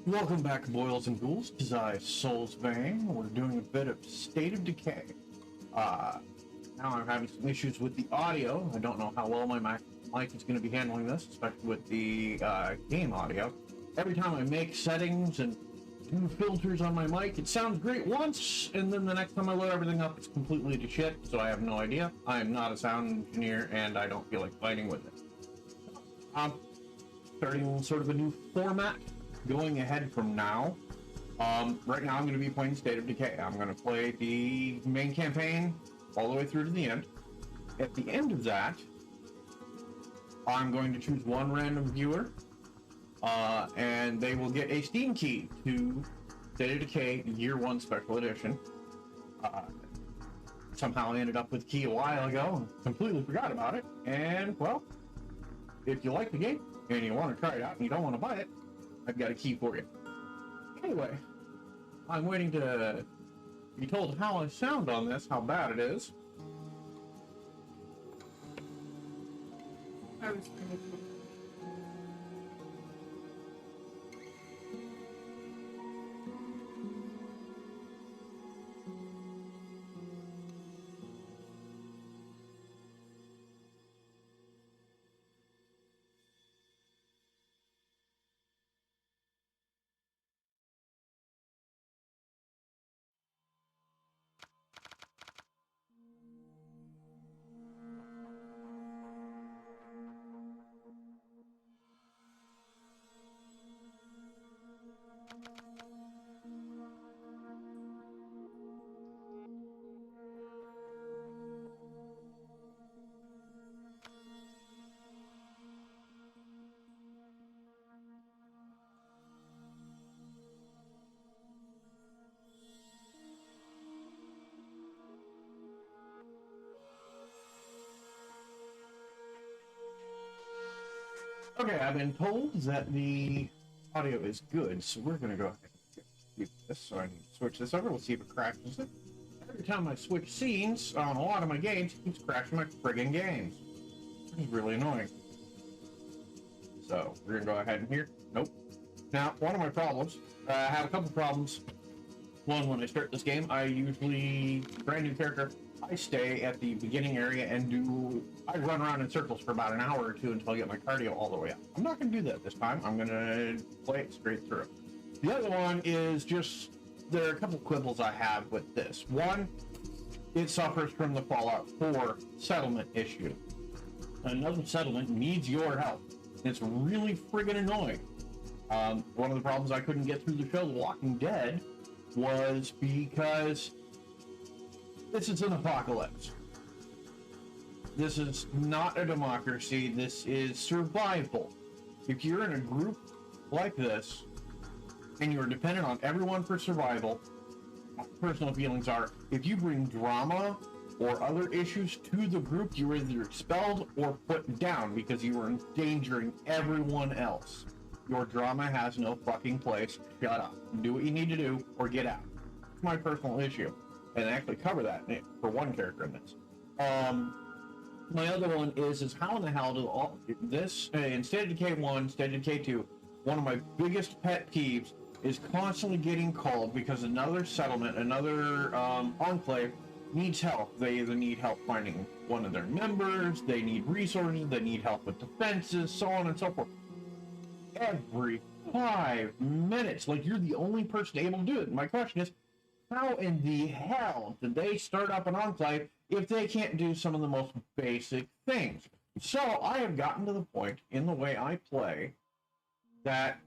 Welcome back, boils and ghouls, to Soul's Vein. We're doing a bit of State of Decay. Now I'm having some issues with the audio. I don't know how well my mic is going to be handling this, especially with the game audio. Every time I make settings and do filters on my mic, it sounds great once, and then the next time I load everything up, it's completely to shit, so I have no idea. I am not a sound engineer, and I don't feel like fighting with it. Starting sort of a new format. Going ahead from now, right now I'm going to be playing State of Decay. I'm going to play the main campaign all the way through to the end. At the end of that, I'm going to choose one random viewer, and they will get a Steam key to State of Decay Year 1 Special Edition. Somehow I ended up with the key a while ago and completely forgot about it. And, well, if you like the game and you want to try it out and you don't want to buy it, I've got a key for you. Anyway, I'm waiting to be told how I sound on this, how bad it is. Okay, I've been told that the audio is good, so we're going to go ahead and do this. So I need to switch this over. We'll see if it crashes it. Every time I switch scenes on a lot of my games, it keeps crashing my friggin' games. This is really annoying. So we're going to go ahead and here. Nope. Now, one of my problems, I have a couple problems. One, when I start this game, I usually, brand new character, I stay at the beginning area and I run around in circles for about an hour or two until I get my cardio all the way up. I'm not going to do that this time. I'm going to play it straight through. The other one is just, there are a couple quibbles I have with this. One, it suffers from the Fallout 4 settlement issue. Another settlement needs your help. It's really friggin' annoying. One of the problems I couldn't get through the show, The Walking Dead, was because this is an apocalypse. This is not a democracy. This is survival. If you're in a group like this and you're dependent on everyone for survival, my personal feelings are, if you bring drama or other issues to the group, you're either expelled or put down because you are endangering everyone else. Your drama has no fucking place. Shut up. Do what you need to do or get out. It's my personal issue. And I actually cover that for one character in this. My other one is how in the hell do all this in State of Decay 1, State of Decay 2, one of my biggest pet peeves is constantly getting called because another settlement, another enclave needs help. They either need help finding one of their members, they need resources, they need help with defenses, so on and so forth. Every 5 minutes, like you're the only person able to do it. My question is, how in the hell did they start up an enclave if they can't do some of the most basic things? So I have gotten to the point in the way I play that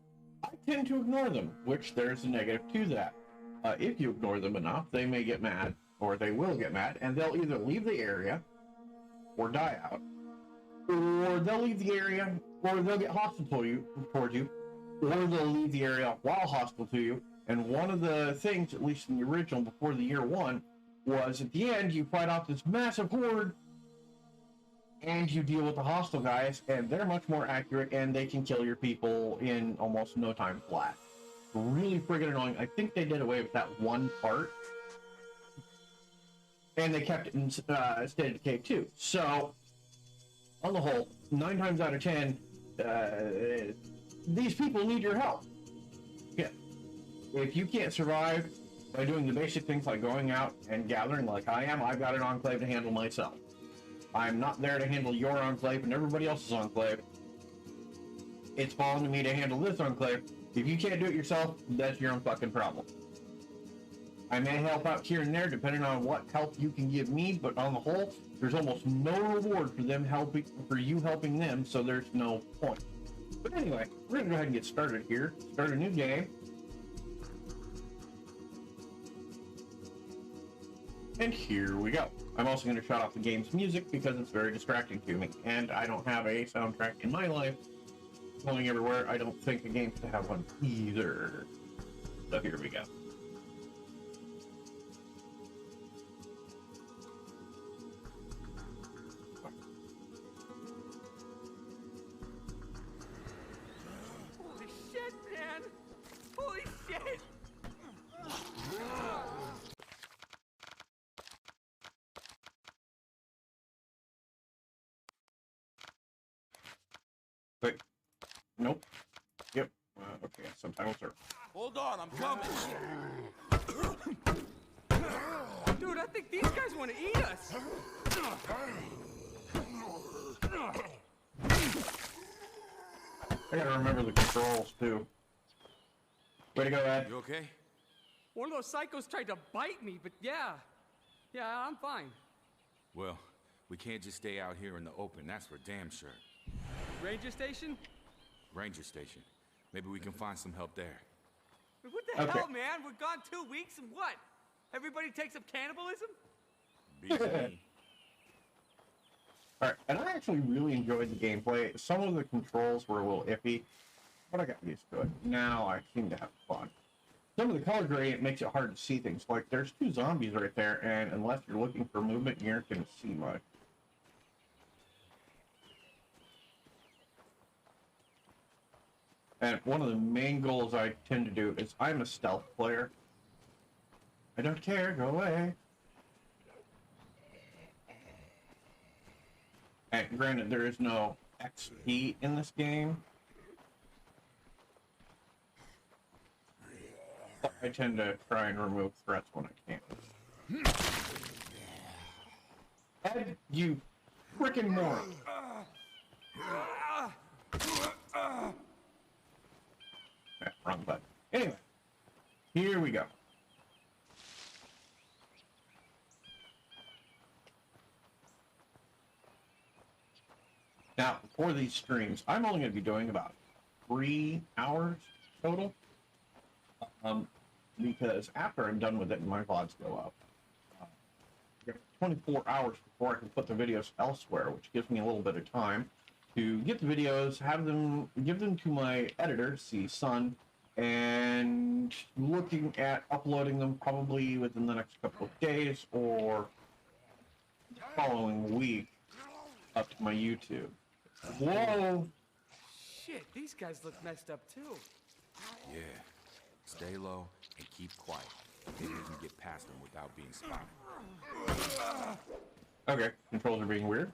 I tend to ignore them, which there's a negative to that. If you ignore them enough, they may get mad, or they will get mad, and they'll either leave the area or die out, or they'll leave the area, or they'll get hostile towards you, or they'll leave the area while hostile to you. And one of the things, at least in the original, before the year 1, was at the end, you fight off this massive horde, and you deal with the hostile guys, and they're much more accurate, and they can kill your people in almost no time flat. Really friggin' annoying. I think they did away with that one part, and they kept it in State of Decay 2. So, on the whole, 9 times out of 10, these people need your help. Yeah, if you can't survive by doing the basic things like going out and gathering like I am, I've got an enclave to handle myself. I'm not there to handle your enclave and everybody else's enclave. It's fallen to me to handle this enclave. If you can't do it yourself, that's your own fucking problem. I may help out here and there depending on what help you can give me, but on the whole, there's almost no reward for you helping them, so there's no point. But anyway, we're gonna go ahead and get started here. Start a new game. And here we go. I'm also going to shut off the game's music because it's very distracting to me, and I don't have a soundtrack in my life going everywhere. I don't think the game should have one either. So here we go. Holy shit, man! Holy shit! Wait. Nope. Yep. Okay, sometimes are. Hold on, I'm coming. Dude, I think these guys want to eat us! I gotta remember the controls, too. Way to go, Ed. You okay? One of those psychos tried to bite me, but yeah. Yeah, I'm fine. Well, we can't just stay out here in the open, that's for damn sure. Ranger station? Ranger station. Maybe we can find some help there. What the Okay. hell, man? We're gone 2 weeks and what? Everybody takes up cannibalism? Beats me. Alright, and I actually really enjoyed the gameplay. Some of the controls were a little iffy, but I got used to it. Now I seem to have fun. Some of the color gradient makes it hard to see things. Like, there's 2 zombies right there, and unless you're looking for movement, you aren't going to see much. And one of the main goals I tend to do is I'm a stealth player. I don't care, go away. And granted, there is no XP in this game. But I tend to try and remove threats when I can. Ed, you frickin' moron. Wrong button. Anyway, here we go. Now, for these streams, I'm only going to be doing about 3 hours total. Because after I'm done with it and my VODs go up, I got 24 hours before I can put the videos elsewhere, which gives me a little bit of time to get the videos, give them to my editor, Son, and looking at uploading them probably within the next couple of days or the following week up to my YouTube. Whoa! Shit, these guys look messed up too. Yeah. Stay low and keep quiet. Maybe we can get past them without being spotted. Okay, controls are being weird.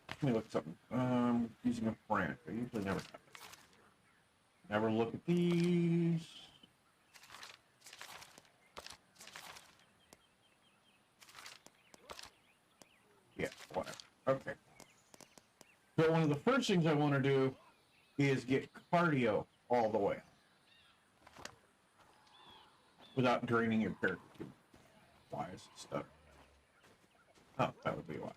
Let me look at something. Using a branch. I usually never have it. Never look at these. Yeah, whatever. Okay. So one of the first things I want to do is get cardio all the way up without draining your character too much. Why is it stuck? Oh, that would be why.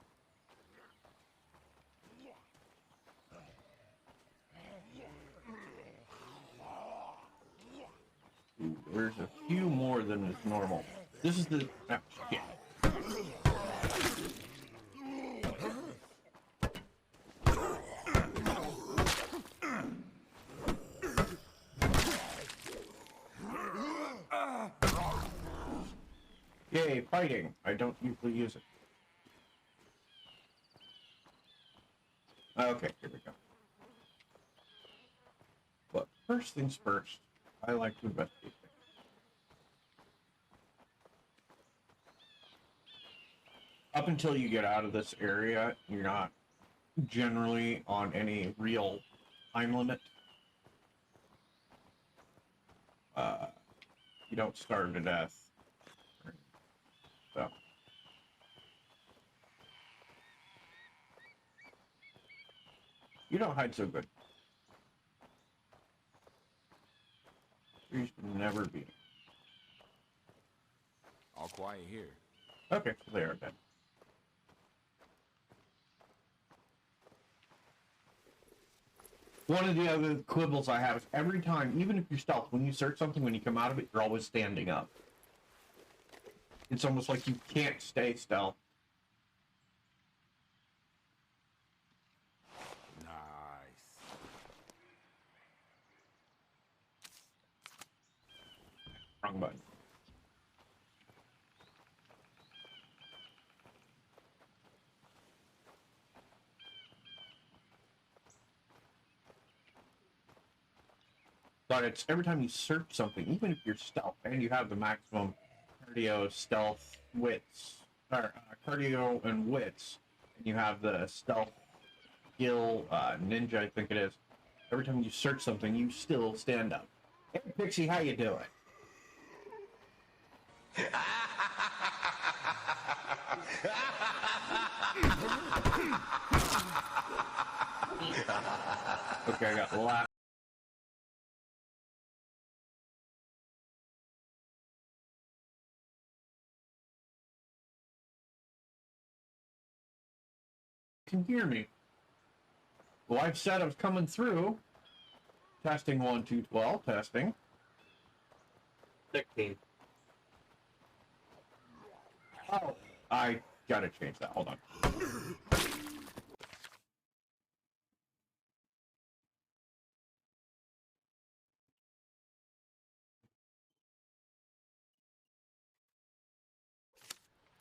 Ooh, there's a few more than is normal. This is the... Oh, shit. Yay, fighting! I don't usually use it. Okay, here we go. But first things first, I like to investigate things. Up until you get out of this area, you're not generally on any real time limit. don't starve to death. So. You don't hide so good. You should never be. All quiet here. Okay, so they are dead. One of the other quibbles I have is every time, even if you're stealth, when you search something, when you come out of it, you're always standing up. It's almost like you can't stay stealth. Nice. Wrong button. But it's every time you search something, even if you're stealth and you have the maximum cardio, stealth, wits, or cardio and wits, and you have the stealth, skill, ninja, I think it is. Every time you search something, you still stand up. Hey, Pixie, how you doing? Okay, I got the last. Can hear me. Well, I've said I was coming through. Testing 1, 2, 12, testing. 16. Oh, I gotta change that. Hold on.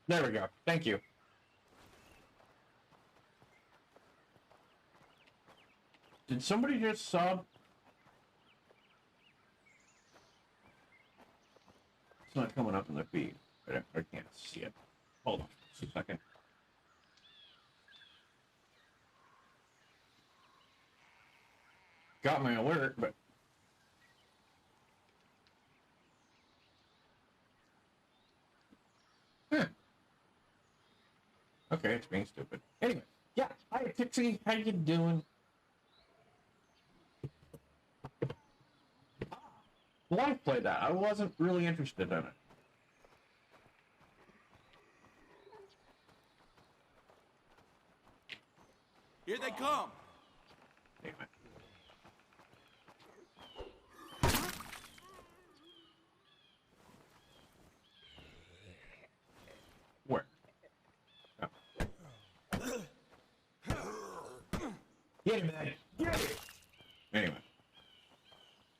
There we go. Thank you. Did somebody just sub? It's not coming up in the feed. I can't see it. Hold on just a second. Got my alert, but... Huh. Okay, it's being stupid. Anyway, yeah. Hi, Pixie. How you doing? Well, I played that. I wasn't really interested in it. Here they come. Damn it. Where? Oh. Get him, man. Get him. Anyway.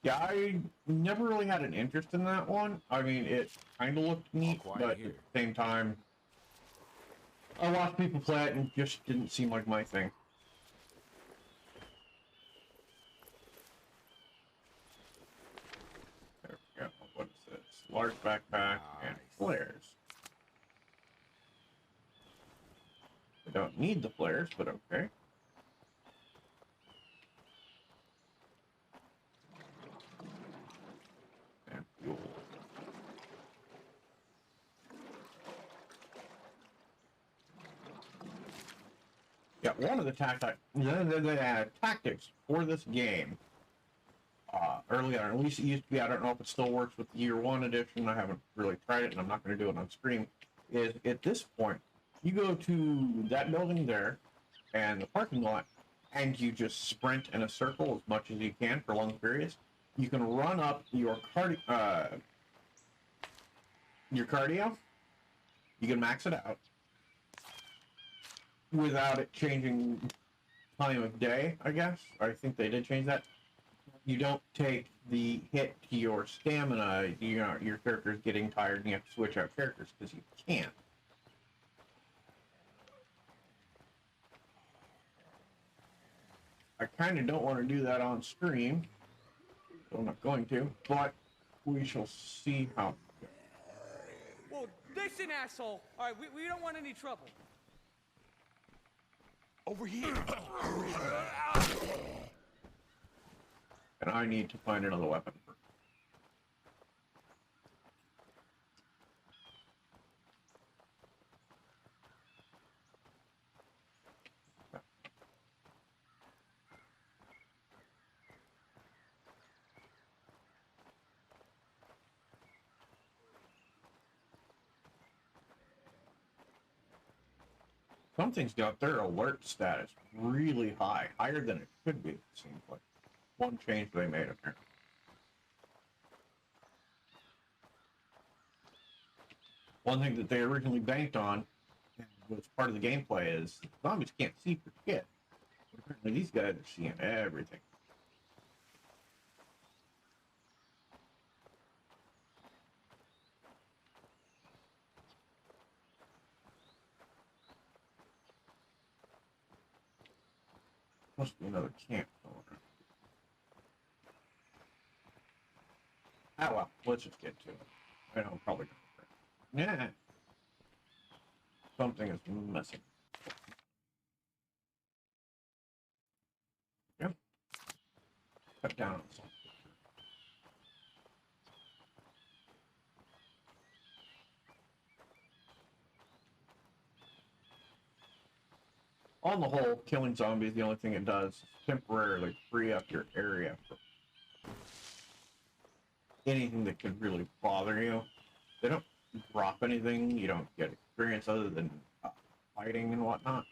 Yeah, I never really had an interest in that one. I mean, it kind of looked neat, quiet but here. at the same time, I watched people play it and it just didn't seem like my thing. There we go. What is this? Large backpack and Nice. flares. I don't need the flares, but okay. And fuel. Yeah, one of the tactics for this game, early on, at least it used to be, I don't know if it still works with the Year 1 edition, I haven't really tried it, and I'm not going to do it on stream, is at this point, you go to that building there, and the parking lot, and you just sprint in a circle as much as you can for long periods. You can run up your cardio, you can max it out, without it changing time of day, I guess. I think they did change that. You don't take the hit to your stamina, you know, your character's getting tired and you have to switch out characters because you can't. I kind of don't want to do that on stream, so I'm not going to, but we shall see how. Well, listen, asshole. All right, we don't want any trouble. Over here. And I need to find another weapon. Some things got their alert status really high, higher than it should be, it seems like. One change they made apparently. One thing that they originally banked on, and was part of the gameplay, is zombies can't see for shit. But apparently these guys are seeing everything. Must be another camp going on. Oh well, let's just get to it. I know I'm probably gonna. Yeah. Something is missing. Yep. Cut down on something. On the whole, killing zombies, the only thing it does is temporarily free up your area for anything that could really bother you. They don't drop anything. You don't get experience other than fighting and whatnot.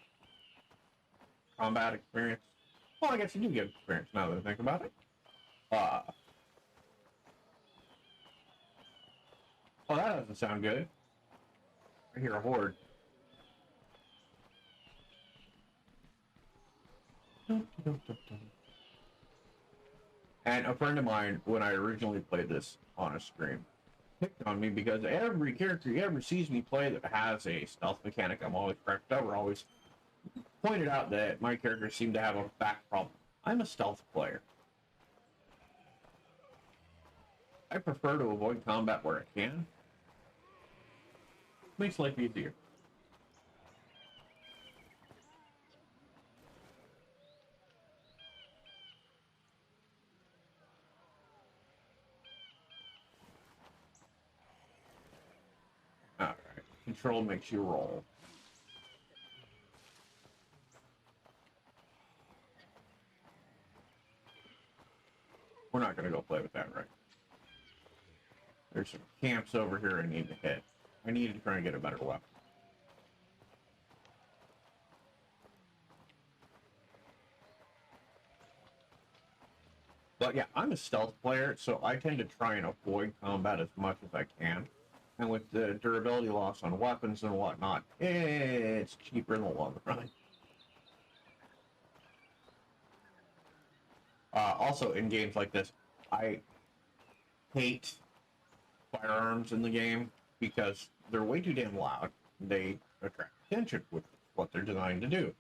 Combat experience. Well, I guess you do get experience now that I think about it. Oh, that doesn't sound good. I hear a horde. And a friend of mine, when I originally played this on a stream, picked on me because every character he ever sees me play that has a stealth mechanic, I'm always cracked over, always pointed out that my characters seem to have a back problem. I'm a stealth player. I prefer to avoid combat where I can. Makes life easier. Alright, control makes you roll. We're not going to go play with that, right? There's some camps over here I need to hit. I need to try and get a better weapon. But yeah, I'm a stealth player, so I tend to try and avoid combat as much as I can. And with the durability loss on weapons and whatnot, it's cheaper in the long run. Also, in games like this, I hate firearms in the game because they're way too damn loud. They attract attention with what they're designed to do.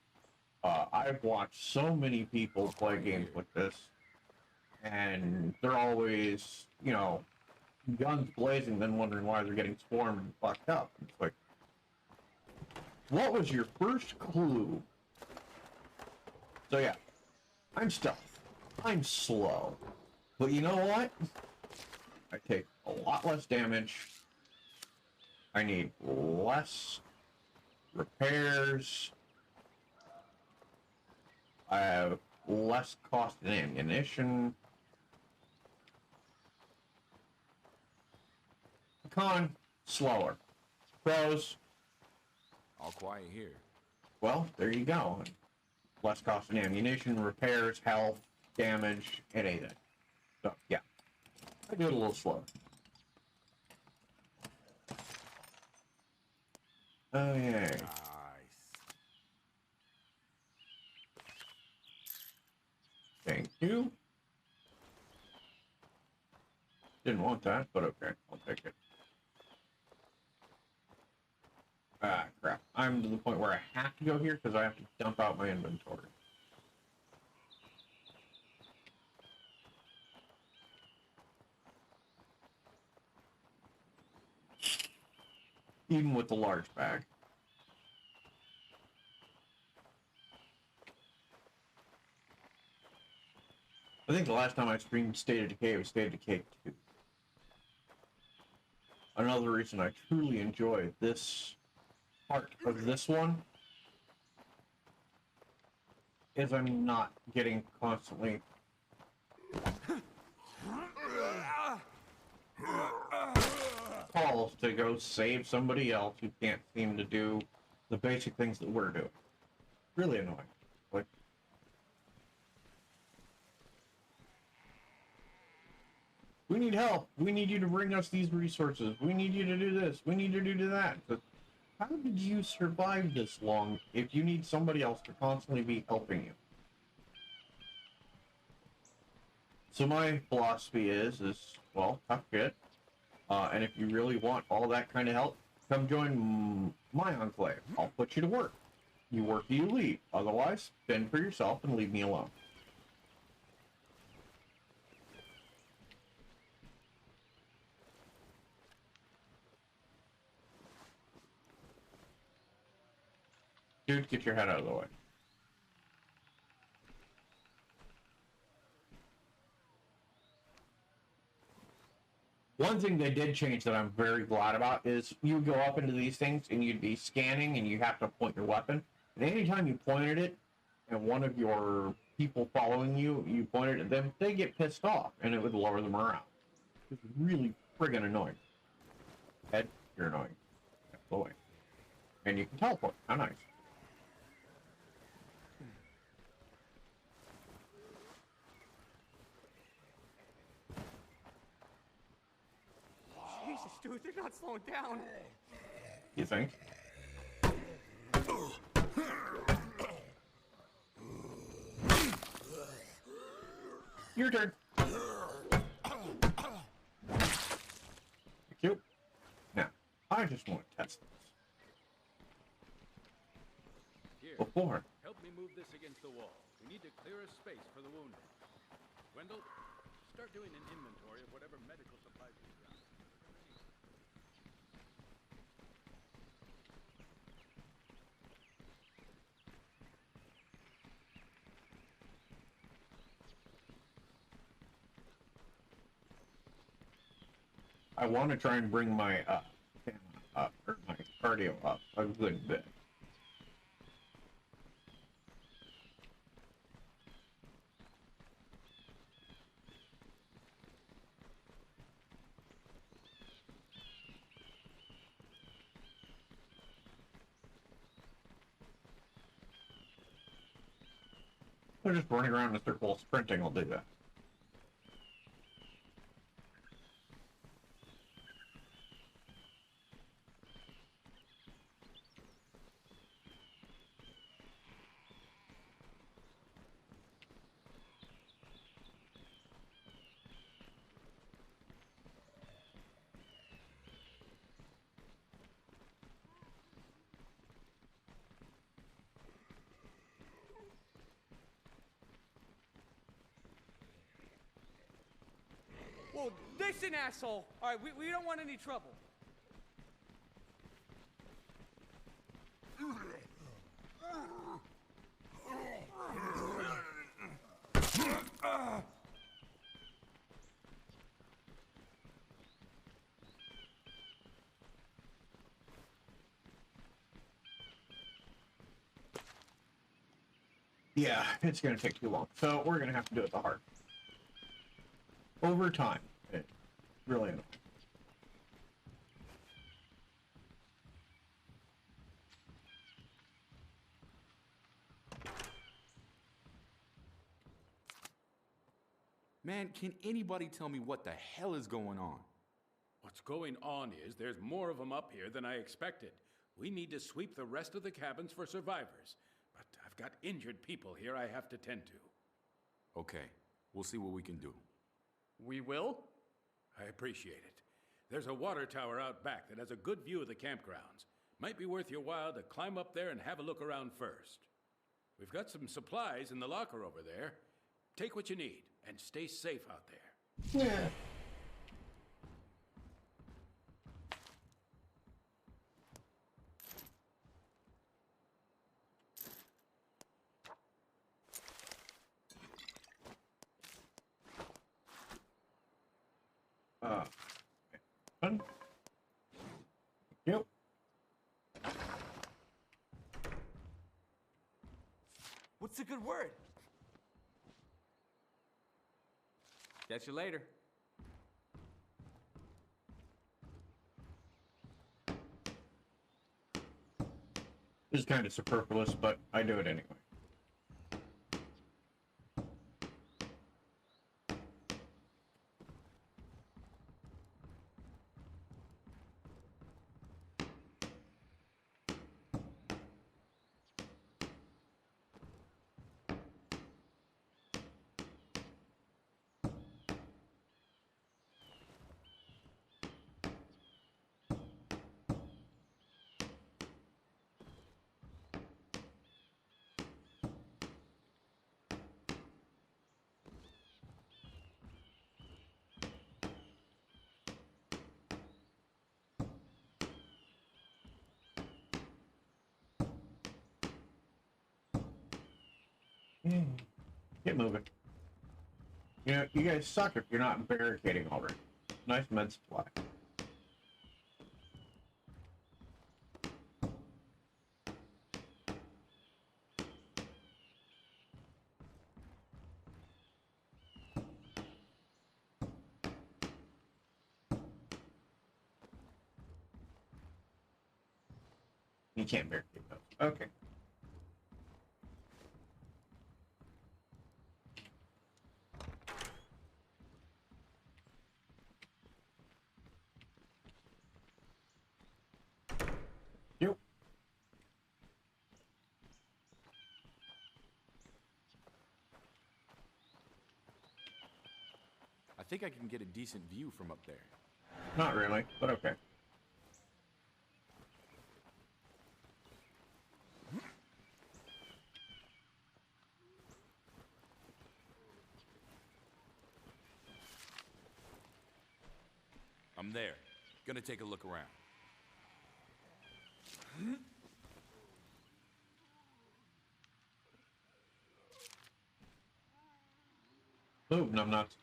I've watched so many people play games like this, and they're always, you know, guns blazing, then wondering why they're getting swarmed and fucked up. It's like, what was your first clue? So yeah, I'm stealth. I'm slow. But you know what? I take a lot less damage. I need less repairs. I have less cost in ammunition. Con, slower. Pros, All quiet here. well, there you go. Less cost in ammunition, repairs, health, damage, anything. So, yeah. I do it a little slower. Oh, yeah. Nice. Thank you. Didn't want that, but okay. I'll take it. Ah, crap. I'm to the point where I have to go here because I have to dump out my inventory. Even with the large bag. I think the last time I streamed State of Decay was State of Decay 2. Another reason I truly enjoy this part of this one is I'm not getting constantly calls to go save somebody else who can't seem to do the basic things that we're doing. Really annoying. Like, we need help. We need you to bring us these resources. We need you to do this. We need you to do that. But how did you survive this long if you need somebody else to constantly be helping you? So my philosophy is well, tough shit. And if you really want all that kind of help, come join my enclave. I'll put you to work. You work, you leave. Otherwise, fend for yourself and leave me alone. Dude, get your head out of the way. One thing they did change that I'm very glad about is you go up into these things and you'd be scanning and you have to point your weapon. And anytime you pointed it and one of your people following you, you pointed at them, they get pissed off and it would lower the morale. It's really friggin' annoying. Ed, you're annoying. Go away. And you can teleport. How nice. Jesus, dude, they're not slowing down. You think? Your turn. Thank you. Now, I just want to test this. Here, Before. help me move this against the wall. We need to clear a space for the wounded. Wendell, start doing an inventory of whatever medical supplies you've got. I want to try and bring my stamina up, or my cardio up a good bit. They're just running around in a circle, sprinting will do that. Whoa, listen, asshole. All right, we don't want any trouble. Yeah, it's going to take too long. So we're going to have to do it the hard. Over time. It's really annoying. Man, can anybody tell me what the hell is going on? What's going on is there's more of them up here than I expected. We need to sweep the rest of the cabins for survivors. But I've got injured people here I have to tend to. Okay, we'll see what we can do. We will? I appreciate it. There's a water tower out back that has a good view of the campgrounds. Might be worth your while to climb up there and have a look around first. We've got some supplies in the locker over there. Take what you need and stay safe out there. Yeah. Fun. Yep. What's a good word? Catch you later. It's kind of superfluous, but I do it anyway. Get moving. You know, you guys suck if you're not barricading already. Nice med supply. You can't barricade those. Okay. Yep. I think I can get a decent view from up there. Not really, but okay. I'm there. Gonna take a look around. Move, numbnuts.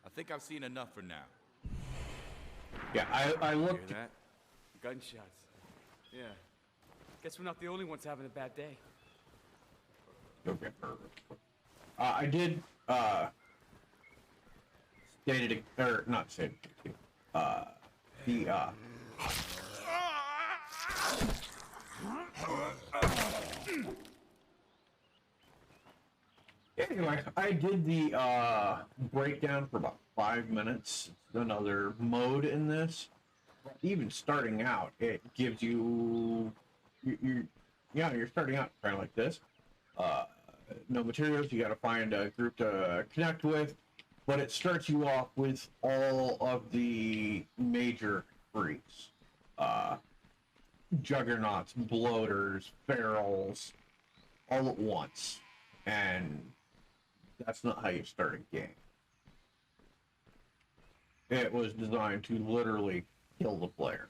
I think I've seen enough for now. Yeah, I Hear looked. that? Gunshots. Yeah. Guess we're not the only ones having a bad day. Okay. I did stated or not stated. The Anyway, I did the breakdown for about 5 minutes. Another mode in this. Even starting out, it gives you you're starting out kind of like this. No materials. You got to find a group to connect with, but it starts you off with all of the major freaks, juggernauts, bloaters, ferals, all at once, and that's not how you start a game. It was designed to literally kill the player.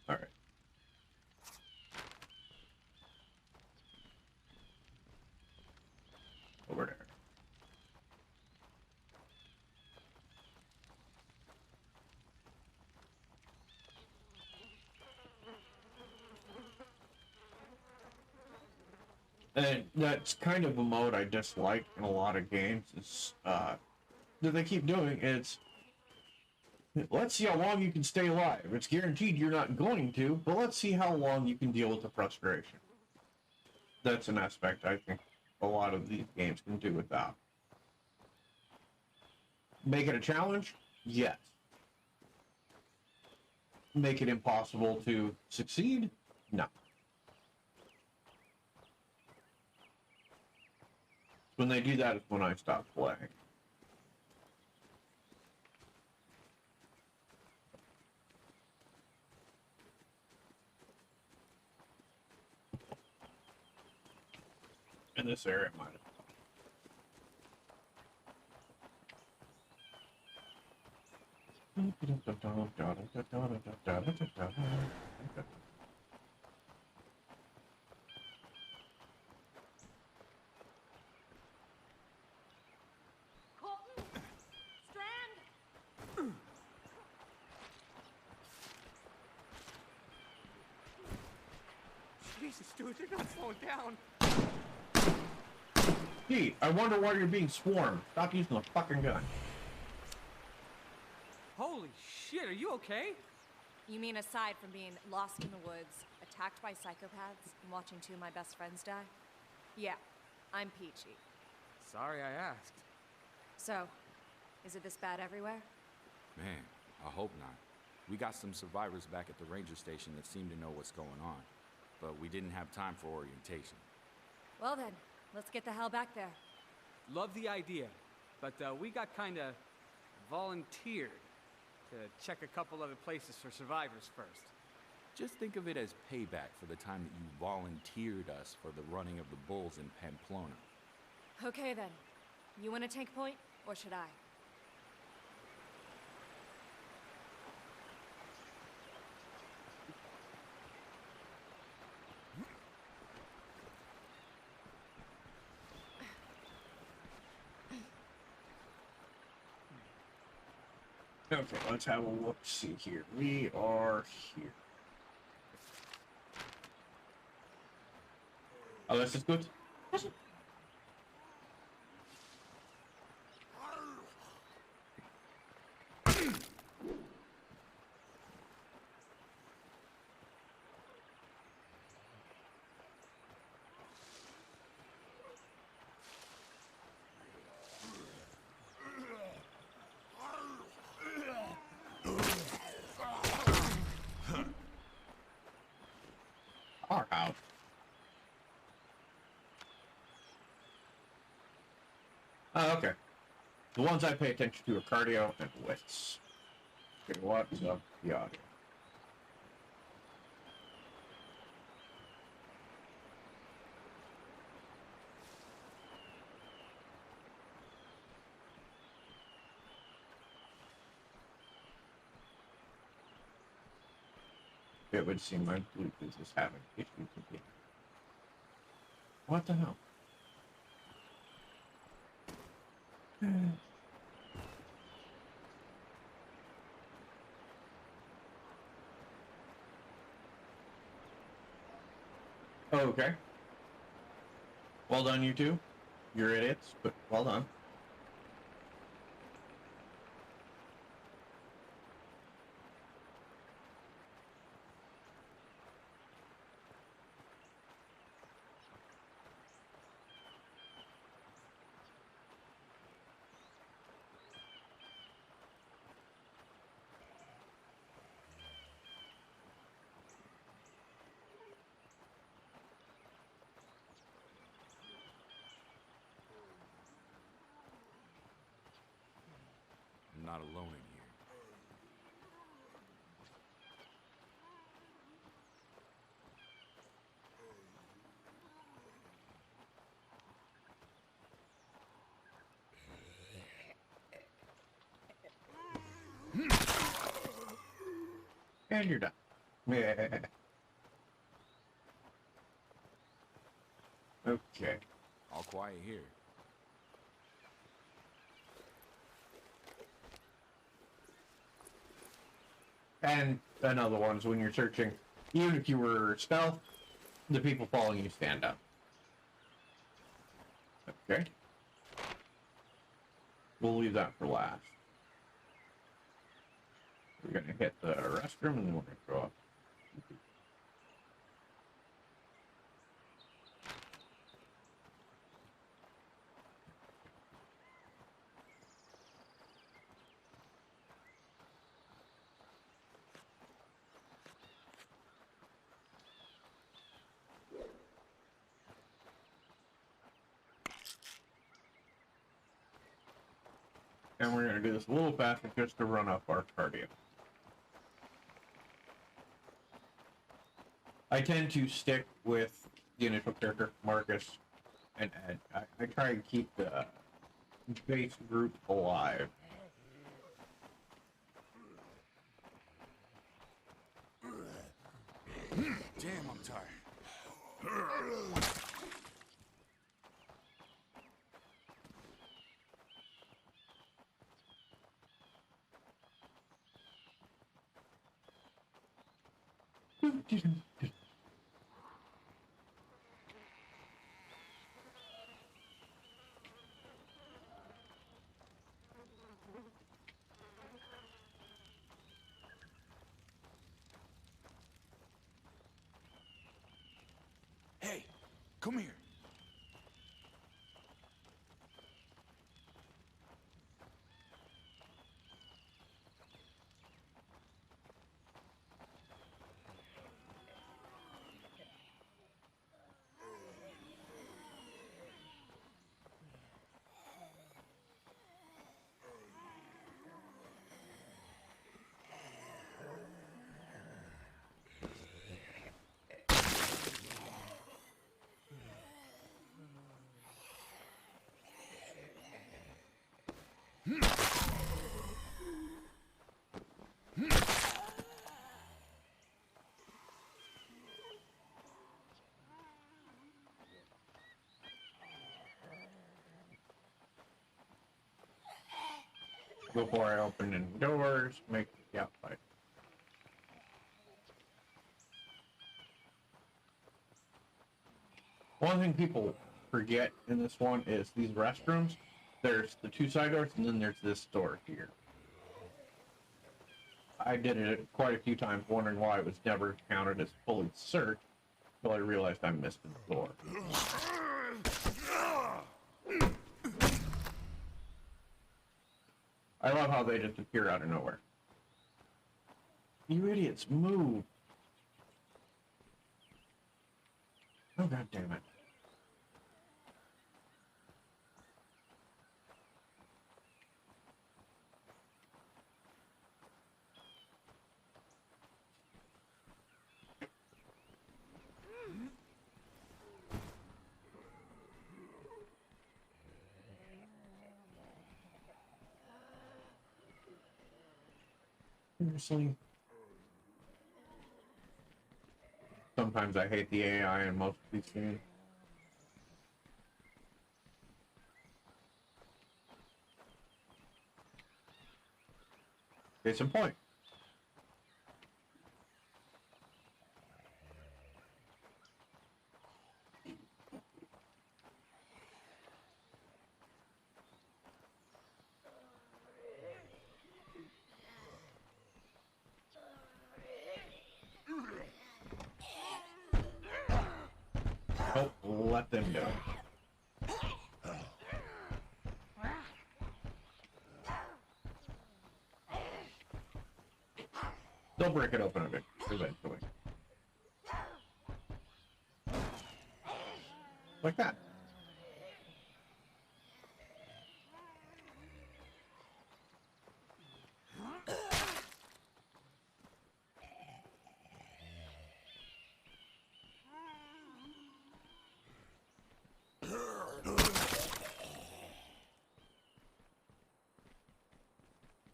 All right. Over there. And that's kind of a mode I dislike in a lot of games. Is that they keep doing. It's let's see how long you can stay alive. It's guaranteed you're not going to, but let's see how long you can deal with the frustration. That's an aspect I think a lot of these games can do without. Make it a challenge? Yes. Make it impossible to succeed? No. When they do that is when I stop playing. In this area, might have. Colton? Strand? Jesus, dude, they're not slowing down. Gee, I wonder why you're being swarmed. Stop using the fucking gun. Holy shit, are you okay? You mean aside from being lost in the woods, attacked by psychopaths, and watching two of my best friends die? Yeah, I'm peachy. Sorry I asked. So, is it this bad everywhere? Man, I hope not. We got some survivors back at the ranger station that seem to know what's going on, but we didn't have time for orientation. Well then, let's get the hell back there. Love the idea, but we got kinda volunteered to check a couple other places for survivors first. Just think of it as payback for the time that you volunteered us for the running of the bulls in Pamplona. Okay then. You want to take point, or should I? Okay, let's have a look. See here. We are here. Oh, this is good. Our house. Oh, okay. The ones I pay attention to are cardio and wits. Okay, what's up the audio? It would seem my Bluetooth is having issues again. What the hell? Okay. Well done, you two. You're idiots, but well done. I'm not alone in here. And you're done. Yeah. Okay. All quiet here. And another one is when you're searching, even if you were stealth, the people following you stand up. Okay. We'll leave that for last. We're gonna hit the restroom and then we're gonna go up. And we're gonna do this a little faster just to run up our cardio. I tend to stick with the initial character, Marcus and Ed. I try and keep the base group alive. Damn, I'm tired. Come here. Before I open any doors, make the outside. One thing people forget in this one is these restrooms. There's the two side doors, and then there's this door here. I did it quite a few times, wondering why it was never counted as fully searched, until I realized I missed the door. I love how they just appear out of nowhere. You idiots, move! Oh, god damn it. Seriously? Sometimes I hate the AI in most of these games. Case in point. Oh, let them go. They'll break it open a bit eventually. Like that.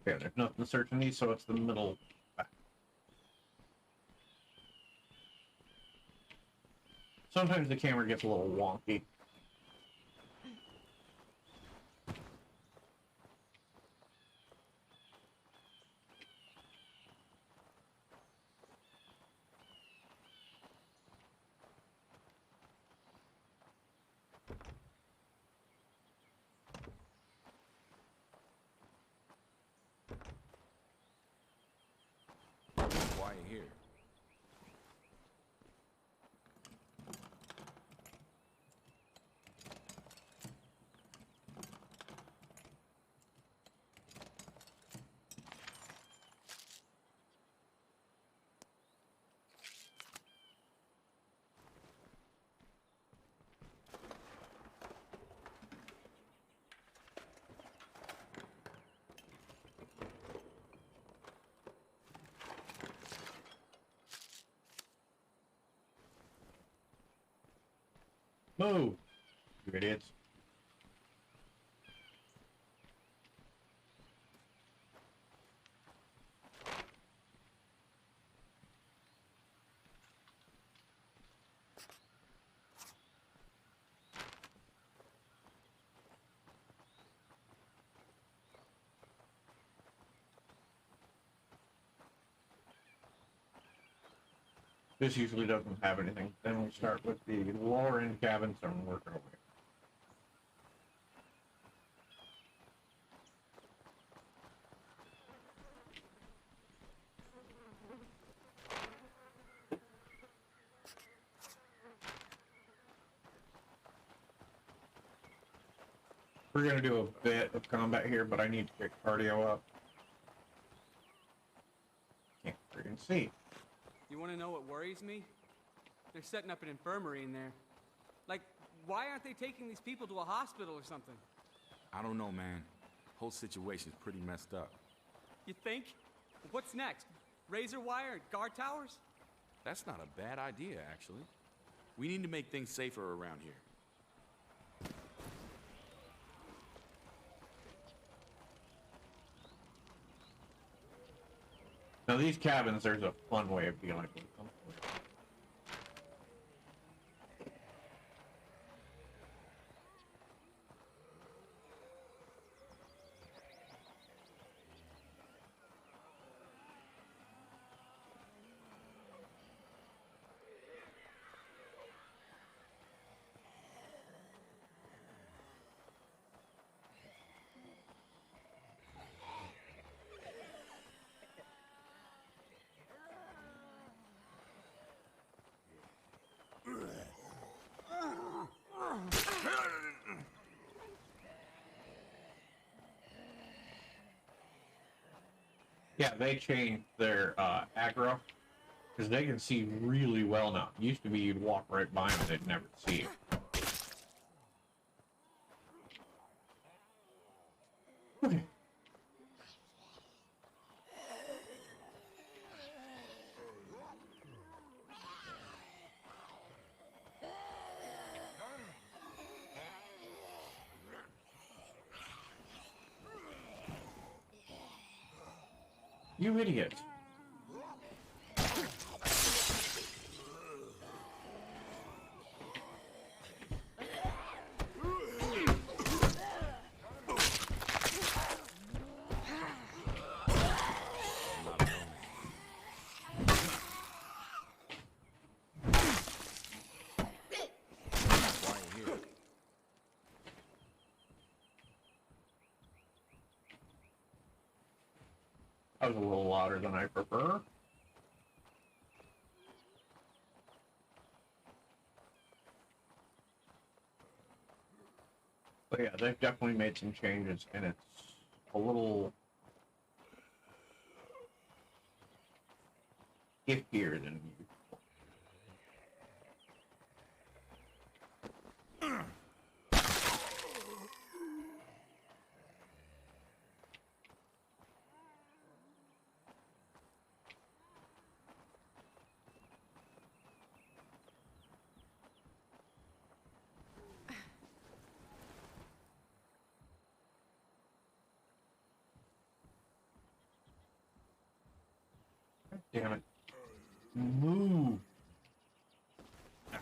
Okay, there's nothing to search in these, so it's the middle back. Sometimes the camera gets a little wonky. Quiet here. Move, you idiots. This usually doesn't have anything. Then we start with the lower end cabins and work our way. We're gonna do a bit of combat here, but I need to get cardio up. Can't freaking see. You want to know what worries me? They're setting up an infirmary in there. Like, why aren't they taking these people to a hospital or something? I don't know, man. Whole situation's pretty messed up. You think? What's next? Razor wire and guard towers? That's not a bad idea, actually. We need to make things safer around here. Now these cabins, there's a fun way of dealing with them. Yeah, they changed their aggro because they can see really well now. It used to be you'd walk right by them, they'd never see you. Okay. You idiot. That was a little louder than I prefer. But yeah, they've definitely made some changes, and it's a little iffier than usual. Damn it. Move. I'm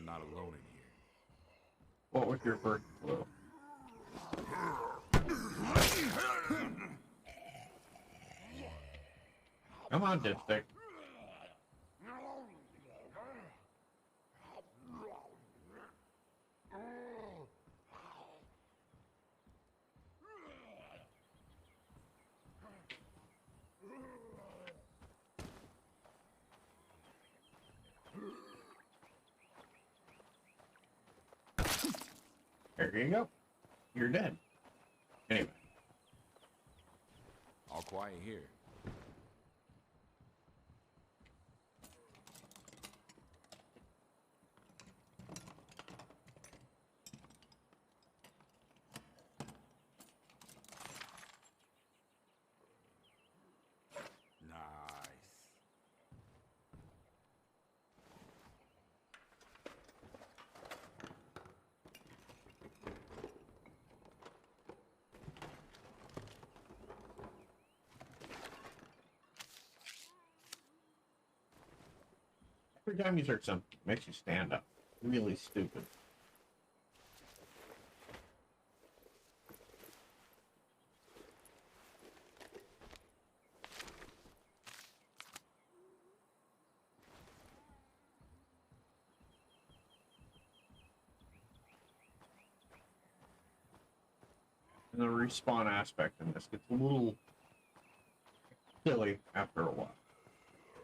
not alone in here. What was your first clue? Come on, dipstick. There you go. You're dead. Anyway. All quiet here. Nice. Every time you search something, it makes you stand up. Really stupid. And the respawn aspect in this gets a little silly after a while.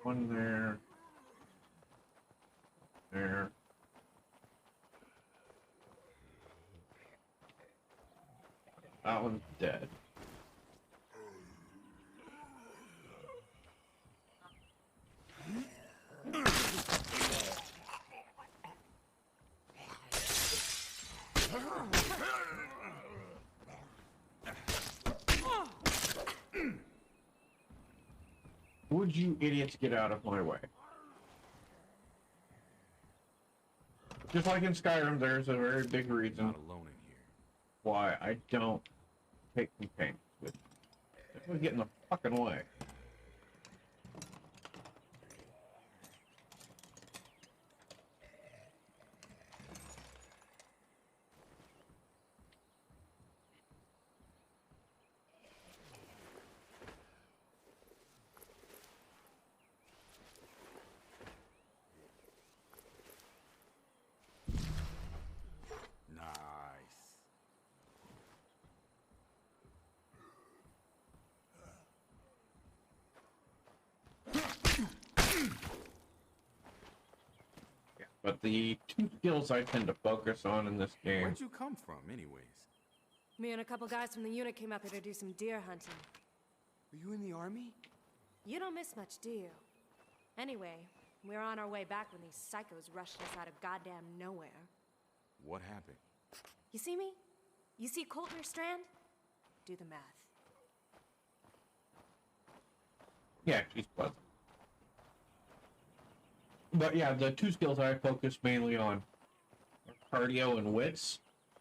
One there. There. That one's dead. Would you idiots get out of my way? Just like in Skyrim, there's a very big reason Not alone in here. why I don't take companions with me. They would get in the fucking way. Nice. But the two skills I tend to focus on in this game. Where'd you come from, anyways? Me and a couple guys from the unit came up here to do some deer hunting. Are you in the army? You don't miss much, do you? Anyway, we were on our way back when these psychos rushed us out of goddamn nowhere. What happened? You see me? You see Coltner Strand? Do the math. Yeah, she's pleasant. But yeah, the two skills I focus mainly on are cardio and wits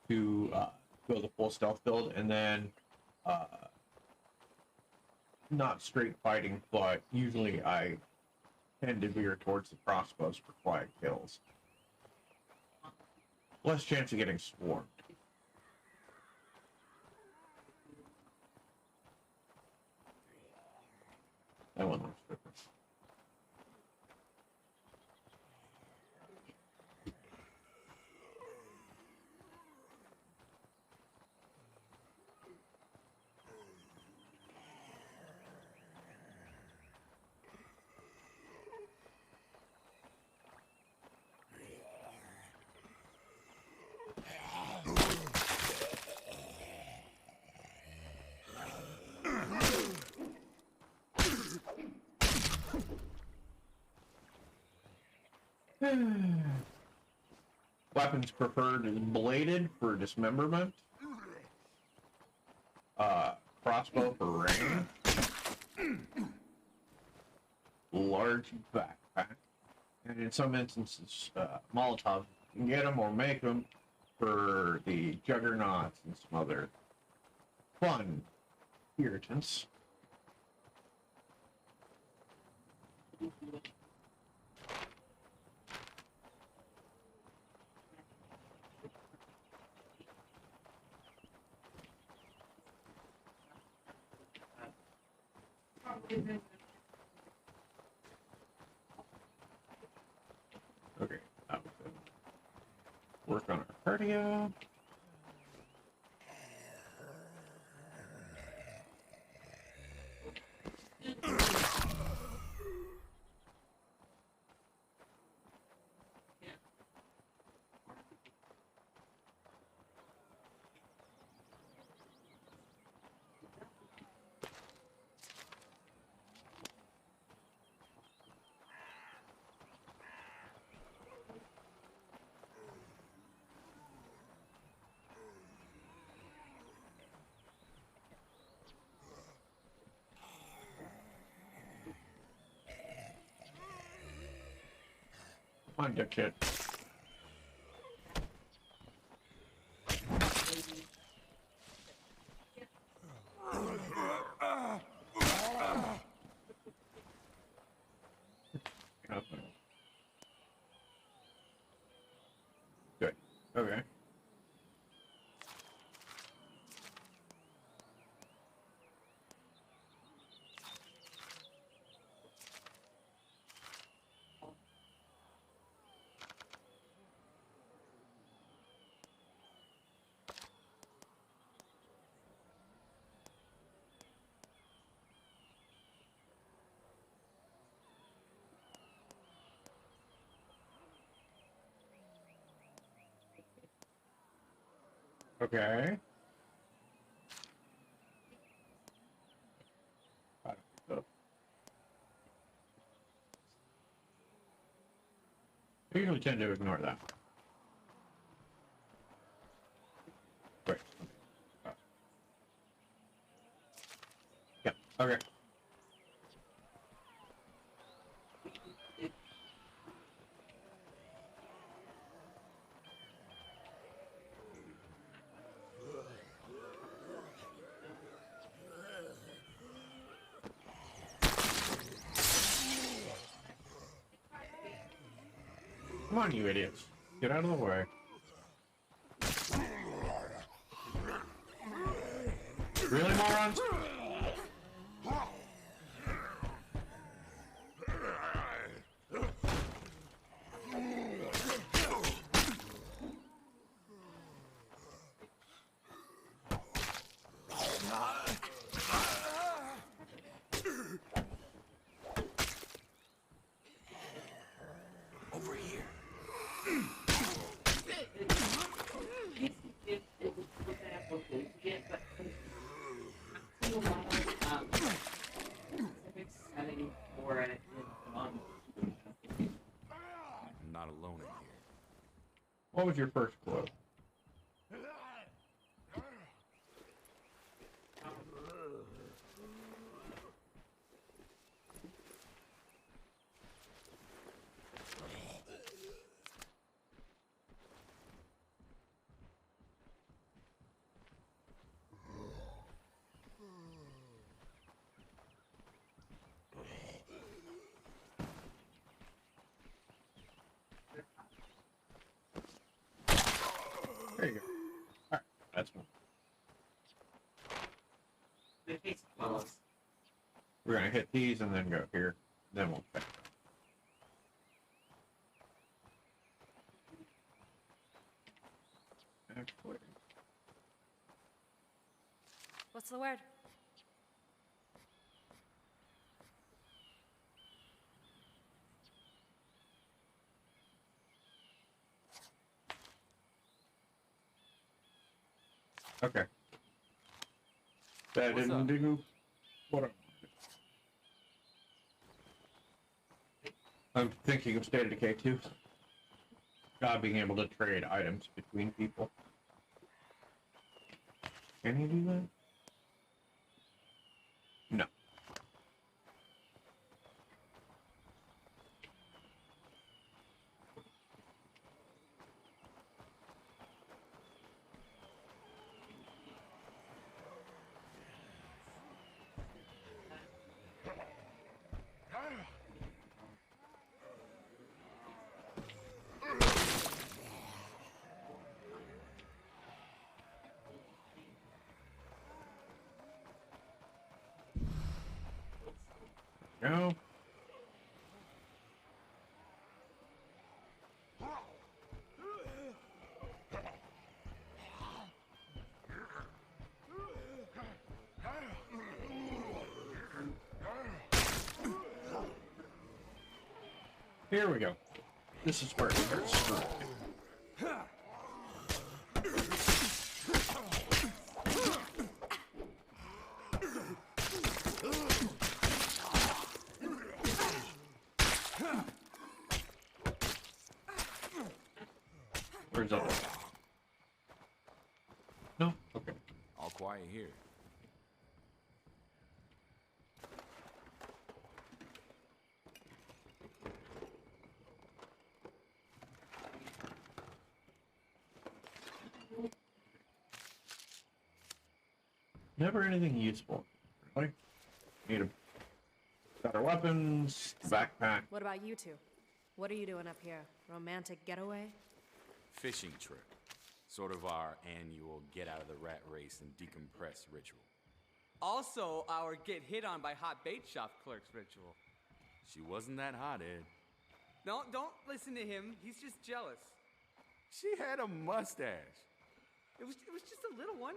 to go the full stealth build, and then not straight fighting, but usually I tend to veer towards the crossbows for quiet kills. Less chance of getting swarmed. That one looks different. Weapons preferred is bladed for dismemberment. Crossbow for range. Large backpack. And in some instances, Molotov. You can get them or make them for the juggernauts and some other fun irritants. Okay, that was it. Work on our cardio. Come on, dipshit. Good. Okay. Okay. I usually tend to ignore that. Wait. Yeah, okay. Come on, you idiots. Get out of the way. Really, morons? Over here. I'm not alone in here. What was your first clue? There you go. Alright, that's one. We're gonna hit these and then go here. Then we'll check. Actually, What's the word? okay. That What's didn't up? do what I'm thinking of State of Decay 2. God being able to trade items between people. Can you do that? No. No. Here we go. This is where it starts screwing. Where's that? No? Okay. All quiet here. Never anything useful. Really? Need a better weapons, backpack. What about you two? What are you doing up here? Romantic getaway? Fishing trip. Sort of our annual get out of the rat race and decompress ritual. Also, our get hit on by hot bait shop clerks ritual. She wasn't that hot, Ed. No, don't listen to him. He's just jealous. She had a mustache. It was just a little one.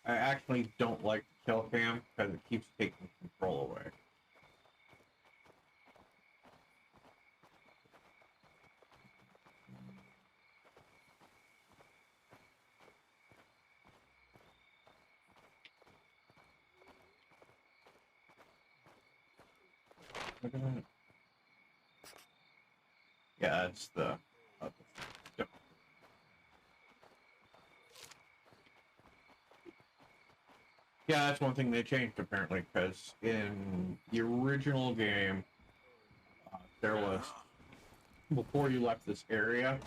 I actually don't like the kill cam because it keeps taking control away. Look at that. Yeah, it's the. Yeah, that's one thing they changed apparently, because in the original game, there was, before you left this area,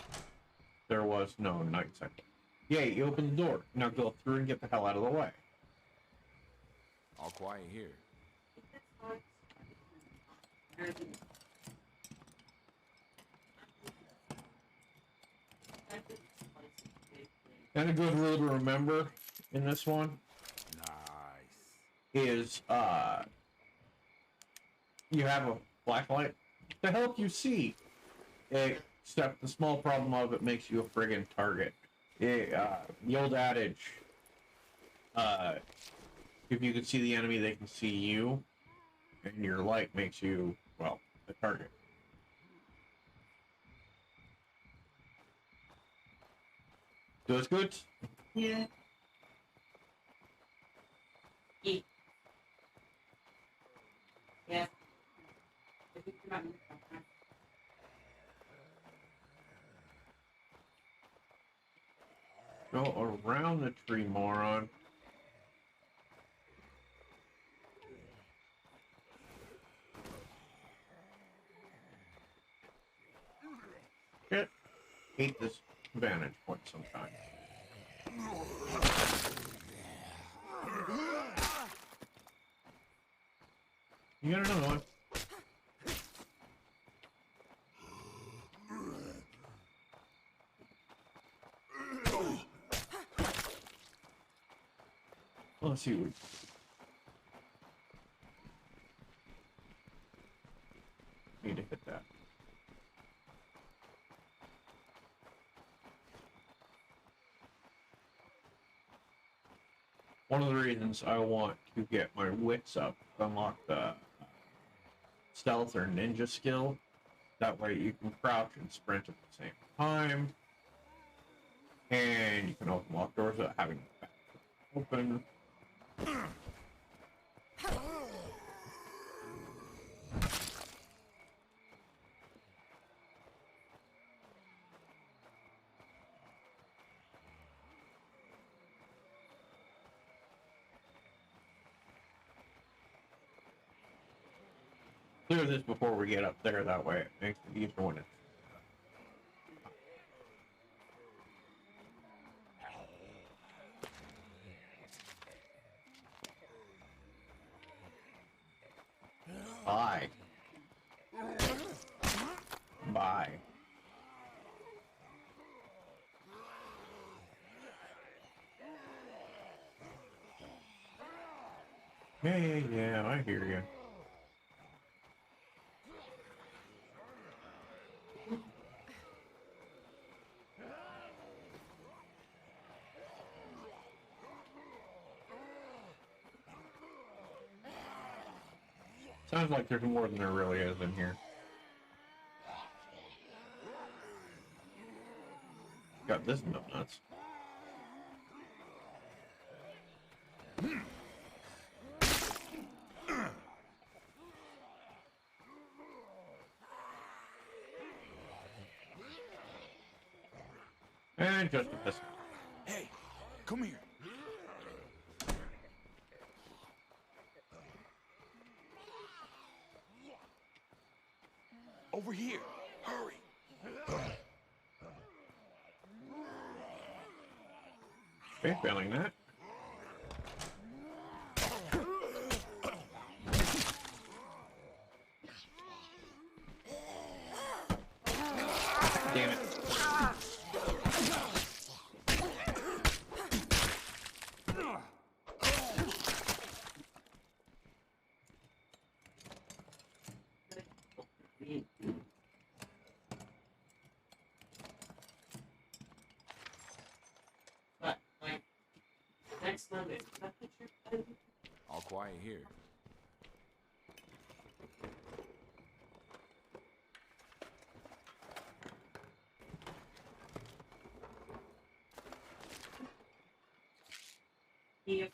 there was no night cycle. Yay, you open the door. Now go through and get the hell out of the way. All quiet here. And a good rule to remember in this one is you have a flashlight to help you see. Except the small problem of it makes you a friggin' target. The old adage, if you can see the enemy, they can see you, and your light makes you, well, a target. Does good? Yeah. Yeah. Go around the tree, moron. Shit. Hate this vantage point sometimes. You got another one. Let's see what. Need to hit that. One of the reasons I want to get my wits up to unlock the stealth or ninja skill. That way you can crouch and sprint at the same time. And you can open locked doors without having the back open. Clear this before we get up there, that way it makes it easier when it's... Bye. Bye. Yeah, I hear you. Sounds like there's more than there really is in here. Got this nuts. And just a this. Hey, come here. Over here. Hurry. Okay, failing that. Damn it. Next Monday. Is that what you're planning? All quiet here. Yeah.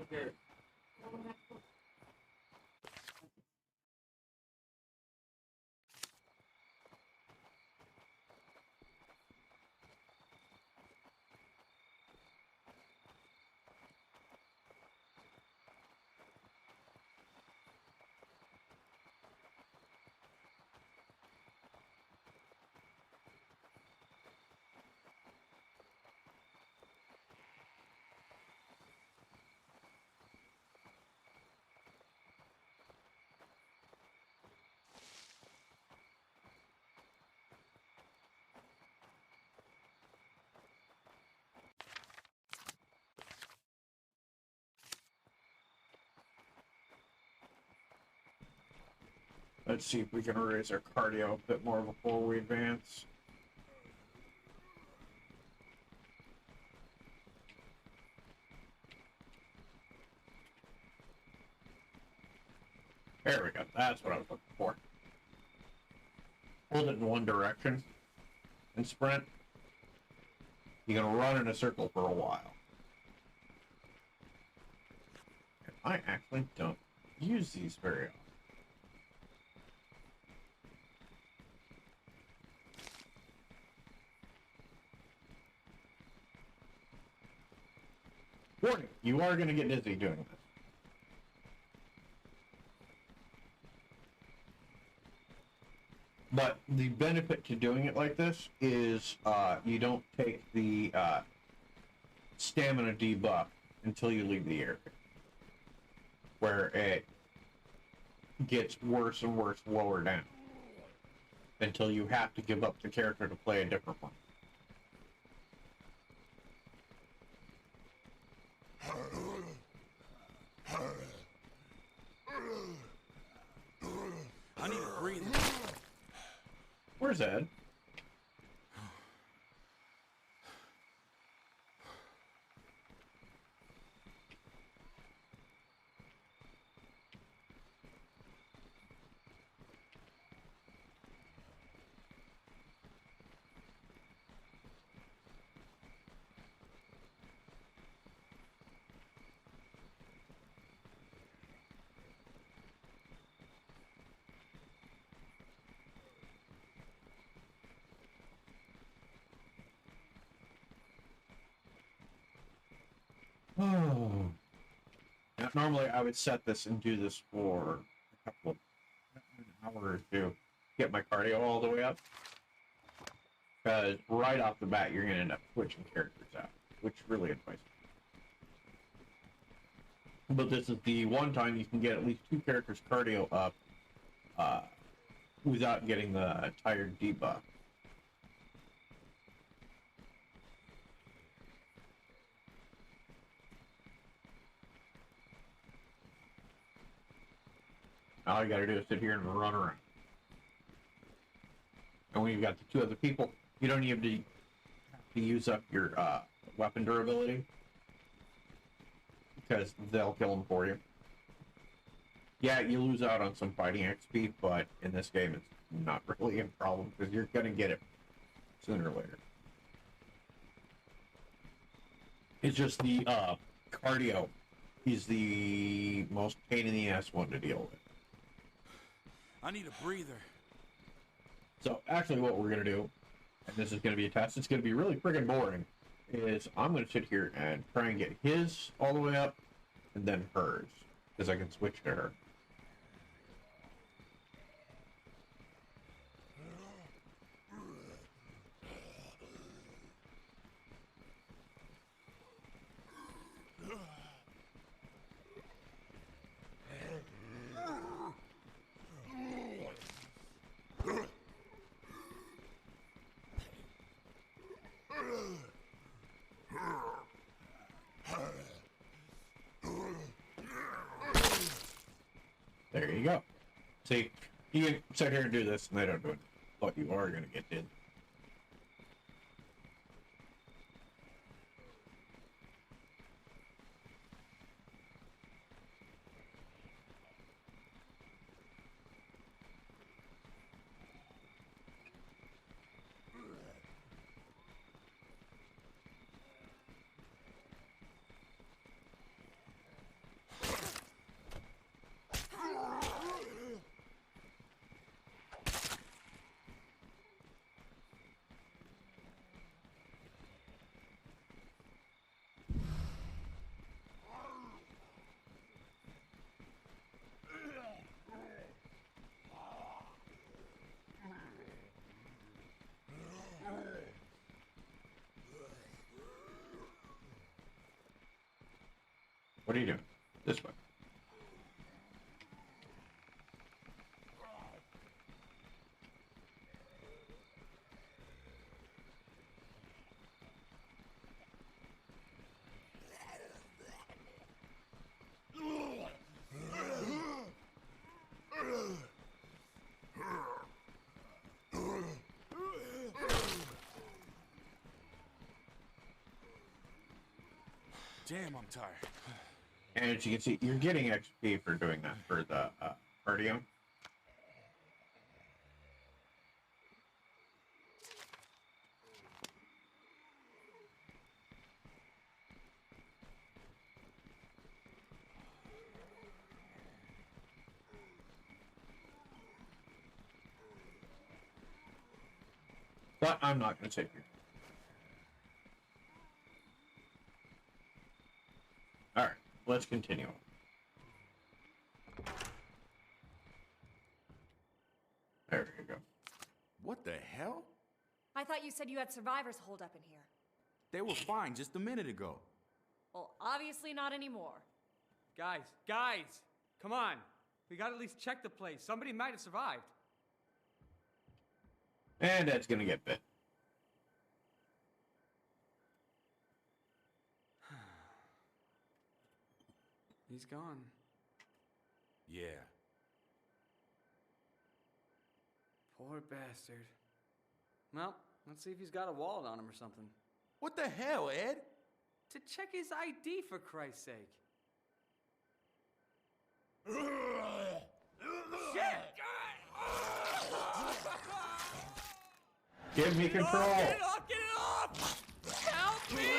Okay. Let's see if we can raise our cardio a bit more before we advance. There we go. That's what I was looking for. Hold it in one direction and sprint. You're going to run in a circle for a while. And I actually don't use these very often. Warning, you are going to get dizzy doing this. But the benefit to doing it like this is you don't take the stamina debuff until you leave the area, where it gets worse and worse lower down until you have to give up the character to play a different one. I need to breathe. Where's Ed? Oh. Now, normally I would set this and do this for a couple of an hour or two, get my cardio all the way up. Because right off the bat, you're going to end up switching characters out, which really annoys me. But this is the one time you can get at least 2 characters cardio up without getting the tired debuff. All you gotta do is sit here and run around. And when you've got the 2 other people, you don't even have to use up your weapon durability, because they'll kill them for you. Yeah, you lose out on some fighting XP, but in this game it's not really a problem, because you're gonna get it sooner or later. It's just the cardio is the most pain in the ass one to deal with. I need a breather. So actually what we're going to do, and this is going to be a test, it's going to be really friggin' boring, is I'm going to sit here and try and get his all the way up, and then hers. Because I can switch to her. There you go. See, you can sit here and do this, and they don't do it. But you are going to get did. What are you doing? This way. Damn, I'm tired. And as you can see, you're getting XP for doing that for the cardio. But I'm not going to save you. Alright, let's continue. There you go. What the hell? I thought you said you had survivors holed up in here. They were fine just a minute ago. Well, obviously not anymore. Guys, come on. We gotta at least check the place. Somebody might have survived. And that's going to get bit. He's gone. Yeah. Poor bastard. Well, let's see if he's got a wallet on him or something. What the hell, Ed? To check his ID, for Christ's sake. Shit! Give me control! Get it off! Get it off! Help me!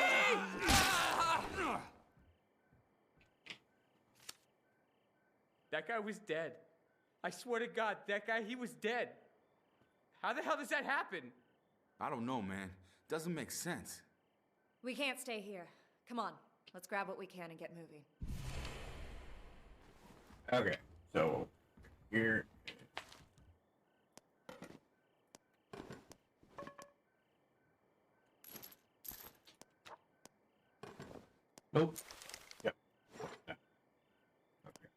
That guy was dead. I swear to God, that guy, he was dead. How the hell does that happen? I don't know, man. Doesn't make sense. We can't stay here. Come on, let's grab what we can and get moving. Okay, so here. Nope. Yep. No. Okay.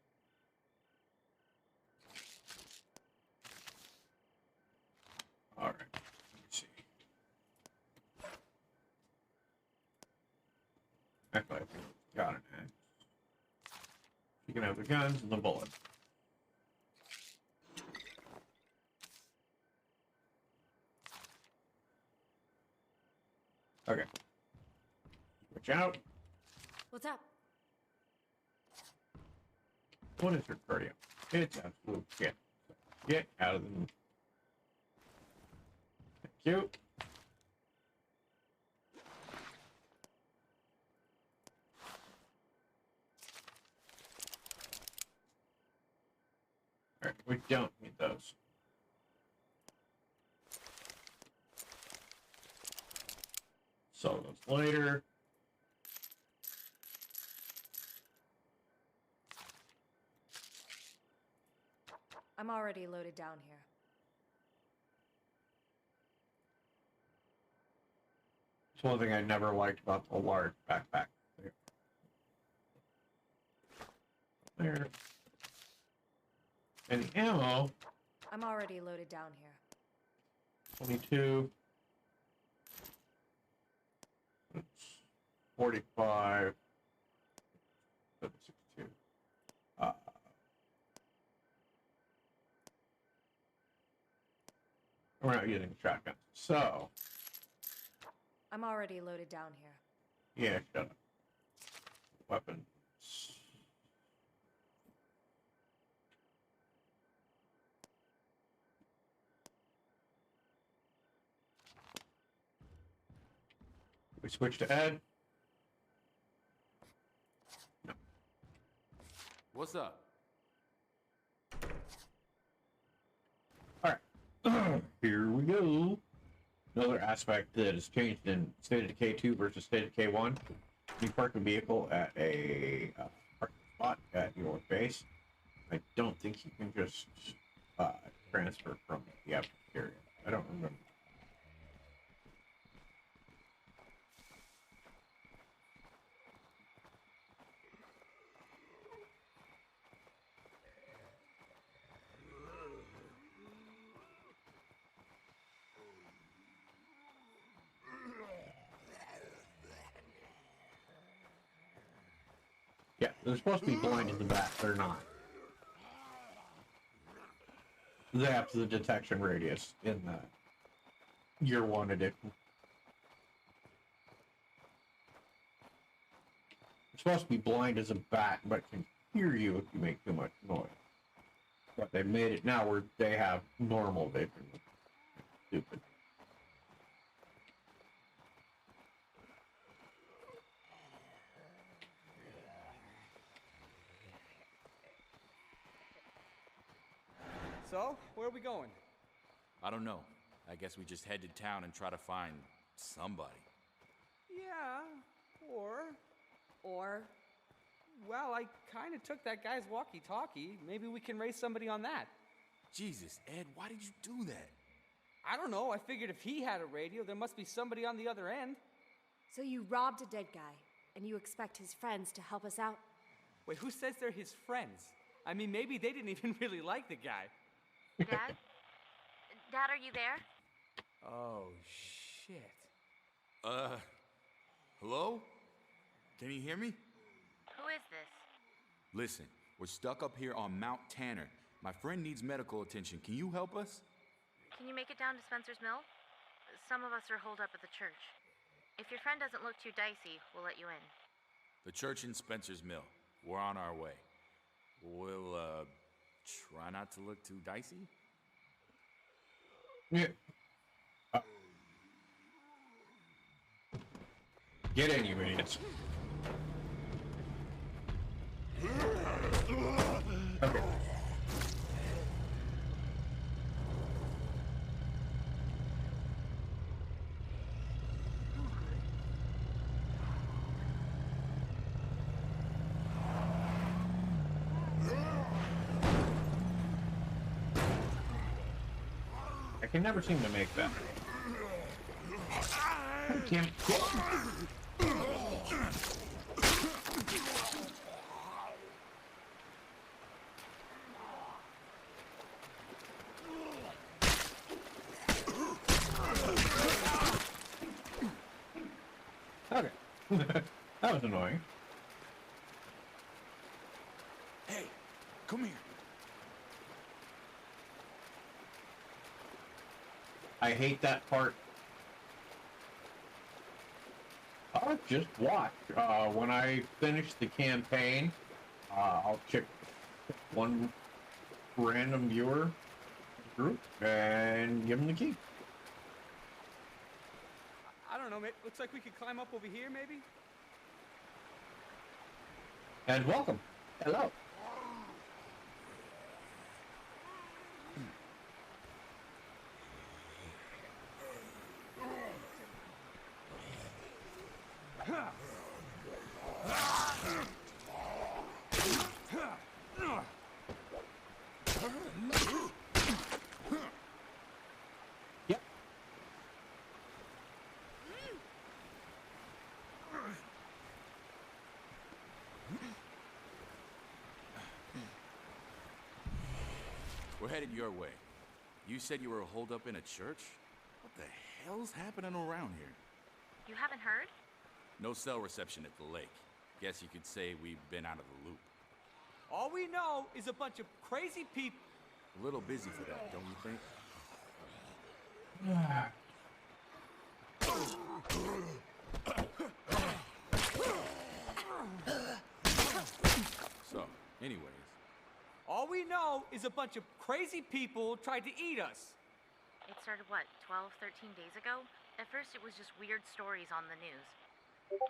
All right. Let's see. Actually, I think we got it. You can have the guns and the bullets. Okay. Watch out. What's up? What is your cardio? It's absolute shit. Get out of the mood. Thank you. Alright, we don't need those. Sell those later. I'm already loaded down here. It's one thing I never liked about the large backpack. There. And the ammo. I'm already loaded down here. 22. 45. 62. We're not using shotguns. So. I'm already loaded down here. Yeah, shut up. Weapons. We switch to Ed. No. What's up? All right. Here we go. Another aspect that has changed in State of Decay 2 versus State of Decay 1. You park a vehicle at a parking spot at your base. I don't think you can just transfer from the absent area. I don't remember. Yeah, they're supposed to be blind as the bat. They're not. They have the detection radius in the Year 1 edition. They're supposed to be blind as a bat, but can hear you if you make too much noise. But they made it now where they have normal vision. Stupid. So, where are we going? I don't know. I guess we just head to town and try to find somebody. Yeah, Or well, I kind of took that guy's walkie-talkie. Maybe we can raise somebody on that. Jesus, Ed, why did you do that? I don't know. I figured if he had a radio, there must be somebody on the other end. so you robbed a dead guy, and you expect his friends to help us out? Wait, who says they're his friends? I mean, maybe they didn't even really like the guy. Dad? Dad, are you there? Oh, shit. Hello? Can you hear me? Who is this? Listen, we're stuck up here on Mount Tanner. My friend needs medical attention. Can you help us? Can you make it down to Spencer's Mill? Some of us are holed up at the church. If your friend doesn't look too dicey, we'll let you in. The church in Spencer's Mill. We're on our way. We'll, try not to look too dicey? Yeah. Get in, you idiots. Okay. I can never seem to make that. Damn it. Okay. That was annoying. Hey, come here. I hate that part. I'll just watch. When I finish the campaign, I'll check one random viewer group and give them the key. I don't know, mate. Looks like we could climb up over here, maybe? And welcome. Hello. We're headed your way. You said you were holed up in a church? What the hell's happening around here? You haven't heard? No cell reception at the lake. Guess you could say we've been out of the loop. All we know is a bunch of crazy people. A little busy for that, don't you think? So, anyways. All we know is a bunch of crazy people tried to eat us. It started, what, 12, 13 days ago? At first, it was just weird stories on the news.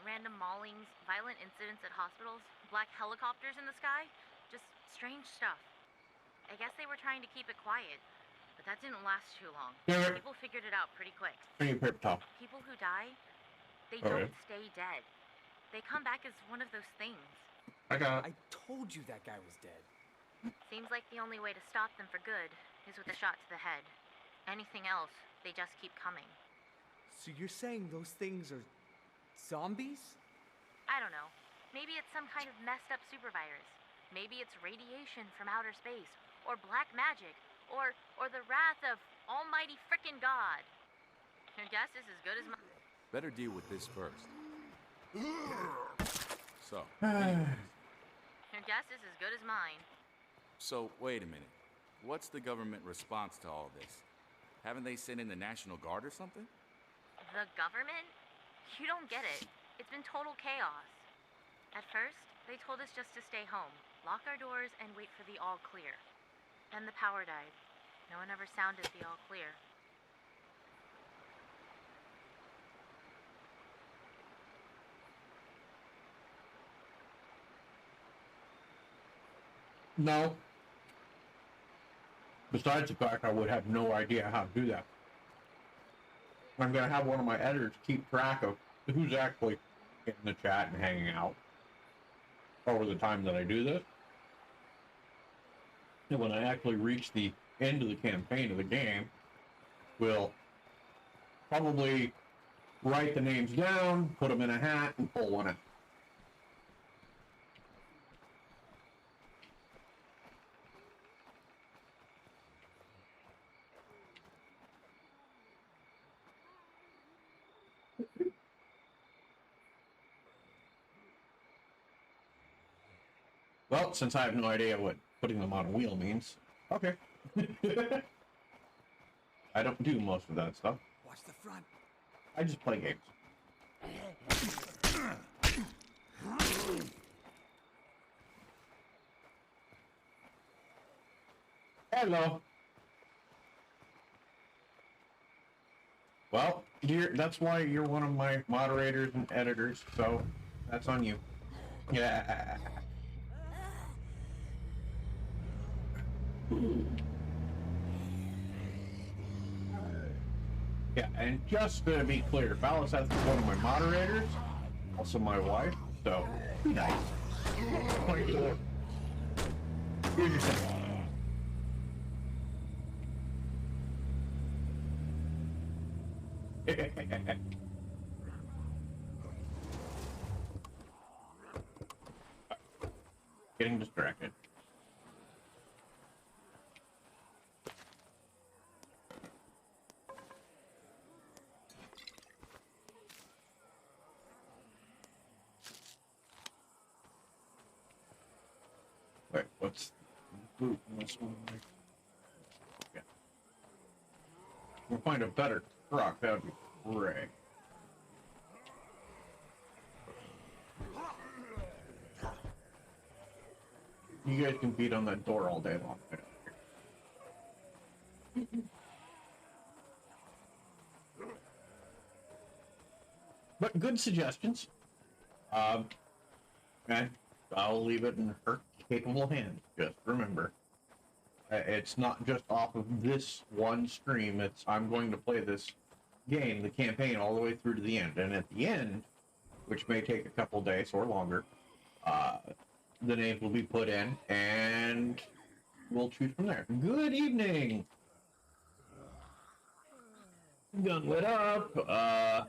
Random maulings, violent incidents at hospitals, black helicopters in the sky. Just strange stuff. I guess they were trying to keep it quiet, but that didn't last too long. Yeah. People figured it out pretty quick. Bring your paper towel. People who die, they All right. don't stay dead. They come back as one of those things. I got it. I told you that guy was dead. Seems like the only way to stop them for good is with a shot to the head. Anything else, they just keep coming. So you're saying those things are zombies? I don't know. Maybe it's some kind of messed up supervirus. Maybe it's radiation from outer space, or black magic, or the wrath of almighty frickin' God. Your guess is as good as mine. Better deal with this first. So, Your guess is as good as mine. So, wait a minute. What's the government response to all this? Haven't they sent in the National Guard or something? The government? You don't get it. It's been total chaos. At first, they told us just to stay home, lock our doors, and wait for the all clear. Then the power died. No one ever sounded the all clear. No. Besides the fact I would have no idea how to do that. I'm going to have one of my editors keep track of who's actually in the chat and hanging out over the time that I do this. And when I actually reach the end of the campaign of the game, we'll probably write the names down, put them in a hat, and pull one out. Well, since I have no idea what putting them on a wheel means, okay. I don't do most of that stuff. Watch the front. I just play games. Hello. Well, that's why you're one of my moderators and editors, so that's on you. Yeah. Yeah, and just to be clear, Balaseth is one of my moderators, also my wife, so be nice. Here's your thing. Getting distracted. Wait, what's the boot in this one? Yeah. We'll find a better truck, that would be great. You guys can beat on that door all day long. But good suggestions. And I'll leave it in her capable hands. Just remember, it's not just off of this one stream. It's I'm going to play this game, the campaign, all the way through to the end. And at the end, which may take a couple days or longer, the names will be put in, and we'll choose from there. Good evening. Gun lit up.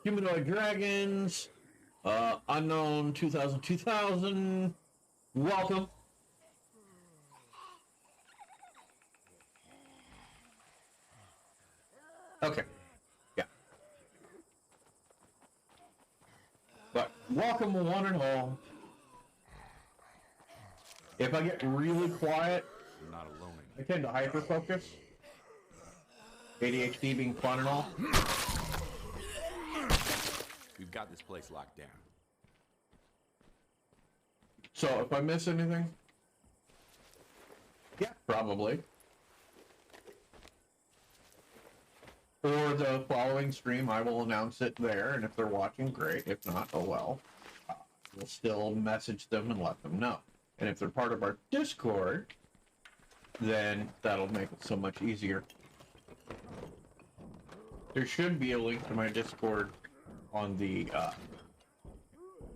Humanoid dragons. Unknown 2000. Welcome. Okay. Yeah. But welcome one and all. If I get really quiet, You're not alone I tend to hyper-focus. ADHD being fun and all. We've got this place locked down. So if I miss anything, yeah, probably. Or the following stream, I will announce it there, and if they're watching, great. If not, oh well. We'll still message them and let them know. And if they're part of our Discord, then that'll make it so much easier. There should be a link to my Discord on the,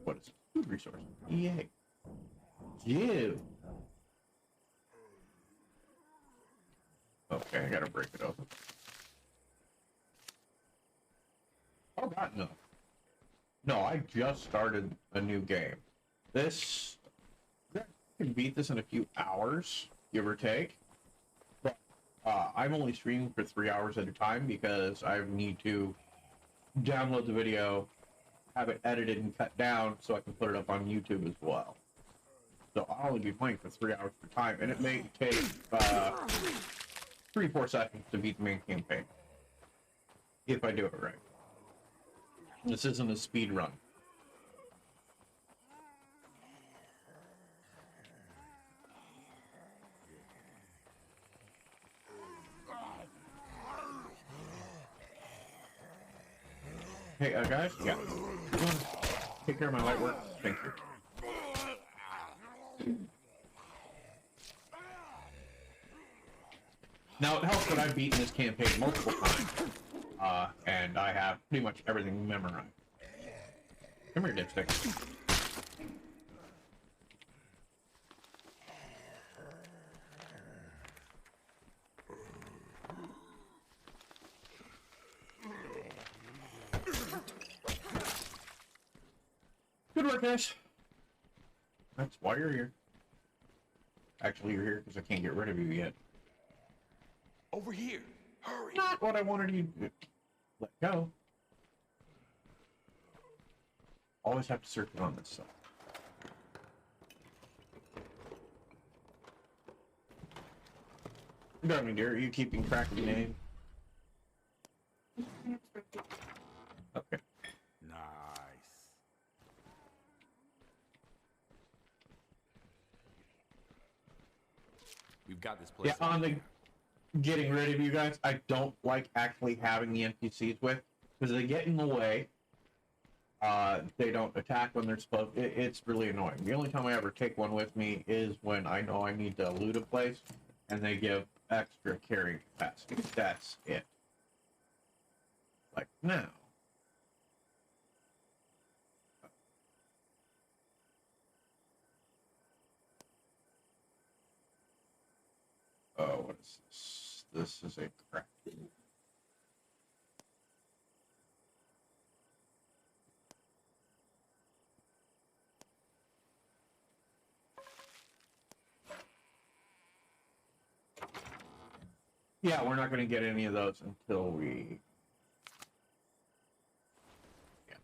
what is it? Food resource. Yay. Ew. Okay, I gotta break it open. Oh god, no. No, I just started a new game. This... I can beat this in a few hours, give or take. But I'm only streaming for 3 hours at a time because I need to download the video, have it edited and cut down so I can put it up on YouTube as well. So I'll only be playing for 3 hours per time, and it may take 3-4 seconds to beat the main campaign. If I do it right. This isn't a speed run. Hey, guys? Yeah. Take care of my light work. Thank you. Now, it helps that I've beaten this campaign multiple times, and I have pretty much everything memorized. Come here, dipstick. Good work, guys. That's why you're here. Actually, you're here because I can't get rid of you yet. Over here! Hurry! Not what I wanted you to do. Let go. Always have to search it on this side. Darling dear, are you keeping track of your name? Okay. Nice. We've got this place. Yeah, on the getting rid of you guys, I don't like actually having the NPCs with, because they get in the way. They don't attack when they're supposed to. It's really annoying. The only time I ever take one with me is when I know I need to loot a place, and they give extra carrying capacity. That's it. Like now. Oh, what is this? This is a crap. Yeah, we're not going to get any of those until we... Yeah.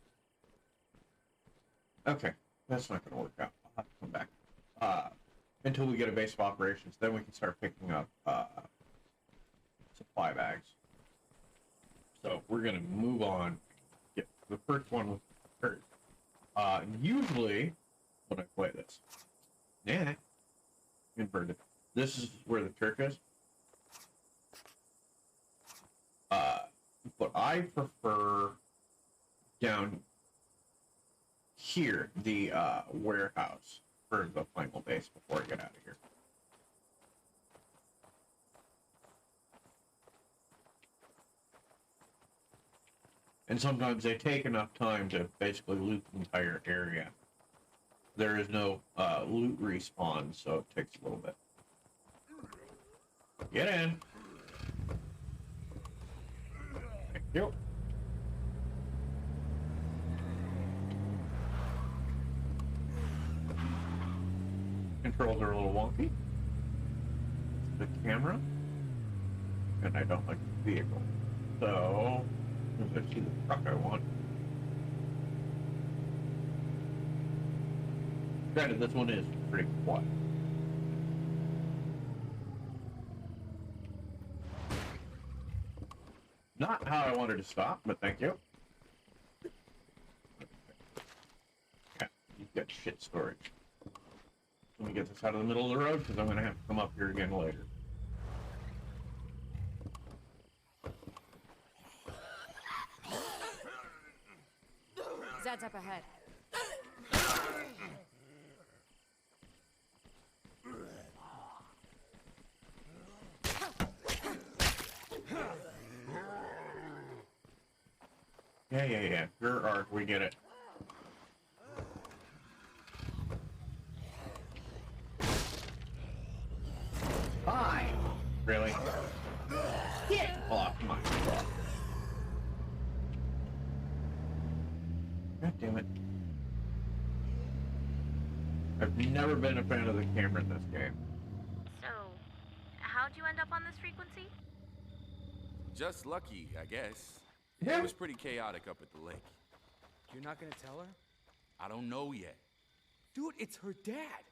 Okay, that's not going to work out. I'll have to come back. Until we get a base of operations, then we can start picking up supply bags. So we're going to move on. Get the first one with Kurt. Usually, when I play this... Yeah. Inverted. This is where the trick is. But I prefer down here, the warehouse for the final base before I get out of here. And sometimes they take enough time to basically loot the entire area. There is no loot respawn, so it takes a little bit. Get in. Thank you. Controls are a little wonky. The camera. And I don't like the vehicle. So, let's see the truck I want. Granted, this one is pretty quiet. Not how I wanted to stop, but thank you. Yeah, you've got shit storage. Let me get this out of the middle of the road because I'm going to have to come up here again later. Zed's up ahead. Yeah. Your arc, we get it. Fine. Really? Get off my truck. God damn it. I've never been a fan of the camera in this game. So, how'd you end up on this frequency? Just lucky, I guess. Yeah. It was pretty chaotic up at the lake. You're not gonna tell her? I don't know yet. Dude, it's her dad.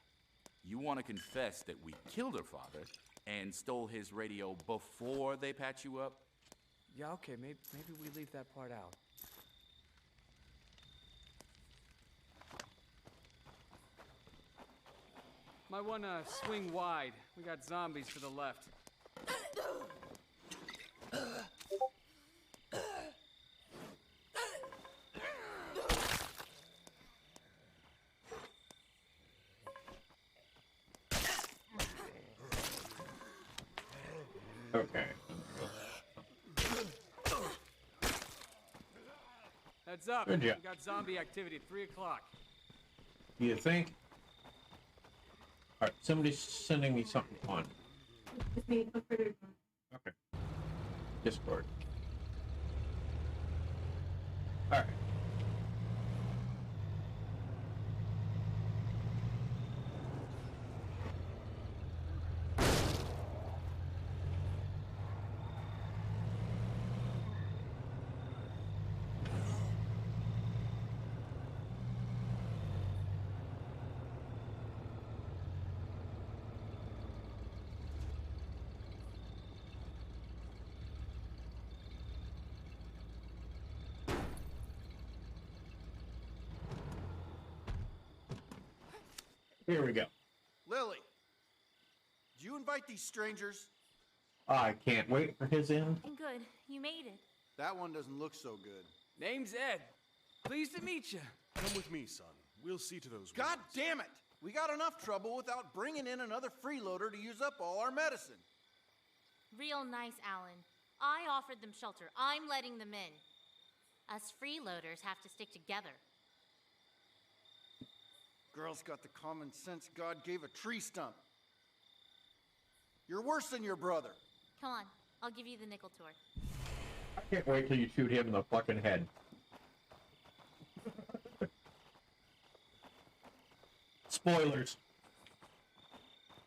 You want to confess that we killed her father and stole his radio before they patch you up? Yeah, okay, maybe we leave that part out. Might wanna swing wide. We got zombies to the left. Okay. Heads up. Good job. We got zombie activity at 3 o'clock. Do you think? Alright, somebody's sending me something on. Just me, look for it. Okay. Discord. Alright. Here we go. Lily, did you invite these strangers? I can't wait for his end. Good, you made it. That one doesn't look so good. Name's Ed. Pleased to meet you. Come with me, son. We'll see to those God wounds. damn it! We got enough trouble without bringing in another freeloader to use up all our medicine. Real nice, Alan. I offered them shelter. I'm letting them in. Us freeloaders have to stick together. Girl's got the common sense God gave a tree stump. You're worse than your brother. Come on, I'll give you the nickel tour. I can't wait till you shoot him in the fucking head. Spoilers.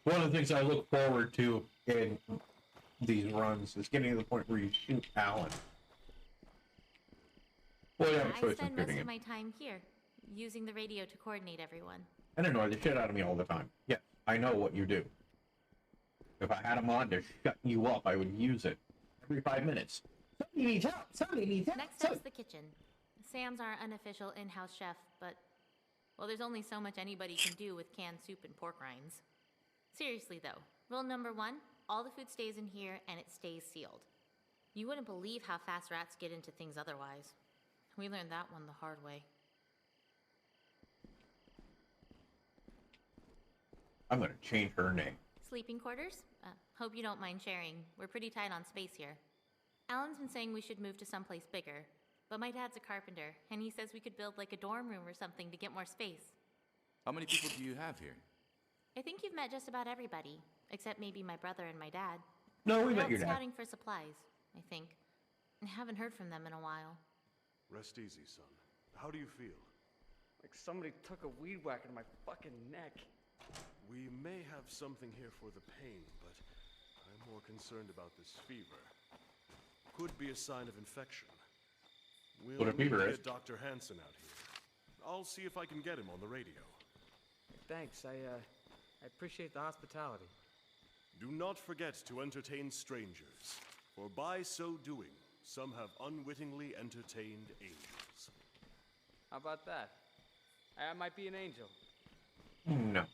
One of the things I look forward to in these runs is getting to the point where you shoot Alan. Well, you have a I choice of spend most shooting of him. my time here, using the radio to coordinate everyone. And annoy the shit out of me all the time. Yes, I know what you do. If I had him on to shut you up, I would use it every 5 minutes. Somebody needs help! Somebody needs help! Next up's the kitchen. Sam's our unofficial in-house chef, but, well, there's only so much anybody can do with canned soup and pork rinds. Seriously, though, rule number 1, all the food stays in here and it stays sealed. You wouldn't believe how fast rats get into things otherwise. We learned that one the hard way. I'm gonna change her name. Sleeping quarters? Hope you don't mind sharing. We're pretty tight on space here. Alan's been saying we should move to someplace bigger, but my dad's a carpenter, and he says we could build like a dorm room or something to get more space. How many people do you have here? I think you've met just about everybody, except maybe my brother and my dad. No, we They're met out your dad. scouting for supplies, I think. I haven't heard from them in a while. Rest easy, son. How do you feel? Like somebody took a weed whacker to my fucking neck. We may have something here for the pain, but I'm more concerned about this fever. Could be a sign of infection. We'll What a need to fever is. get Dr. Hansen out here. I'll see if I can get him on the radio. Thanks, I appreciate the hospitality. Do not forget to entertain strangers, for by so doing, some have unwittingly entertained angels. How about that? I might be an angel. No.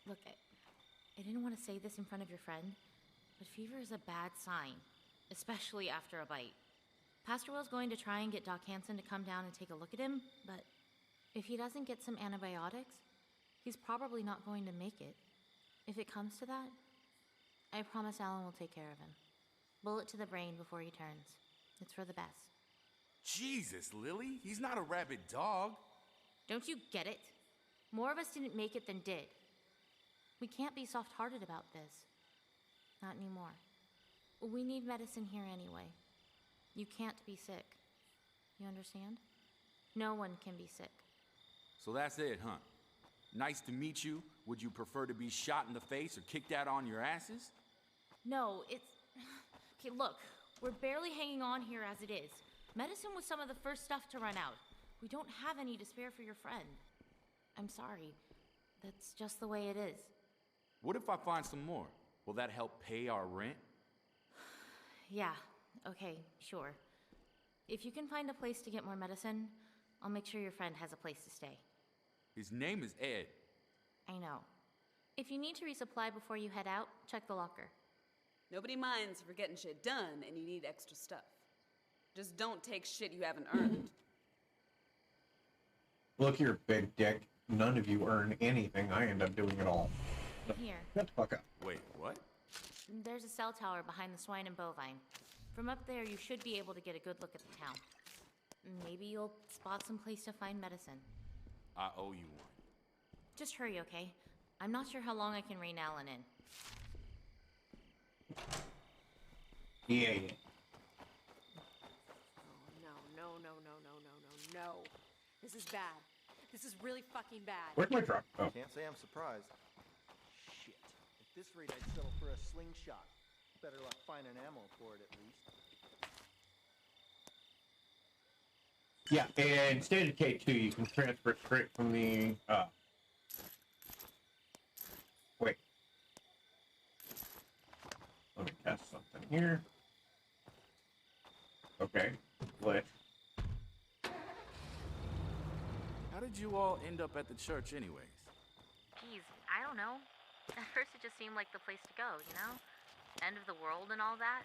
Look, I didn't want to say this in front of your friend, but fever is a bad sign, especially after a bite. Pastor Will's going to try and get Doc Hansen to come down and take a look at him, but if he doesn't get some antibiotics, he's probably not going to make it. If it comes to that, I promise Alan will take care of him. Bullet to the brain before he turns. It's for the best. Jesus, Lily, he's not a rabid dog. Don't you get it? More of us didn't make it than did. We can't be soft-hearted about this. Not anymore. We need medicine here anyway. You can't be sick. You understand? No one can be sick. So that's it, huh? Nice to meet you. Would you prefer to be shot in the face or kicked out on your asses? No, it's... Okay, look. We're barely hanging on here as it is. Medicine was some of the first stuff to run out. We don't have any to spare for your friend. I'm sorry. That's just the way it is. What if I find some more? Will that help pay our rent? Yeah, okay, sure. If you can find a place to get more medicine, I'll make sure your friend has a place to stay. His name is Ed. I know. If you need to resupply before you head out, check the locker. Nobody minds if you're getting shit done and you need extra stuff. Just don't take shit you haven't earned. Look here, big dick. None of you earn anything. I end up doing it all. Here. Shut the fuck up. Wait, what? There's a cell tower behind the swine and bovine. From up there, you should be able to get a good look at the town. Maybe you'll spot some place to find medicine. I owe you one. Just hurry, okay? I'm not sure how long I can rein Alan in. Yeah. No. This is bad. This is really fucking bad. Where's my truck? Oh. Can't say I'm surprised. Shit. At this rate, I'd settle for a slingshot. Better luck finding ammo for it, at least. Yeah, and State of Decay 2, you can transfer straight from the, wait. Let me test something here. Okay, glitch. How did you all end up at the church anyways? Geez, I don't know. At first it just seemed like the place to go, you know? End of the world and all that.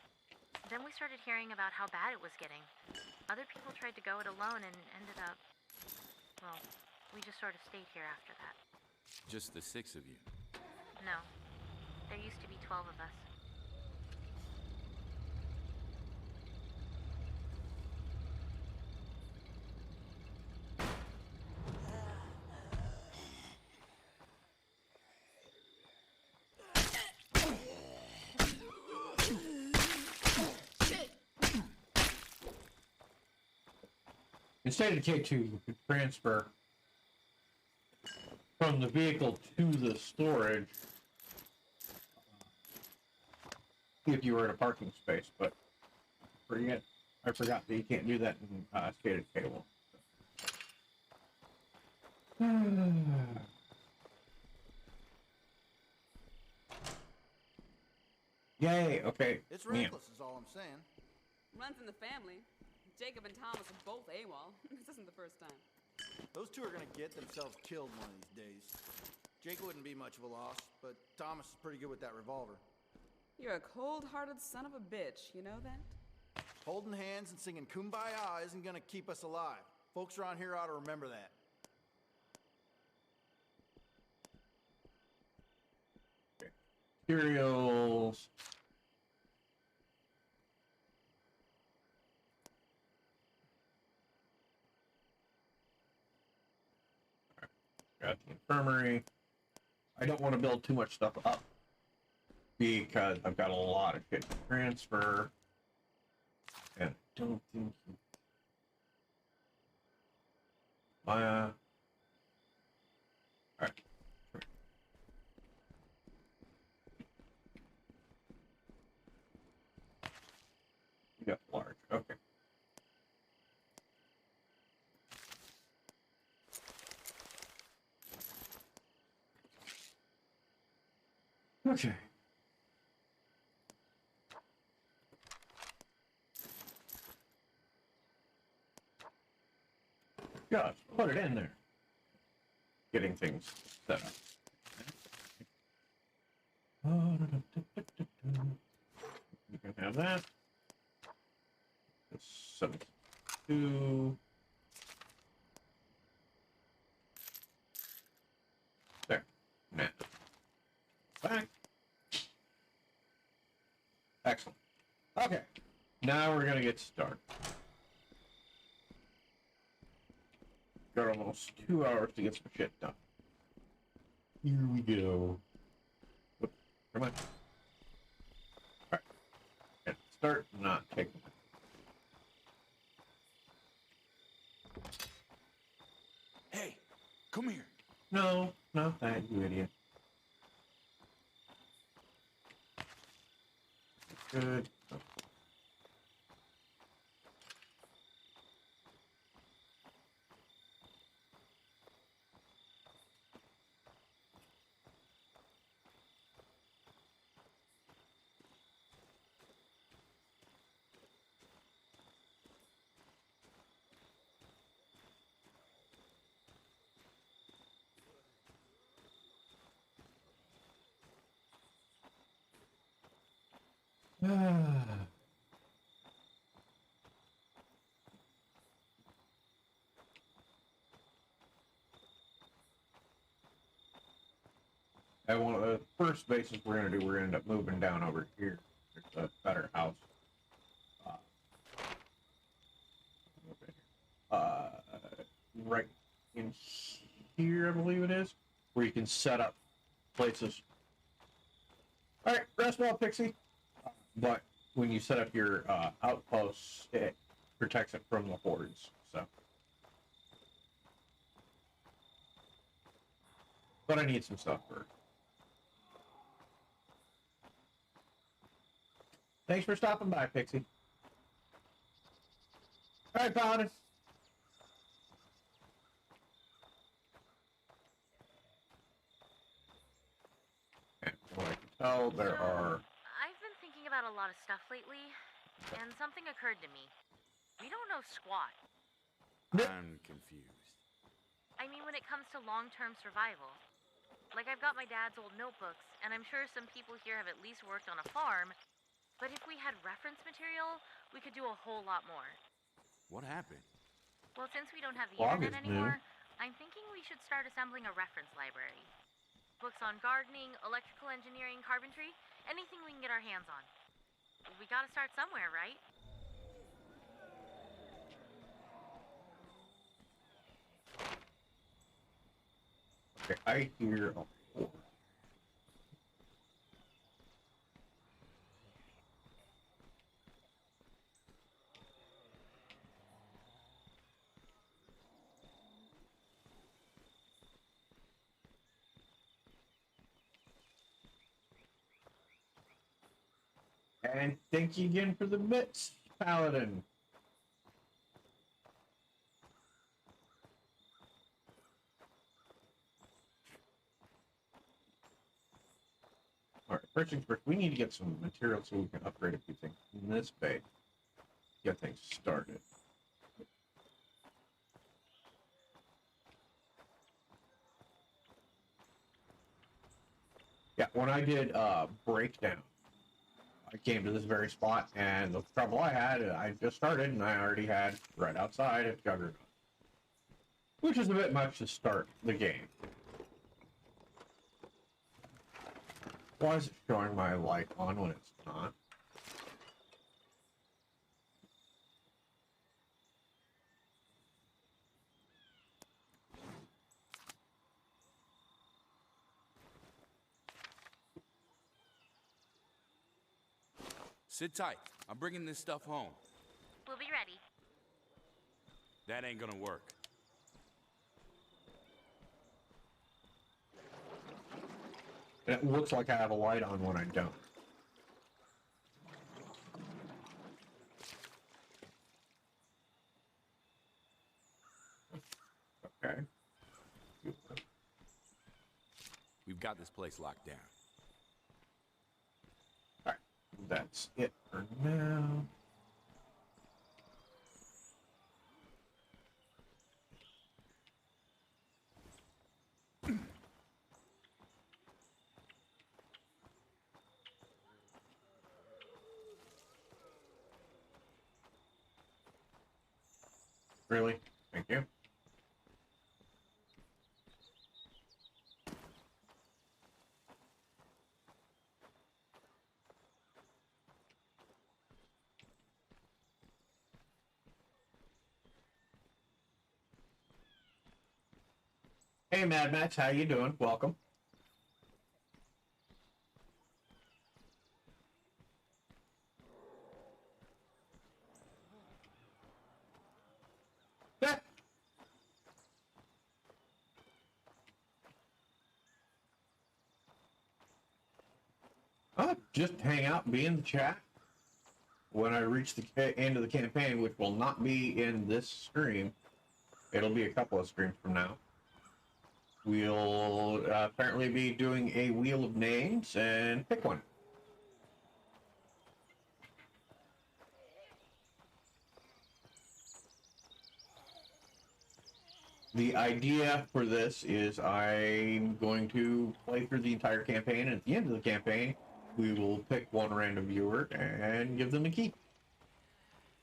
Then we started hearing about how bad it was getting. Other people tried to go it alone and ended up... Well, we just sort of stayed here after that. Just the 6 of you? No. There used to be 12 of us. In State of Decay 2, you could transfer from the vehicle to the storage if you were in a parking space, but I forgot that you can't do that in State of Decay 1. Yay, okay. It's reckless, is all I'm saying. Runs in the family. Jacob and Thomas are both AWOL. This isn't the first time. Those two are gonna get themselves killed one of these days. Jake wouldn't be much of a loss, but Thomas is pretty good with that revolver. You're a cold-hearted son of a bitch, you know that? Holding hands and singing Kumbaya isn't gonna keep us alive. Folks around here ought to remember that. Materials. Got the infirmary. I don't want to build too much stuff up because I've got a lot of shit to transfer. And I don't think alright. Okay. Gosh, put it in there. Getting things set up. You can have that. That's 72. There. Now. Back. Excellent. Okay. Now we're gonna get started. Got almost 2 hours to get some shit done. Here we go. Whoops. Come on. Alright. And start not taking it. Hey, come here. No, not that, you idiot. Good. And one of the first bases we're going to do, we're going to end up moving down over here. There's a better house. Right in here, I believe it is, where you can set up places. All right, rest well, Pixie. But when you set up your outposts, it protects it from the hordes. So, but I need some stuff first. Thanks for stopping by, Pixie. All right, Paladin. And from what I can tell, there are... I've been thinking about a lot of stuff lately, and something occurred to me. We don't know squat. I'm confused. I mean, when it comes to long-term survival. Like, I've got my dad's old notebooks, and I'm sure some people here have at least worked on a farm, but if we had reference material, we could do a whole lot more. What happened? Well, since we don't have the Log internet is new. anymore, I'm thinking we should start assembling a reference library. Books on gardening, electrical engineering, carpentry, anything we can get our hands on. We gotta start somewhere, right? Okay, I hear a horde. And thank you again for the bits, Paladin. All right, first things first, we need to get some material so we can upgrade a few things in this bay. Get things started. Yeah, when I did breakdown, I came to this very spot, and the trouble I had, I just started, and I already had right outside a juggernaut, which is a bit much to start the game. Why is it showing my light on when it's not? Sit tight. I'm bringing this stuff home. We'll be ready. That ain't gonna work. And it looks like I have a light on when I don't. Okay. We've got this place locked down. that's it for now. Really? Thank you. Hey, Mad Max, how you doing? Welcome. Just hang out, be in the chat. When I reach the end of the campaign, which will not be in this stream, it'll be a couple of streams from now. We'll apparently be doing a wheel of names and pick one. The idea for this is I'm going to play through the entire campaign, and at the end of the campaign, we will pick one random viewer and give them a key.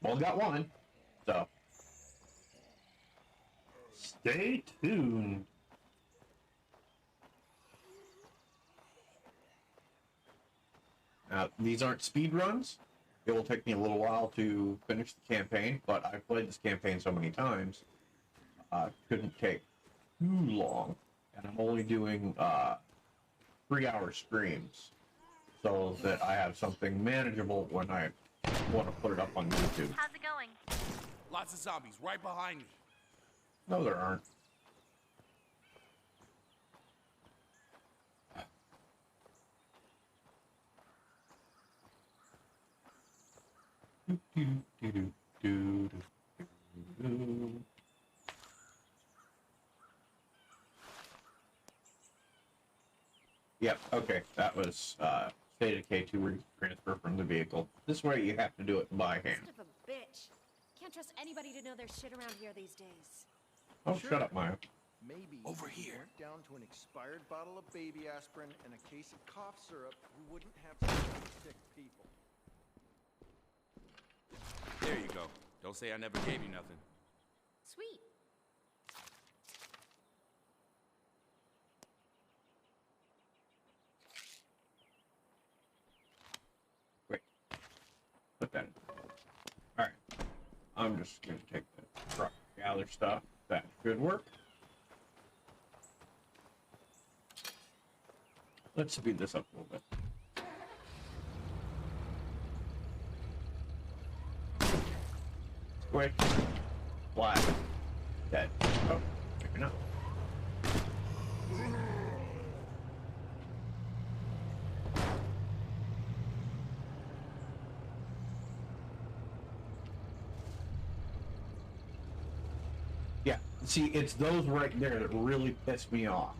Well, got one, so stay tuned. Now, these aren't speed runs. It will take me a little while to finish the campaign, but I've played this campaign so many times, couldn't take too long, and I'm only doing 3-hour streams, so that I have something manageable when I want to put it up on YouTube. How's it going? Lots of zombies right behind me. No, there aren't. Yep, okay, that was state of K2 transfer from the vehicle. This way you have to do it by hand. Son of a bitch. Can't trust anybody to know their shit around here these days. Oh, sure. Shut up, Maya. Maybe over if here. We went down to an expired bottle of baby aspirin and a case of cough syrup, we wouldn't have so many sick people. There you go. Don't say I never gave you nothing. Sweet. Wait. Put that in. Alright. I'm just going to take the truck, gather stuff. That should work. Let's speed this up a little bit. Quick. Flat. Dead. Oh, maybe not. Yeah, see, it's those right there that really piss me off.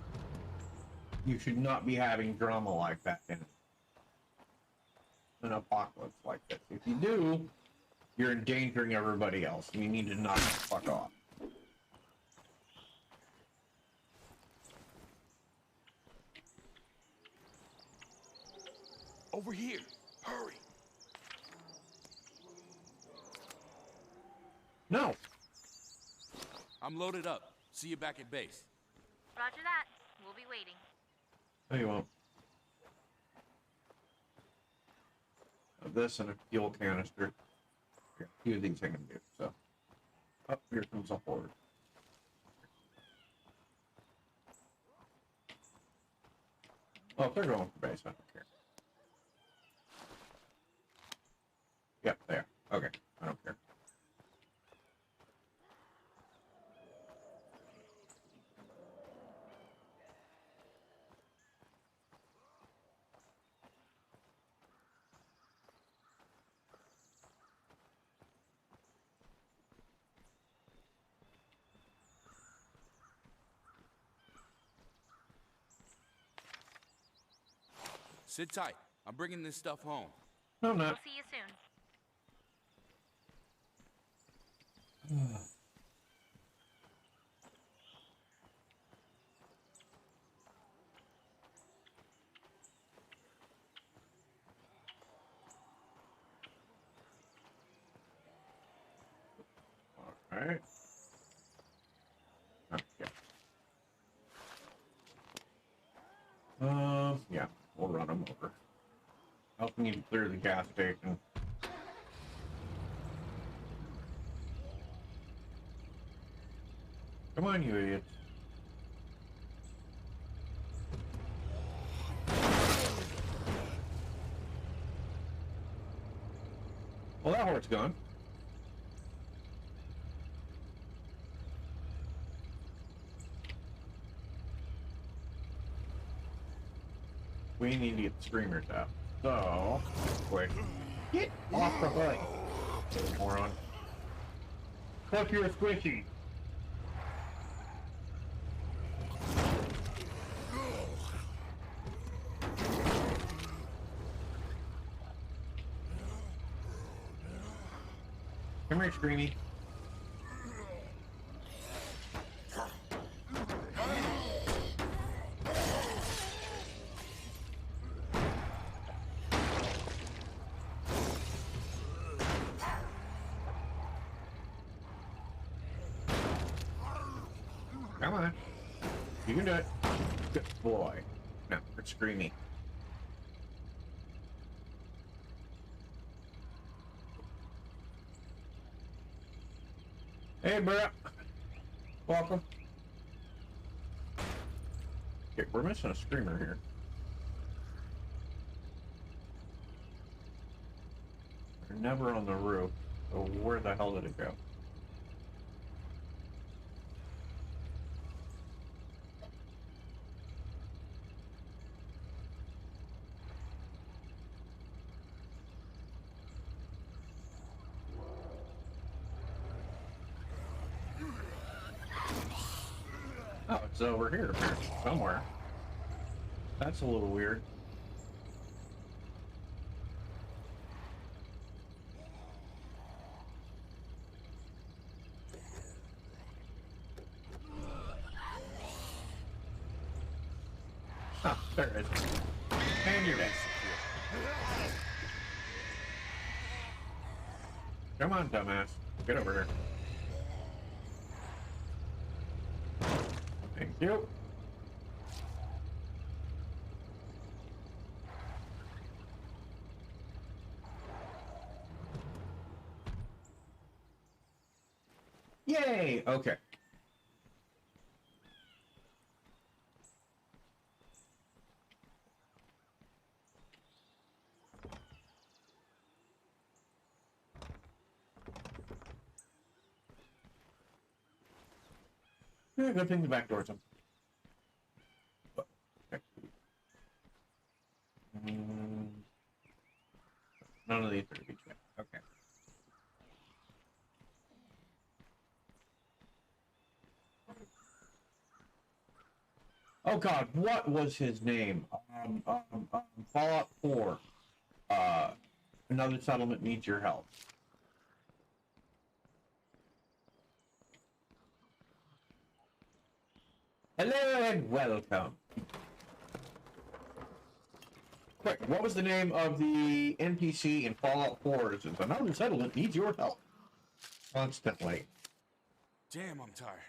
You should not be having drama like that in an apocalypse like this. If you do, you're endangering everybody else. You need to knock the fuck off. Over here. Hurry. No. I'm loaded up. See you back at base. Roger that. We'll be waiting. No, you won't. This and a fuel canister. A few of these I can do, so. Oh, here comes a horde. Oh, if they're going for base, I don't care. Yep, there. Okay, I don't care. Sit tight. I'm bringing this stuff home. No, I'm not. We'll see you soon. Alright. Okay. Yeah, we'll run them over. Helping you clear the gas station. Come on, you idiots. Well, that horse gone. We need to get the screamers out. So, quick. Get off the bike, moron. Fuck, you're squishy. Come here, Screamy. Come on. You can do it. Good boy. No, it's Screamy. Hey, bro. Welcome. Okay, we're missing a screamer here. They're never on the roof. So where the hell did it go? Oh, it's over here somewhere. That's a little weird. Oh, there it is. And you're dead. Come on, dumbass. Get over here. Thank you. Yay! Okay. Yeah, good thing the back door's open. None of these are to be checked. Okay. Oh God, what was his name? Fallout 4. Another settlement needs your help. Hello and welcome. Quick, what was the name of the NPC in Fallout 4? It says, another settlement needs your help. Constantly. Damn, I'm tired.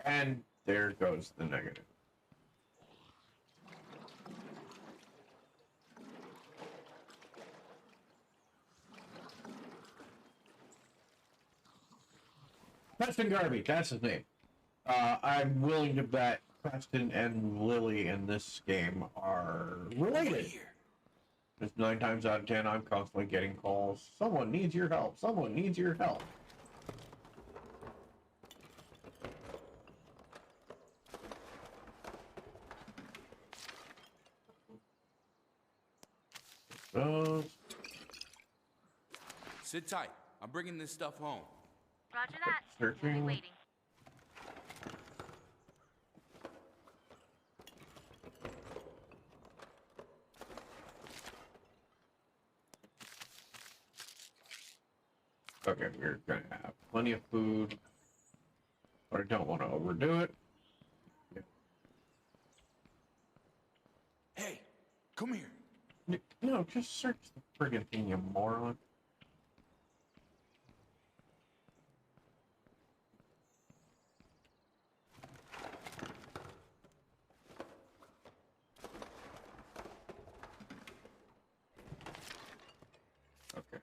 And there goes the negative. Preston Garvey, that's his name. I'm willing to bet Preston and Lily in this game are related. Because 9 times out of 10, I'm constantly getting calls. Someone needs your help. Someone needs your help. Sit tight. I'm bringing this stuff home. Roger that. Searching. We'll be waiting. Okay, we're gonna have plenty of food, but I don't want to overdo it. Yeah. Hey, come here. No, just search the friggin' thing, you moron. Okay.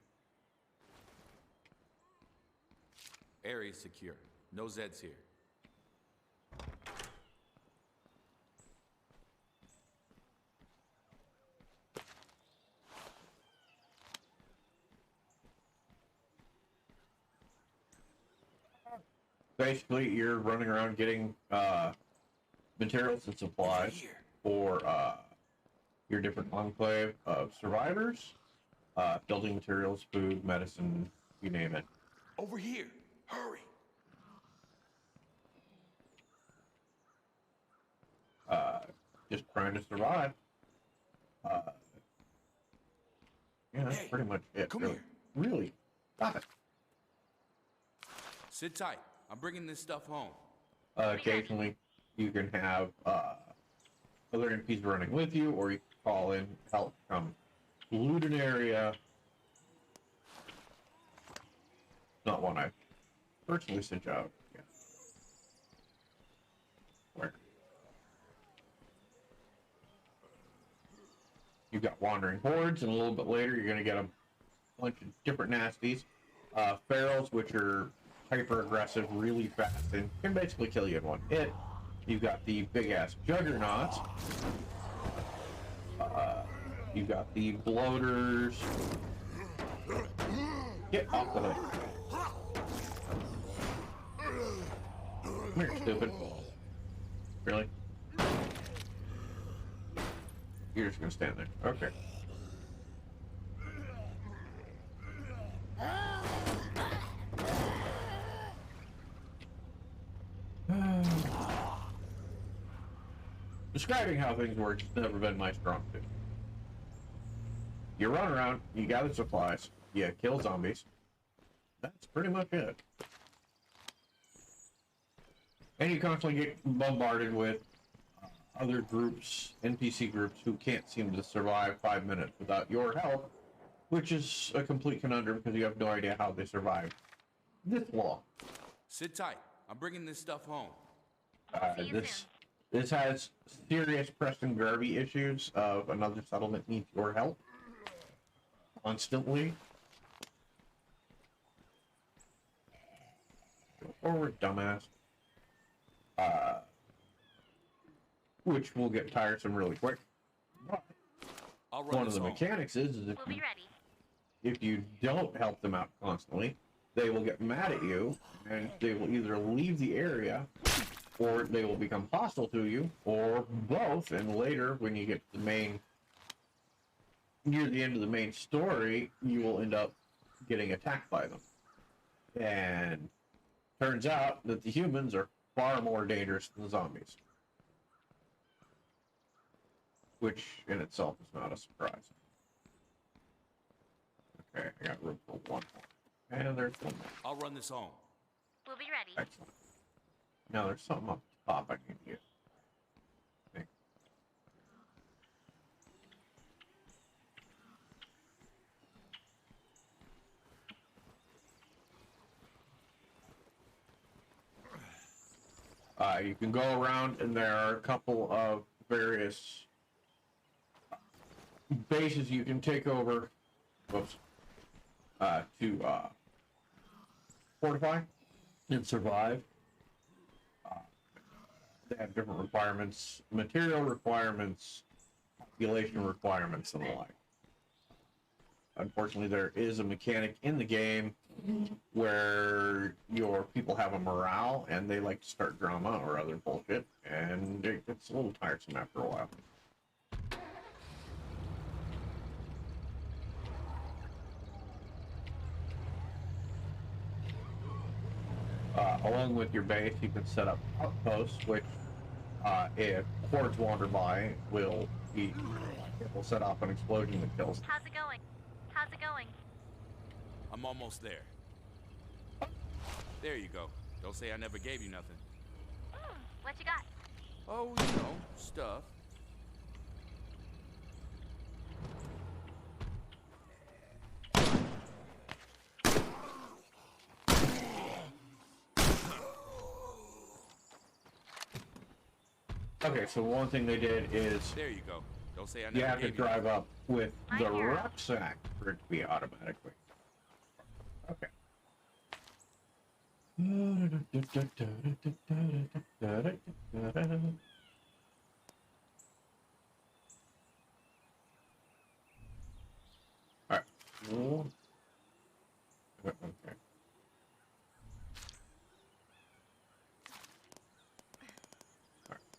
Area secure. No Zeds here. Basically, you're running around getting materials and supplies for your different enclave of survivors, building materials, food, medicine, you name it. Over here. Hurry. Just trying to survive. Yeah, that's pretty much it. Come really. here. Really? Stop it. Sit tight. I'm bringing this stuff home. Occasionally, you can have other NPCs running with you, or you can call in help come loot an area. Not one I personally sent out. Yeah. Where? You've got wandering hordes, and a little bit later, you're going to get a bunch of different nasties. Ferals, which are hyper aggressive, really fast, and can basically kill you in one hit. You've got the big ass juggernauts. You've got the bloaters. Get off the hook. Come here, stupid. Really? You're just gonna stand there. Okay. Describing how things work has never been my strong suit. You run around, you gather supplies, you kill zombies. That's pretty much it. And you constantly get bombarded with other groups, NPC groups, who can't seem to survive 5 minutes without your help, which is a complete conundrum because you have no idea how they survive this long. Sit tight. I'm bringing this stuff home. This has serious Preston Garvey issues of another settlement needs your help constantly. Go forward, dumbass. Which will get tiresome really quick. But one of the mechanics is if you don't help them out constantly, they will get mad at you, and they will either leave the area, or they will become hostile to you, or both. And later, when you get to the near the end of the main story, you will end up getting attacked by them. And turns out that the humans are far more dangerous than the zombies, which in itself is not a surprise. Okay, I got room for one more. And there's one more. I'll run this home. We'll be ready. Excellent. Now there's something up top I need to get. You can go around, and there are a couple of various bases you can take over. Whoops. To fortify and survive. They have different requirements, material requirements, population requirements, and the like. Unfortunately, there is a mechanic in the game where your people have a morale and they like to start drama or other bullshit, and it gets a little tiresome after a while. Along with your base, you can set up outposts, which, if hordes wander by, will set off an explosion that kills them. How's it going? How's it going? I'm almost there. There you go. Don't say I never gave you nothing. What you got? Oh, you know, stuff. Okay, so one thing they did is There you go. Don't say I never you have to gave you drive up with My the hero. rucksack for it to be automatically. Okay. Alright. Okay. Alright.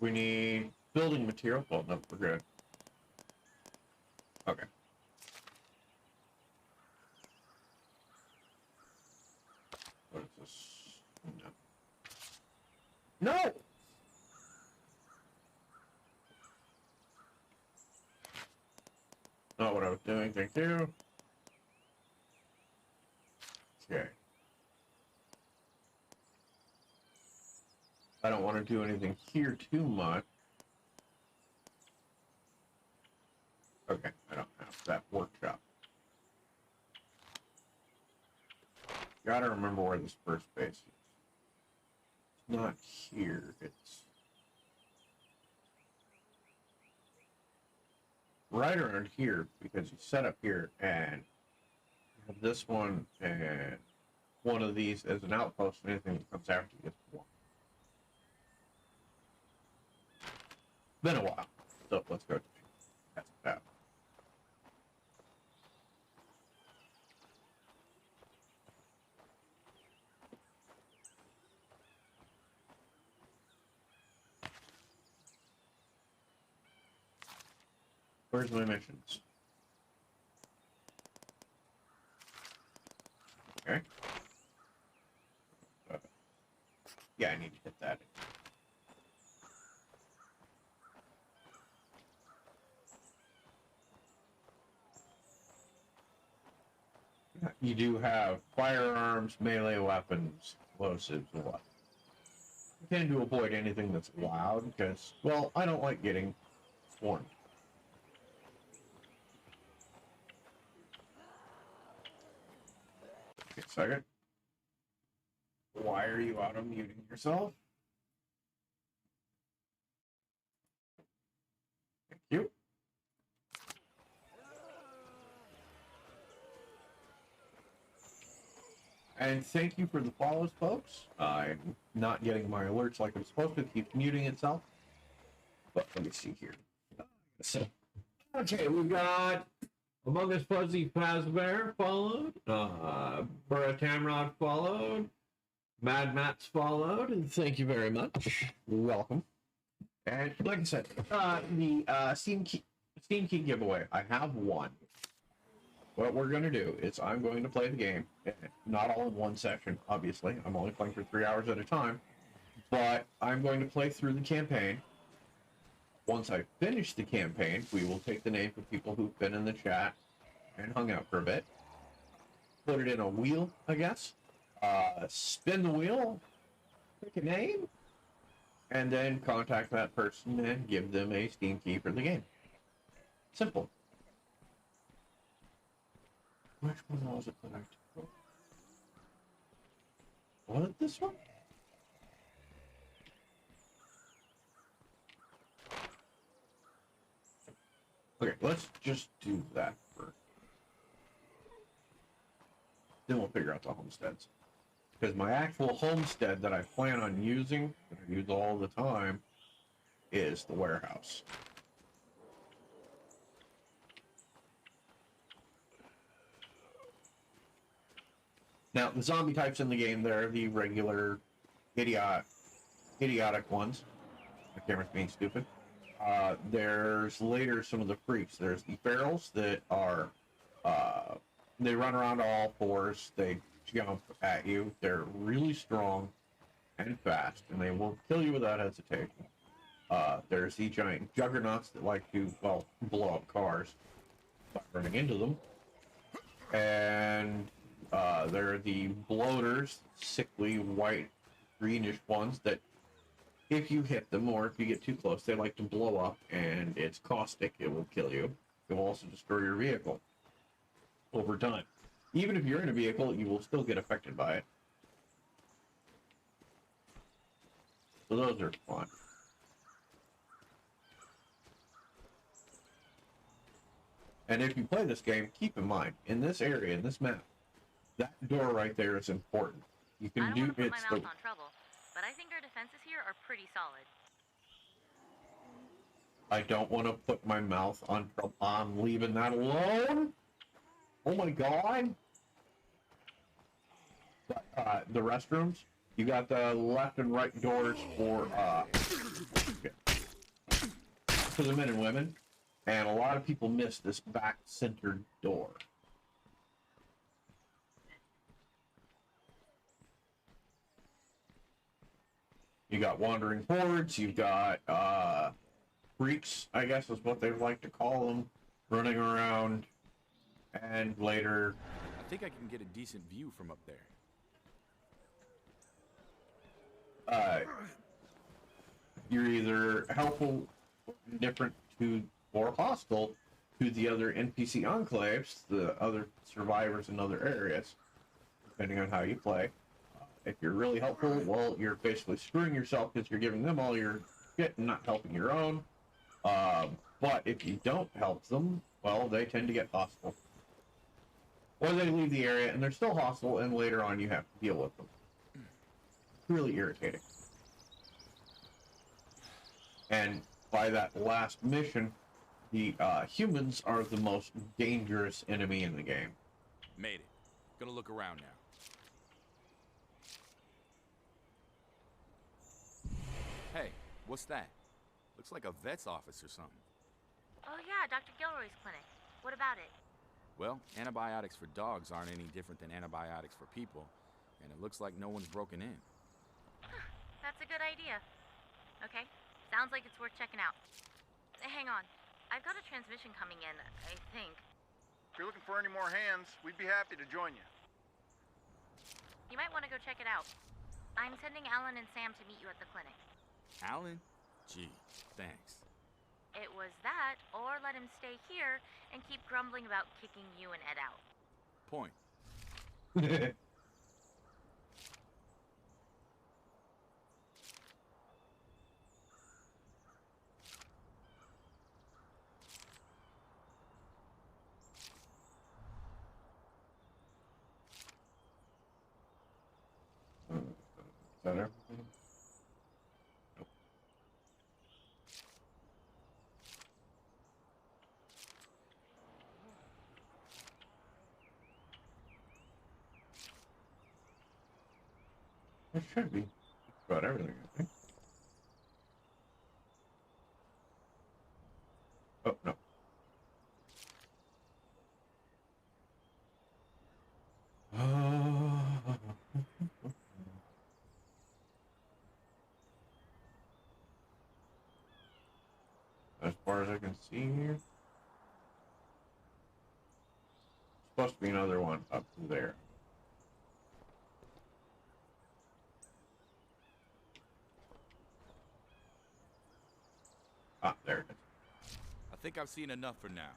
We need building material. Well, no, we're good. Okay. What is this? No. No! Not what I was doing, thank you. Okay. I don't want to do anything here too much. Okay, I don't have that workshop. Gotta remember where this first base is. It's not here, it's right around here, because you set up here and you have this one and one of these as an outpost, and anything that comes after you gets one. Been a while, so let's go test it out. Where's my missions? Okay. Yeah, I need to hit that. You do have firearms, melee weapons, explosives, and what. I tend to avoid anything that's loud because, well, I don't like getting swarmed. Okay, second. Why are you auto-muting yourself? Thank you. And thank you for the follows, folks. I'm not getting my alerts like I'm supposed to. Keep muting itself. But let me see here. So, okay, we've got Among Us Fuzzy Fazbear followed. Burra Tamrod followed. Mad Matt's followed. And thank you very much. Welcome. And like I said, the Steam Key giveaway. I have one. What we're going to do is I'm going to play the game, not all in one session, obviously. I'm only playing for 3 hours at a time, but I'm going to play through the campaign. Once I finish the campaign, we will take the names of people who've been in the chat and hung out for a bit, put it in a wheel, I guess, spin the wheel, pick a name, and then contact that person and give them a Steam key for the game. Simple. Which one was it that I took? Was it this one? Okay, let's just do that first. Then we'll figure out the homesteads. Because my actual homestead that I plan on using, that I use all the time, is the warehouse. Now, the zombie types in the game, they're the regular idiotic ones. My camera's being stupid. There's later some of the freaks. There's the ferals that are, they run around all fours. They jump at you. They're really strong and fast, and they will kill you without hesitation. There's the giant juggernauts that like to, well, blow up cars by running into them. And They're the bloaters, sickly white, greenish ones that if you hit them or if you get too close, they like to blow up, and it's caustic. It will kill you. It will also destroy your vehicle over time. Even if you're in a vehicle, you will still get affected by it. So those are fun. And if you play this game, keep in mind, in this area, in this map, that door right there is important. You can I don't do want to put my it's mouth the on trouble, but I think our defenses here are pretty solid. I don't want to put my mouth on trouble. I'm leaving that alone. Oh my god. But, the restrooms, you got the left and right doors for the men and women, and a lot of people miss this back centered door. You got wandering hordes, you've got freaks, I guess is what they like to call them, running around, and later... I think I can get a decent view from up there. You're either helpful, indifferent to, or hostile to the other NPC enclaves, the other survivors in other areas, depending on how you play. If you're really helpful, well, you're basically screwing yourself because you're giving them all your shit and not helping your own. But if you don't help them, well, they tend to get hostile. Or they leave the area and they're still hostile, and later on you have to deal with them. Really irritating. And by that last mission, the humans are the most dangerous enemy in the game. Made it. Gonna look around now. Hey, what's that? Looks like a vet's office or something. Oh yeah, Dr. Gilroy's clinic. What about it? Well, antibiotics for dogs aren't any different than antibiotics for people, and it looks like no one's broken in. That's a good idea. Okay, sounds like it's worth checking out. Hang on, I've got a transmission coming in, I think. If you're looking for any more hands, we'd be happy to join you. You might want to go check it out. I'm sending Alan and Sam to meet you at the clinic. Alan? Gee, thanks. It was that, or let him stay here and keep grumbling about kicking you and Ed out. Point. Is that everything? Nope. It should be. That's about everything, I think. Oh, no. As far as I can see here, supposed to be another one up there. Ah, there it is. I think I've seen enough for now.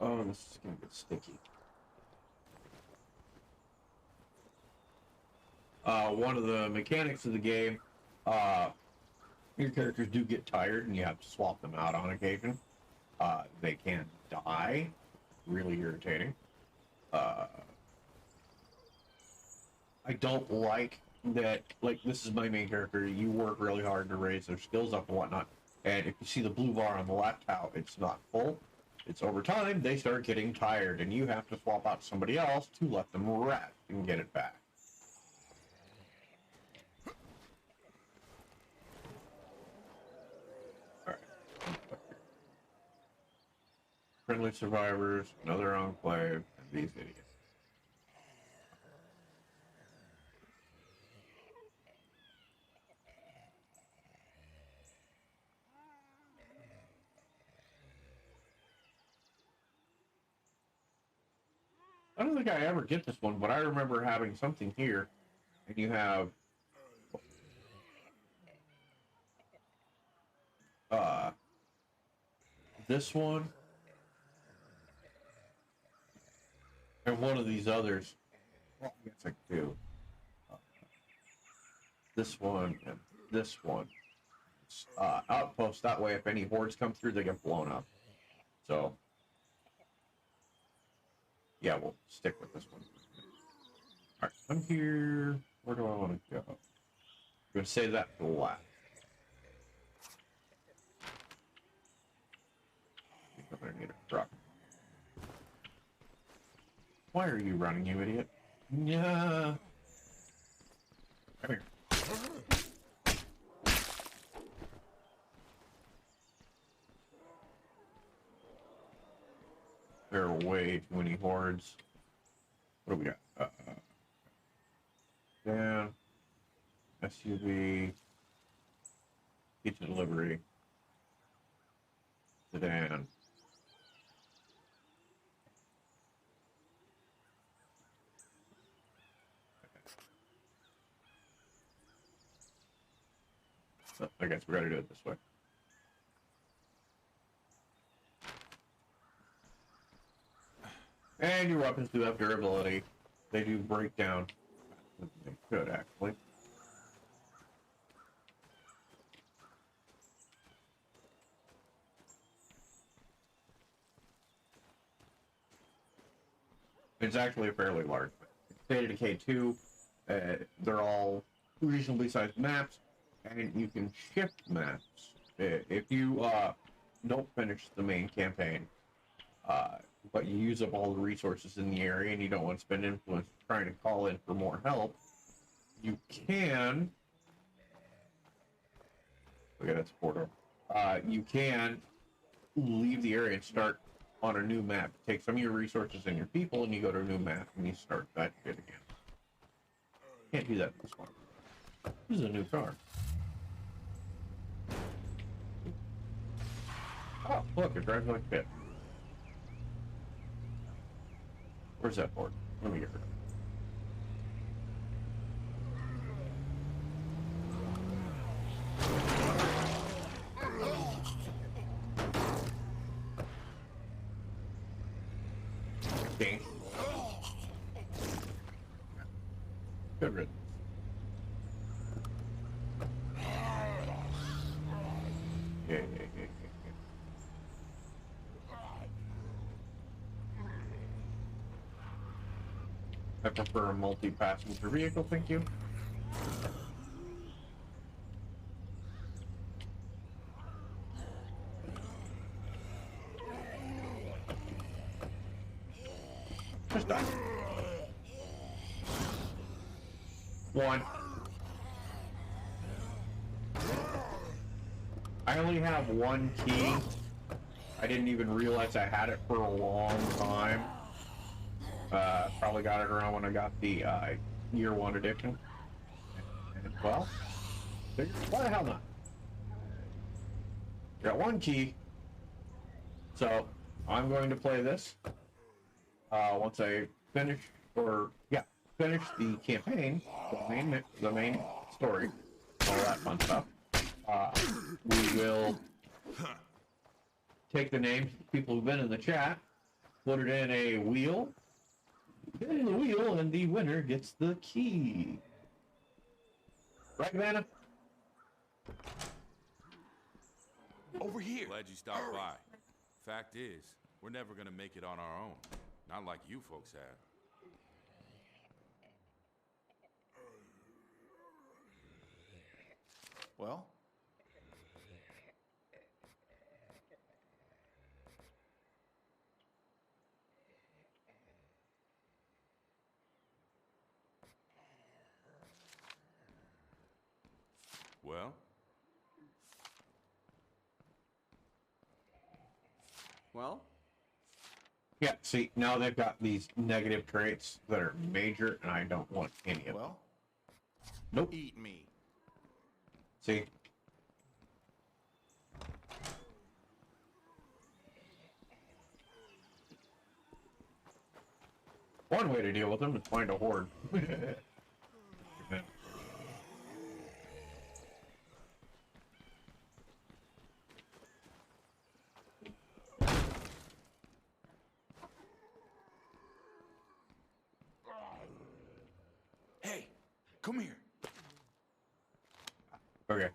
Oh, this is gonna get sticky. One of the mechanics of the game, your characters do get tired and you have to swap them out on occasion. They can die. Really irritating. I don't like that, like, this is my main character. You work really hard to raise their skills up and whatnot. And if you see the blue bar on the left, how it's not full. It's over time, they start getting tired, and you have to swap out somebody else to let them rest and get it back. Alright. Friendly survivors, another enclave, and these idiots. I don't think I ever get this one, but I remember having something here, and you have this one and one of these others. Well, I guess I do. This one and this one. Outpost. That way, if any hordes come through, they get blown up. So, yeah, we'll stick with this one. All right, I'm here. Where do I want to go? I'm going to save that for last. I'm going to need a truck. Why are you running, you idiot? Yeah. Come here. There are way too many hordes. What do we got? Dan, SUV, pizza delivery, sedan. I guess we gotta do it this way. And your weapons do have durability. They do break down. They could, actually. It's actually a fairly large map. State of Decay 2, they're all reasonably sized maps, and you can shift maps. If you don't finish the main campaign, but you use up all the resources in the area and you don't want to spend influence trying to call in for more help, you can... Look at that portal. You can leave the area and start on a new map. Take some of your resources and your people, and you go to a new map, and you start that shit again. Can't do that in this one. This is a new car. Oh, look, it drives like shit. Where's that board? Let me get rid of it. Okay. Good riddance. Yeah. I prefer a multi-passenger vehicle, thank you. Just die. One. I only have one key. I didn't even realize I had it for a long time. Probably got it around when I got the year 1 edition. And well, why the hell not? Got one key. So I'm going to play this. Once I finish the campaign, the main story, all that fun stuff. We will take the names of people who've been in the chat, put it in a wheel, spin the wheel, and the winner gets the key. Right, Vanna? Over here. Glad you stopped by. Fact is, we're never gonna make it on our own. Not like you folks have. Well? Well? Well? Yeah, see, now they've got these negative traits that are major, and I don't want any of them. Nope. Eat me. See? One way to deal with them is find a horde. Hey, come here. Okay.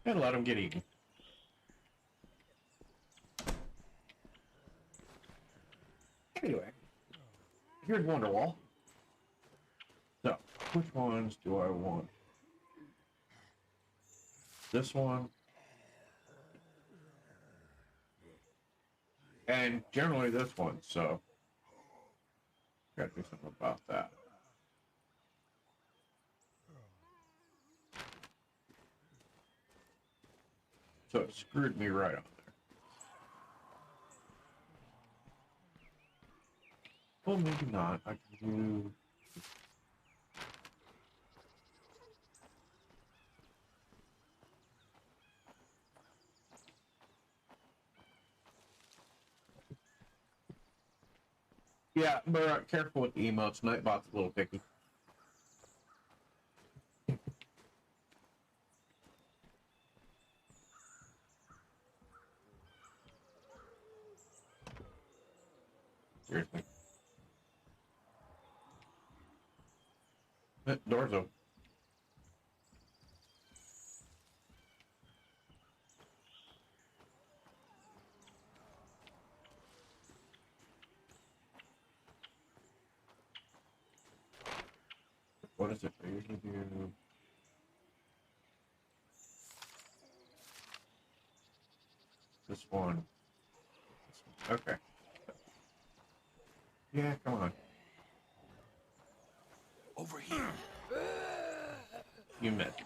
And let him get eaten. Anyway, here's Wonderwall. So, which ones do I want? This one. And generally this one, so gotta do something about that. So it screwed me right on there. Well, maybe not. I can do... Yeah, but careful with the emotes. Nightbot's a little picky. Seriously. Door's open. What is it I usually do? This one. Okay. Yeah, come on. Over here. You missed.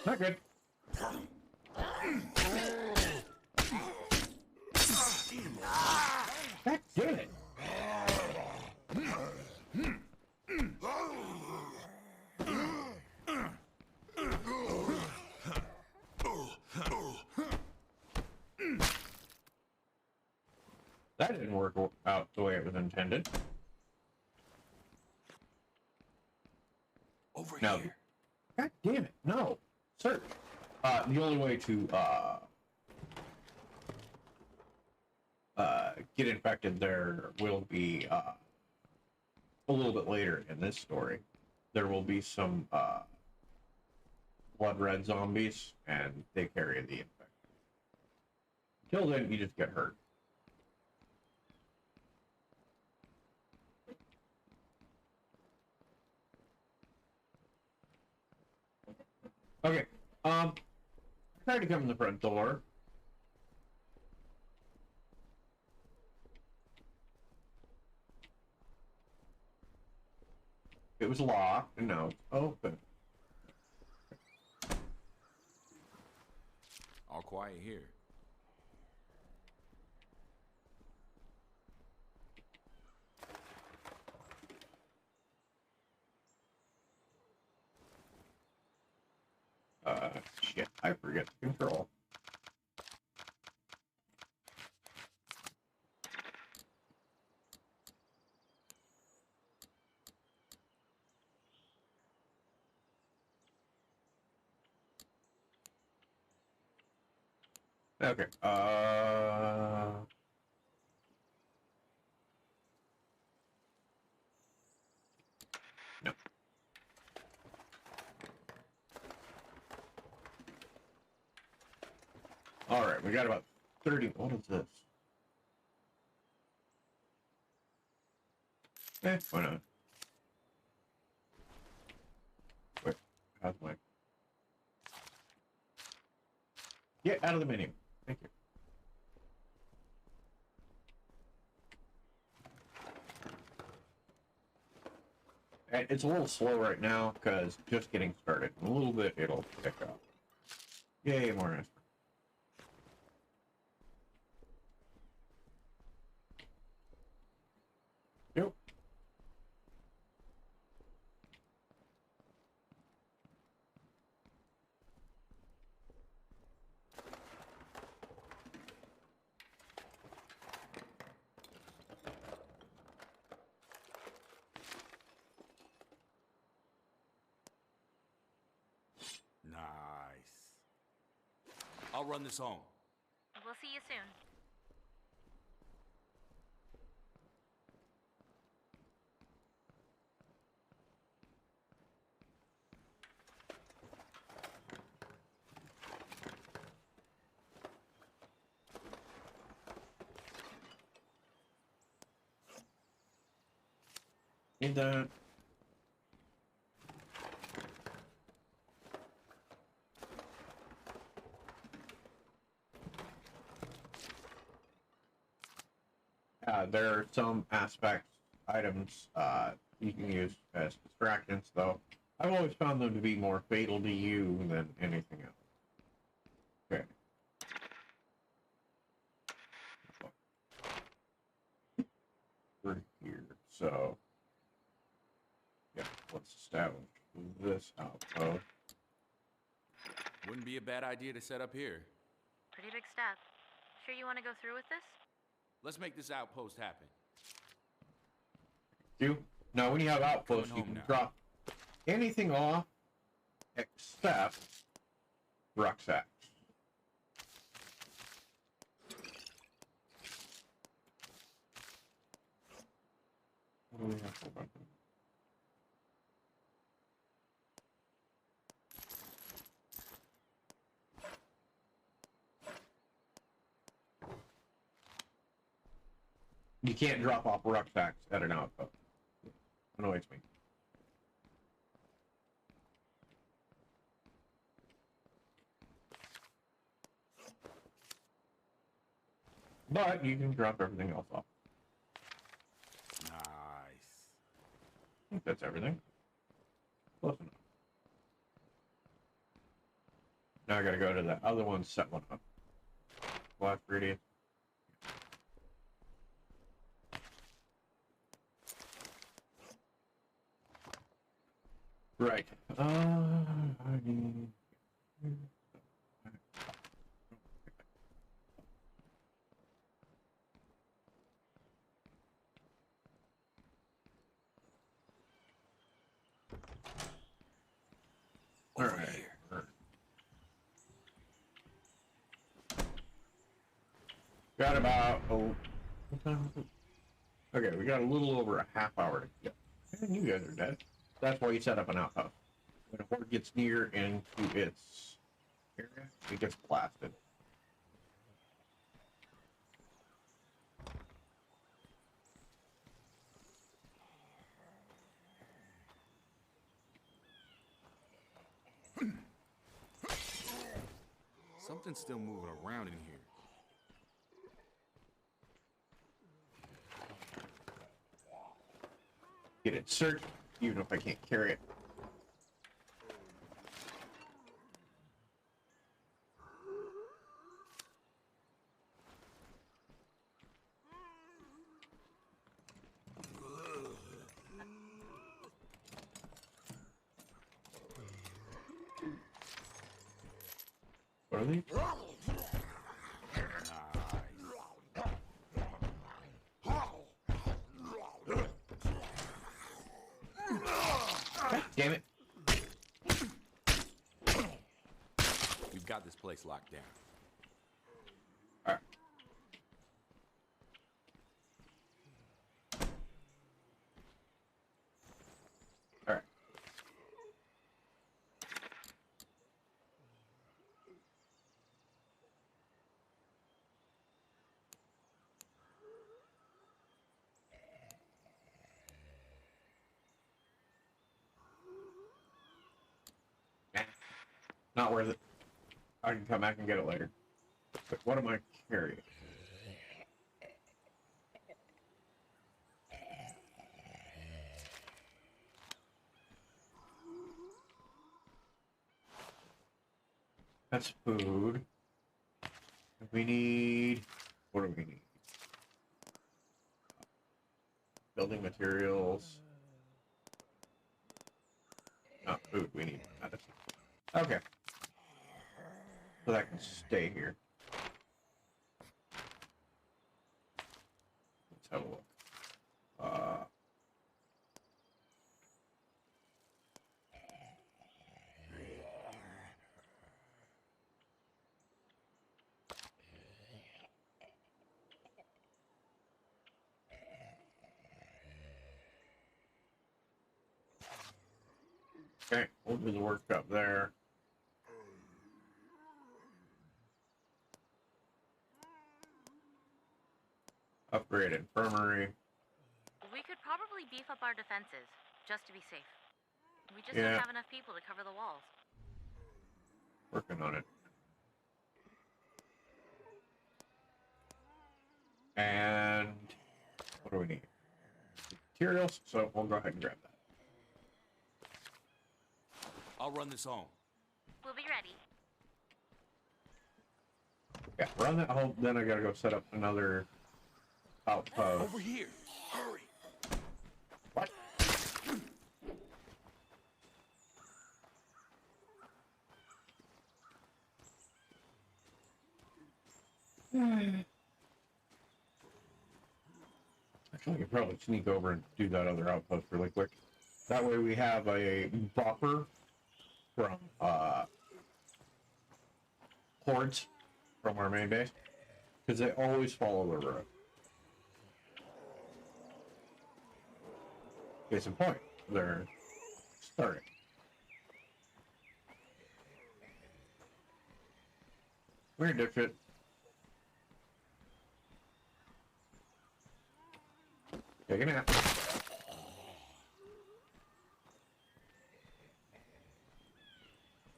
Not good. That did it. That didn't work out the way it was intended. Over No. here. God damn it. No. Search. The only way to get infected there will be a little bit later in this story. There will be some blood red zombies, and they carry the infection. Until then, you just get hurt. Okay. I tried to come in the front door. It was locked, and now it's open. All quiet here. Shit, I forget the control. Okay, no. Alright, we got about 30, what is this? Why not? Wait, how's my... Get out of the menu. Thank you. And it's a little slow right now because just getting started. In a little bit, it'll pick up. Yay, more aspirin. Yep. Nice. I'll run this home. We'll see you soon. Need that. There are some items you can use as distractions, though. I've always found them to be more fatal to you than anything else. Okay. We're here, so yeah, let's establish this outpost. Wouldn't be a bad idea to set up here. Pretty big step. Sure you want to go through with this? Let's make this outpost happen. Now, when you have outposts, you can drop anything off except rucksacks. What do we have for weapons? You can't drop off rucksacks at an outpost. Annoys me. But you can drop everything else off. Nice. I think that's everything. Close enough. Now I gotta go to the other one, set one up. Black radius. Right. I need... All right. Got about what time is it? Okay, we got a little over a half hour to get. And you guys are dead. That's why you set up an outpost. When a horde gets near into its area, it gets blasted. Something's still moving around in here. Get it searched, even if I can't carry it. What are these? Damn it. We've got this place locked down. All right. All right. Not worth it. I can come back and get it later. But what am I carrying? That's food. We need... What do we need? Building materials. Not food, we need medicine. Okay. So that can stay here. Let's have a look. Okay, we'll do the work up there. Upgrade infirmary. We could probably beef up our defenses, just to be safe. We just Yeah. don't have enough people to cover the walls. Working on it. And what do we need? Materials, so we'll go ahead and grab that. I'll run this home. We'll be ready. Yeah, run that home, then I gotta go set up another outpost. Over here! Hurry! What? Actually, I could probably sneak over and do that other outpost really quick. That way we have a buffer from hordes from our main base, because they always follow the road. Case in point, they're starting. Weird dipshit. Take a nap.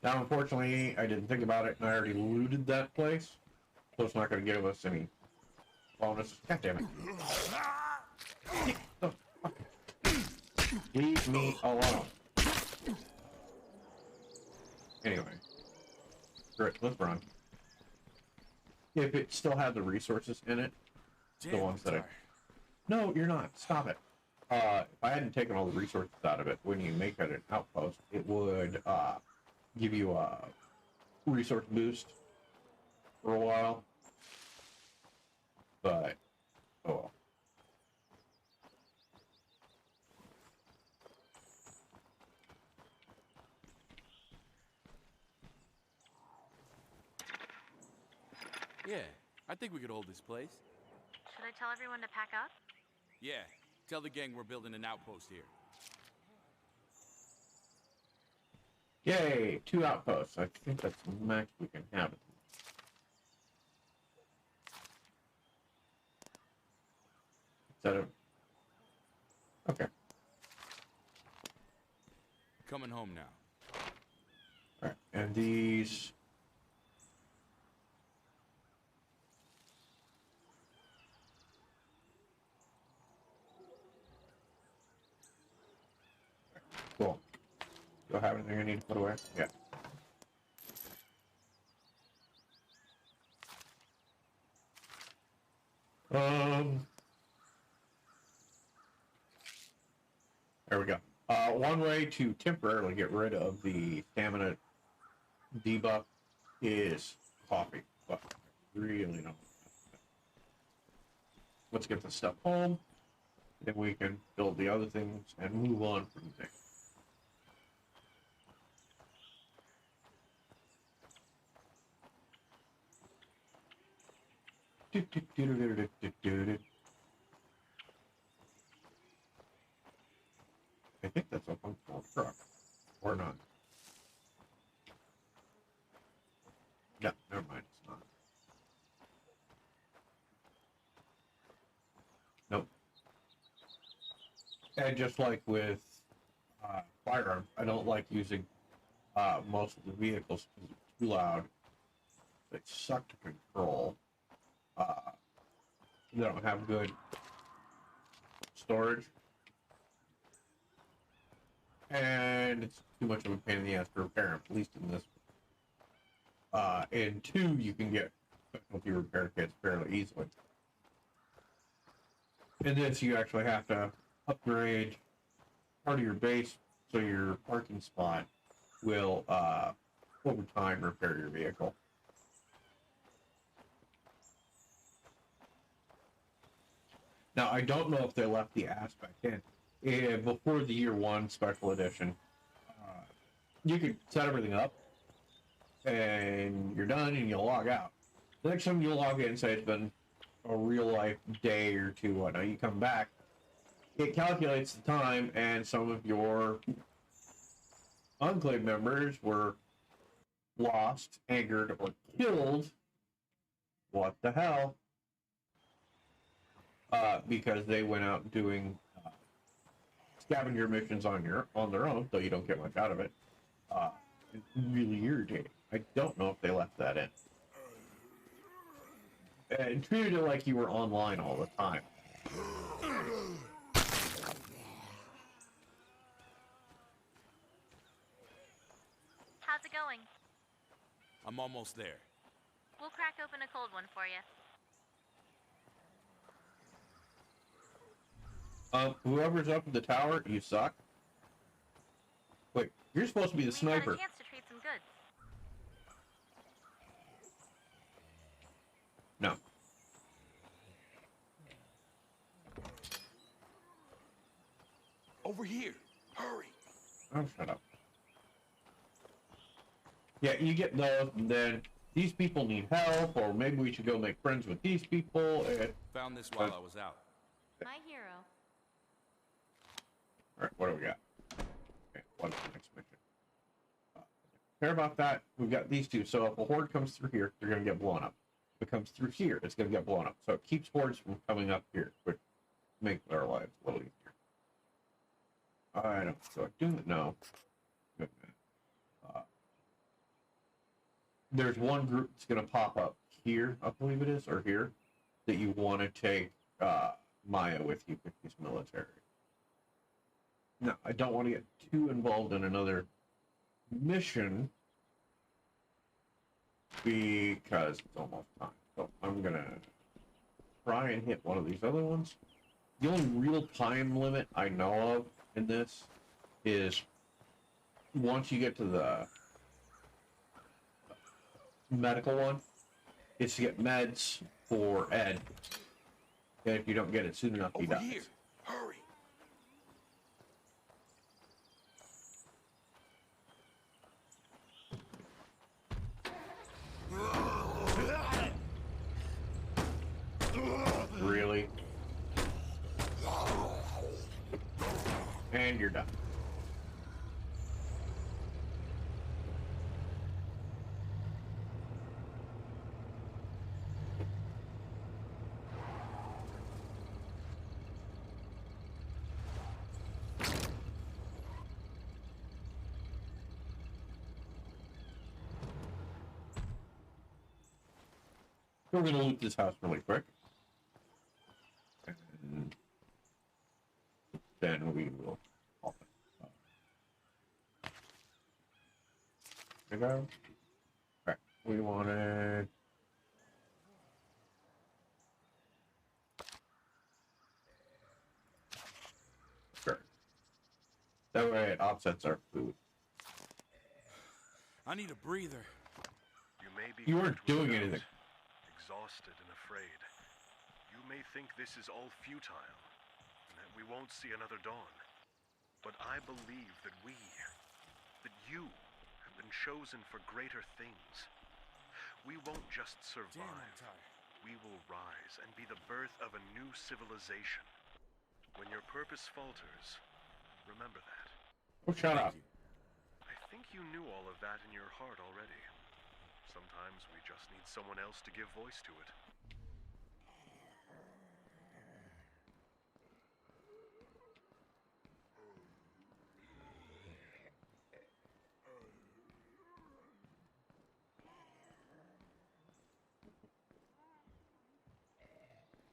Now, unfortunately, I didn't think about it, and I already looted that place, so it's not going to give us any bonus. God damn it. Get the fuck. Leave me alone. Anyway. Screw it, let's run. If it still had the resources in it, the ones that I... No, you're not. Stop it. If I hadn't taken all the resources out of it, when you make it an outpost, it would give you a resource boost for a while. But, oh well. Yeah, I think we could hold this place. Should I tell everyone to pack up? Yeah, tell the gang we're building an outpost here. Yay, 2 outposts. I think that's the max we can have. Instead of... Okay. Coming home now. Alright, and these... Cool. Do I have anything I need to put away? Yeah. There we go. One way to temporarily get rid of the stamina debuff is coffee, but I really don't. Let's get this stuff home, then we can build the other things and move on from there. I think that's a functional truck, or not. No, never mind, it's not. Nope. And just like with firearms, I don't like using most of the vehicles because it's too loud They suck to control. They don't have good storage. And it's too much of a pain in the ass to repair them, at least in this one. And 2, you can get specialty repair kits fairly easily. In this, you actually have to upgrade part of your base so your parking spot will, over time, repair your vehicle. Now, I don't know if they left the aspect in. Before the Year 1 Special Edition, you could set everything up, and you're done, and you'll log out. The next time you log in, say it's been a real-life day or two, whatnot, you come back, it calculates the time, and some of your Enclave members were lost, angered, or killed. What the hell? Because they went out doing scavenger missions on their own, though you don't get much out of it. It's really irritating. I don't know if they left that in. And treated it like you were online all the time. How's it going? I'm almost there. We'll crack open a cold one for you. Whoever's up in the tower, you suck. Wait, you're supposed to be the sniper. We got a chance to trade some goods. No. Over here. Hurry. Oh, shut up. Yeah, you get those, and then these people need help, or maybe we should go make friends with these people. Found this while I was out. My hero. Alright, what do we got? Okay, what's the next mission? Care about that? We've got these two. So if a horde comes through here, they're going to get blown up. If it comes through here, it's going to get blown up. So it keeps hordes from coming up here, which makes our lives a little easier. I don't. So I do know. There's one group that's going to pop up here, I believe it is, or here, that you want to take Maya with you if he's military. No, I don't want to get too involved in another mission because it's almost time. So I'm going to try and hit one of these other ones. The only real time limit I know of in this is once you get to the medical one, it's to get meds for Ed. And if you don't get it soon enough, he dies. Here. Hurry. Really? And you're done. We're going to loot this house really quick. And then we will open it up. There we go. Alright, we wanted... Sure. That way it offsets our food. I need a breather. You weren't doing anything. Exhausted and afraid. You may think this is all futile, and that we won't see another dawn. But I believe that you have been chosen for greater things. We won't just survive. We will rise and be the birth of a new civilization. When your purpose falters, remember that. Oh, shut up. I think you knew all of that in your heart already. Sometimes we just need someone else to give voice to it.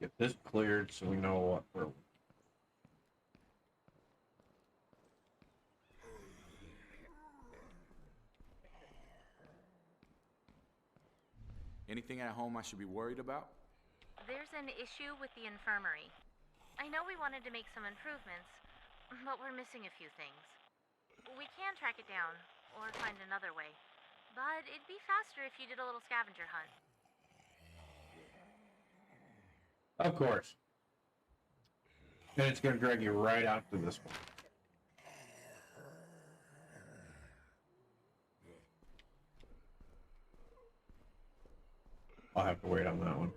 Get this cleared so we know what we're... Anything at home I should be worried about? There's an issue with the infirmary. I know we wanted to make some improvements, but we're missing a few things. We can track it down, or find another way. But it'd be faster if you did a little scavenger hunt. Of course. And it's going to drag you right out to this one. I'll have to wait on that one.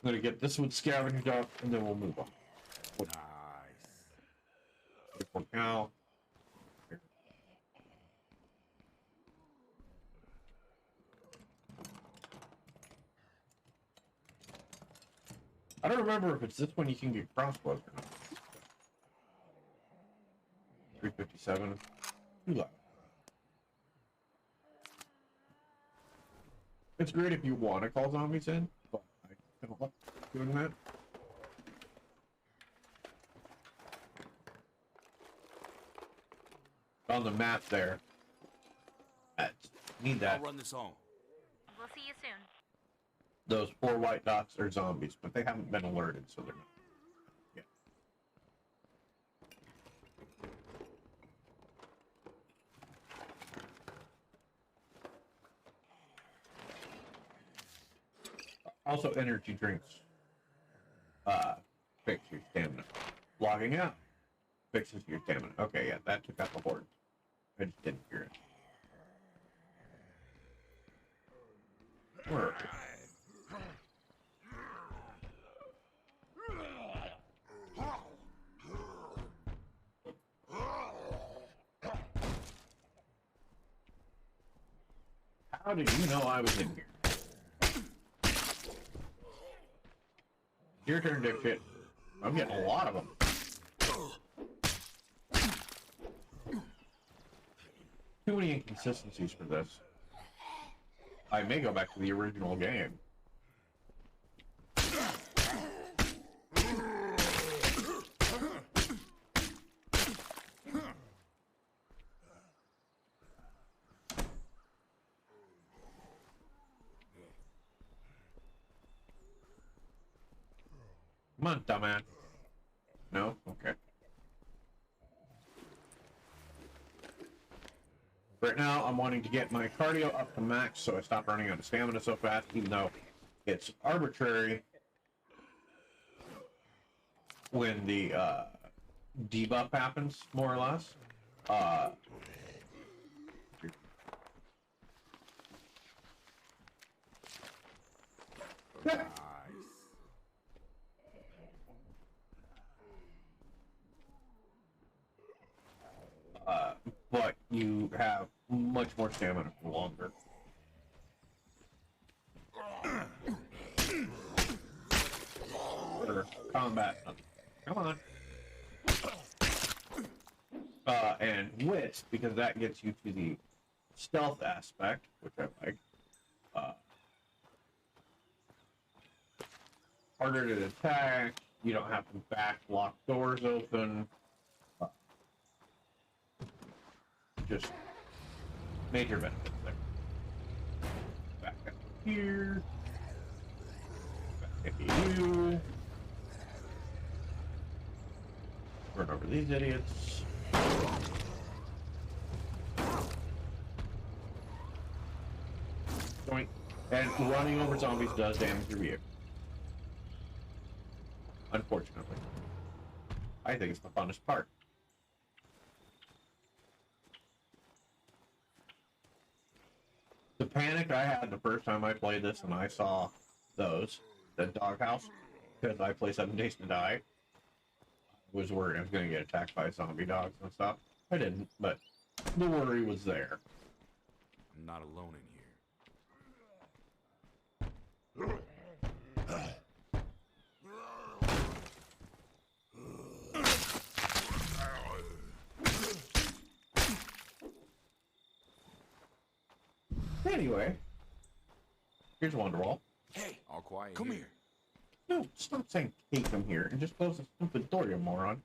I'm going to get this one scavenged up, and then we'll move on. Nice. For now. I don't remember if it's this one you can get crossbows or not. 357. Too low. It's great if you want to call zombies in, but I don't like doing that. On the map there. Need that. I'll run this home. We'll see you soon. Those 4 white dots are zombies, but they haven't been alerted, so they're not. Yeah. Also, energy drinks fix your stamina. Logging out fixes your stamina. Okay, yeah, that took out the horde. I just didn't hear it. Where are we? How did you know I was in here? Your turn, dipshit. I'm getting a lot of them. Too many inconsistencies for this. I may go back to the original game. Come on, dumbass. No? Okay. Right now, I'm wanting to get my cardio up to max so I stop running out of stamina so fast, even though it's arbitrary when the debuff happens, more or less. Nice. But you have much more stamina for longer. For combat. Come on. And wits, because that gets you to the stealth aspect, which I like. Harder to attack. You don't have to back lock doors open. Just major benefits there. Back up here. Back into you. Run over these idiots. Joint. And running over zombies does damage your vehicle. Unfortunately. I think it's the funnest part. The panic I had the first time I played this and I saw the doghouse, because I play 7 Days to Die, was worried I was going to get attacked by zombie dogs and stuff. I didn't, but the worry was there. I'm not alone in here. Anyway, here's Wonderwall. Hey, all quiet. Come here. No, stop saying "Hey, come here" and just close the stupid door, you moron.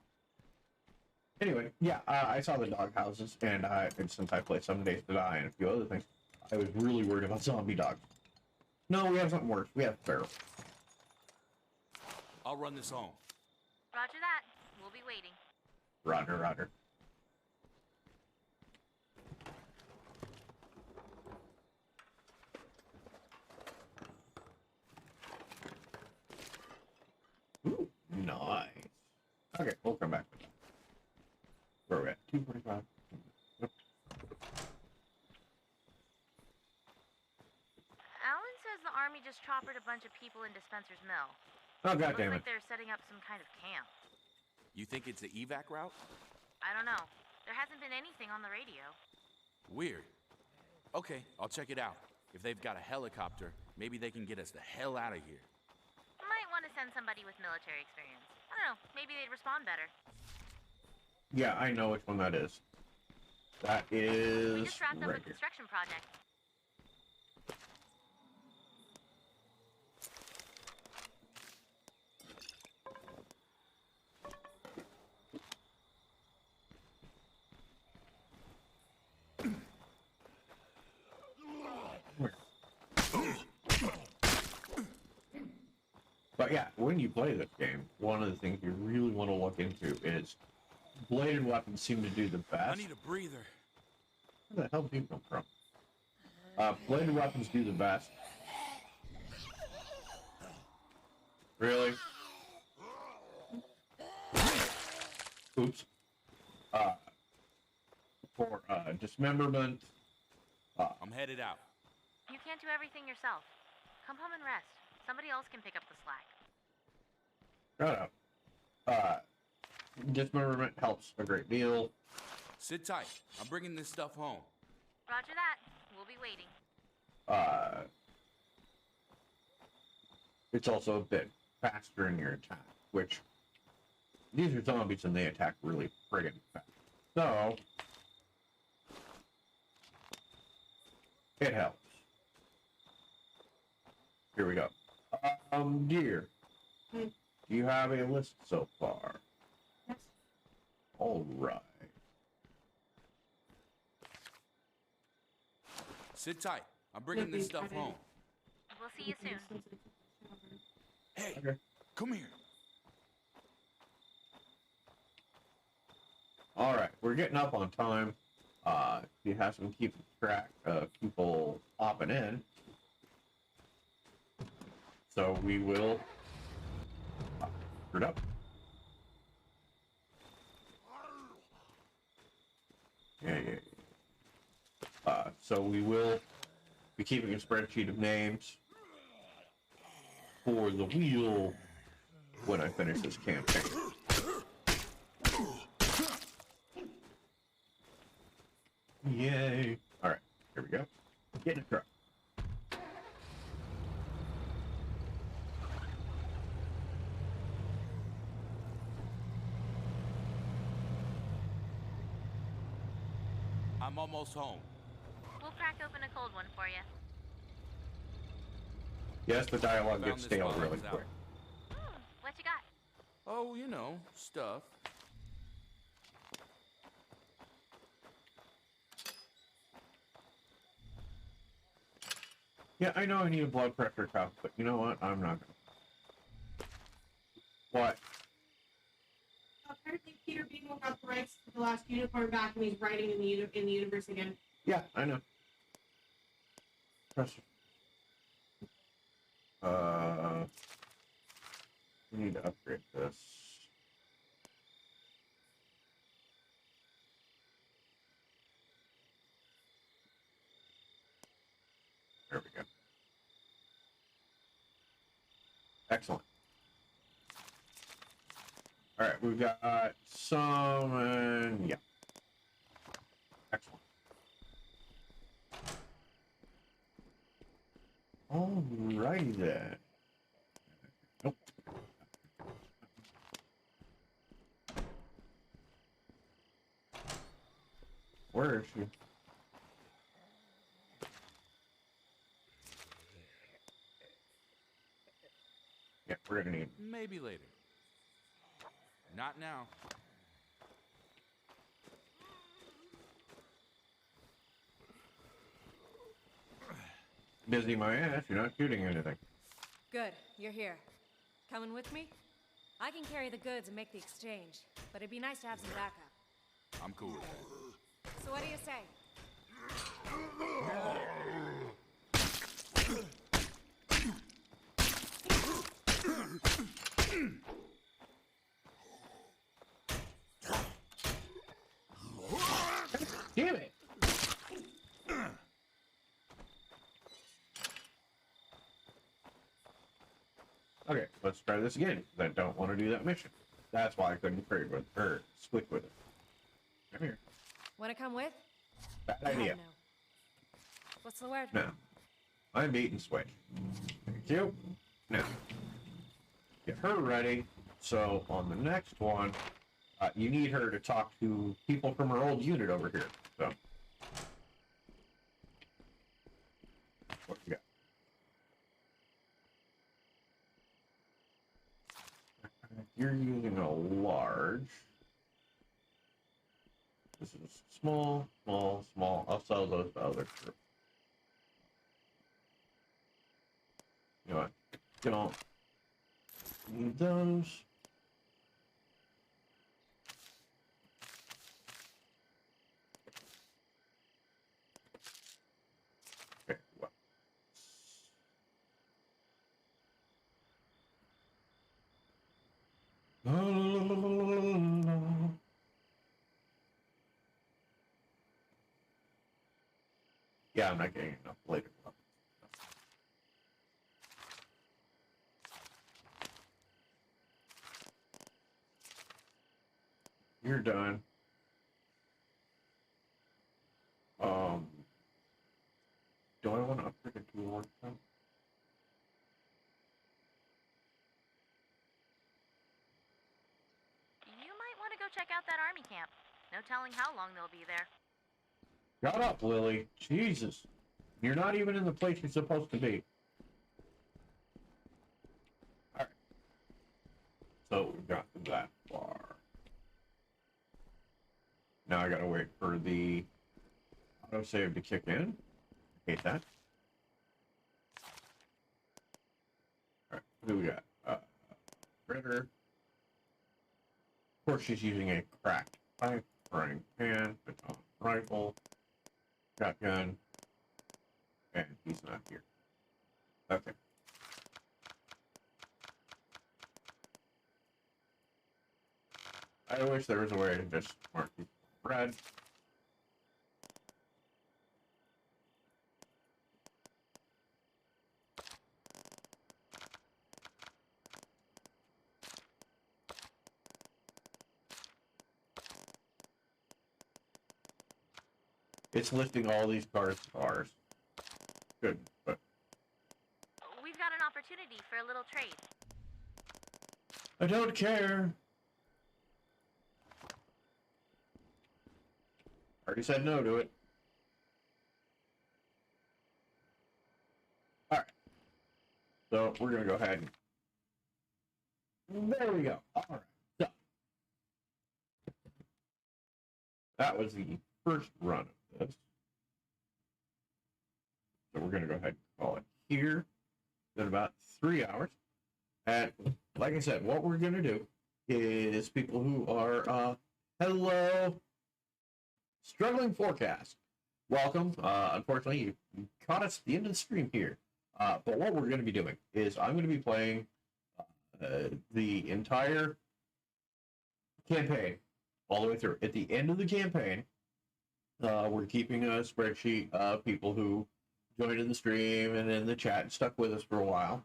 Anyway, yeah, I saw the dog houses, and since I played Some Days to Die and a few other things, I was really worried about zombie dogs. No, we have something worse. We have feral. I'll run this home. Roger that. We'll be waiting. Roger, roger. Ooh, nice. Okay, we'll come back. Where are we at? 245. Alan says the army just choppered a bunch of people in Dispenser's Mill. Oh, Looks goddammit. like they're setting up some kind of camp. You think it's the evac route? I don't know. There hasn't been anything on the radio. Weird. Okay, I'll check it out. If they've got a helicopter, maybe they can get us the hell out of here. Might want to send somebody with military experience. I don't know. Maybe they'd respond better. Yeah, I know which one that is. That is. We just wrapped up right a here. construction project. But yeah, when you play this game, one of the things you really want to look into is bladed weapons seem to do the best. I need a breather. Where the hell do you come from? Bladed weapons do the best. Really? Oops. For dismemberment. I'm headed out. You can't do everything yourself. Come home and rest. Somebody else can pick up the slack. Shut up. Dismemberment helps a great deal. Sit tight. I'm bringing this stuff home. Roger that. We'll be waiting. It's also a bit faster in your attack, which these are zombies and they attack really friggin' fast. So it helps. Here we go. Dear, do you have a list so far? Yes. All right. Sit tight. I'm bringing this stuff home. We'll see you soon. Hey, Okay. come here. All right, we're getting up on time. You have some keeping track of people popping in. So we will screwed up. Yeah. So we will be keeping a spreadsheet of names for the wheel when I finish this campaign. Yay! All right, here we go. Get in the truck. I'm almost home. We'll crack open a cold one for you. Yes, the dialogue Found gets this stale while I really was out. quick. What you got? Oh, you know, stuff. Yeah, I know I need a blood pressure cuff, but you know what? I'm not gonna. What? Apparently, Peter Beagle got the rights to the last unicorn back, and he's writing in the universe again. Yeah, I know. Pressure. We need to upgrade this. There we go. Excellent. All right, we've got some, and yeah. Excellent. Alrighty then. Nope. Where is she? Yeah, we're gonna need. Maybe later. Not now. Busy my ass. You're not shooting anything. Good, you're here. Coming with me? I can carry the goods and make the exchange, but it'd be nice to have some backup. I'm cool with that. So what do you say? Damn it! Okay, let's try this again. I don't want to do that mission. That's why I couldn't trade with her. Split with it. Come here. Wanna come with? Bad idea. No. What's the word? No. I'm beating Switch. Thank you. Now, get her ready. So on the next one, you need her to talk to people from her old unit over here. So, what you got? You're using a large. This is small, small, small. I'll sell those to others. You know what? Don't need those. Okay, well. Yeah, I'm not getting enough later. You're done. Do I want to upgrade it to a workshop? You might want to go check out that army camp. No telling how long they'll be there. Shut up, Lily. Jesus. You're not even in the place you're supposed to be. Alright. So we got that far. Now I gotta wait for the autosave to kick in. Hate that. Alright, who we got? Ritter. Of course she's using a cracked pipe, frying pan, baton rifle, shotgun, and he's not here. Okay. I wish there was a way to just mark these red. It's listing all these cars as ours. Good, but We've got an opportunity for a little trade. I don't care. Already said no to it. Alright. So we're gonna go ahead and there we go. Alright. So that was the first run of this. So we're gonna go ahead and call it here. In about 3 hours. And like I said, what we're gonna do is people who are hello. Struggling Forecast. Welcome. Unfortunately, you caught us at the end of the stream here. But what we're going to be doing is I'm going to be playing the entire campaign all the way through. At the end of the campaign, we're keeping a spreadsheet of people who joined in the stream and in the chat and stuck with us for a while.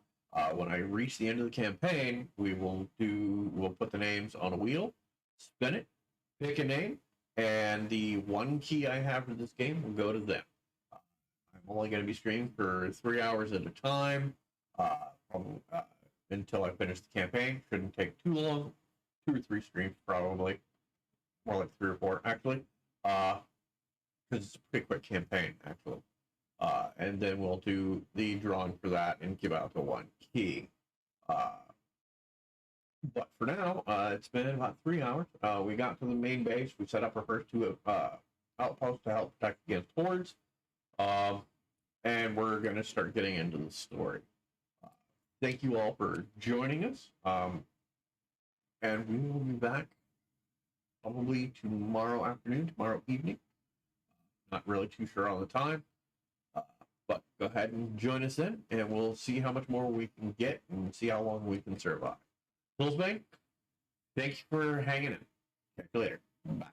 When I reach the end of the campaign, we'll put the names on a wheel, spin it, pick a name, and the one key I have for this game will go to them. I'm only going to be streaming for 3 hours at a time until I finish the campaign. Shouldn't take too long. 2 or 3 streams probably. More like 3 or 4 actually. Because it's a pretty quick campaign actually. And then we'll do the drawing for that and give out the one key. But for now, it's been about 3 hours. We got to the main base. We set up our first two outposts to help protect against hordes. And we're going to start getting into the story. Thank you all for joining us. And we will be back probably tomorrow afternoon, tomorrow evening. Not really too sure on the time. But go ahead and join us in, and we'll see how much more we can get and see how long we can survive. Hillsbane, thanks for hanging in. Catch you later. Bye.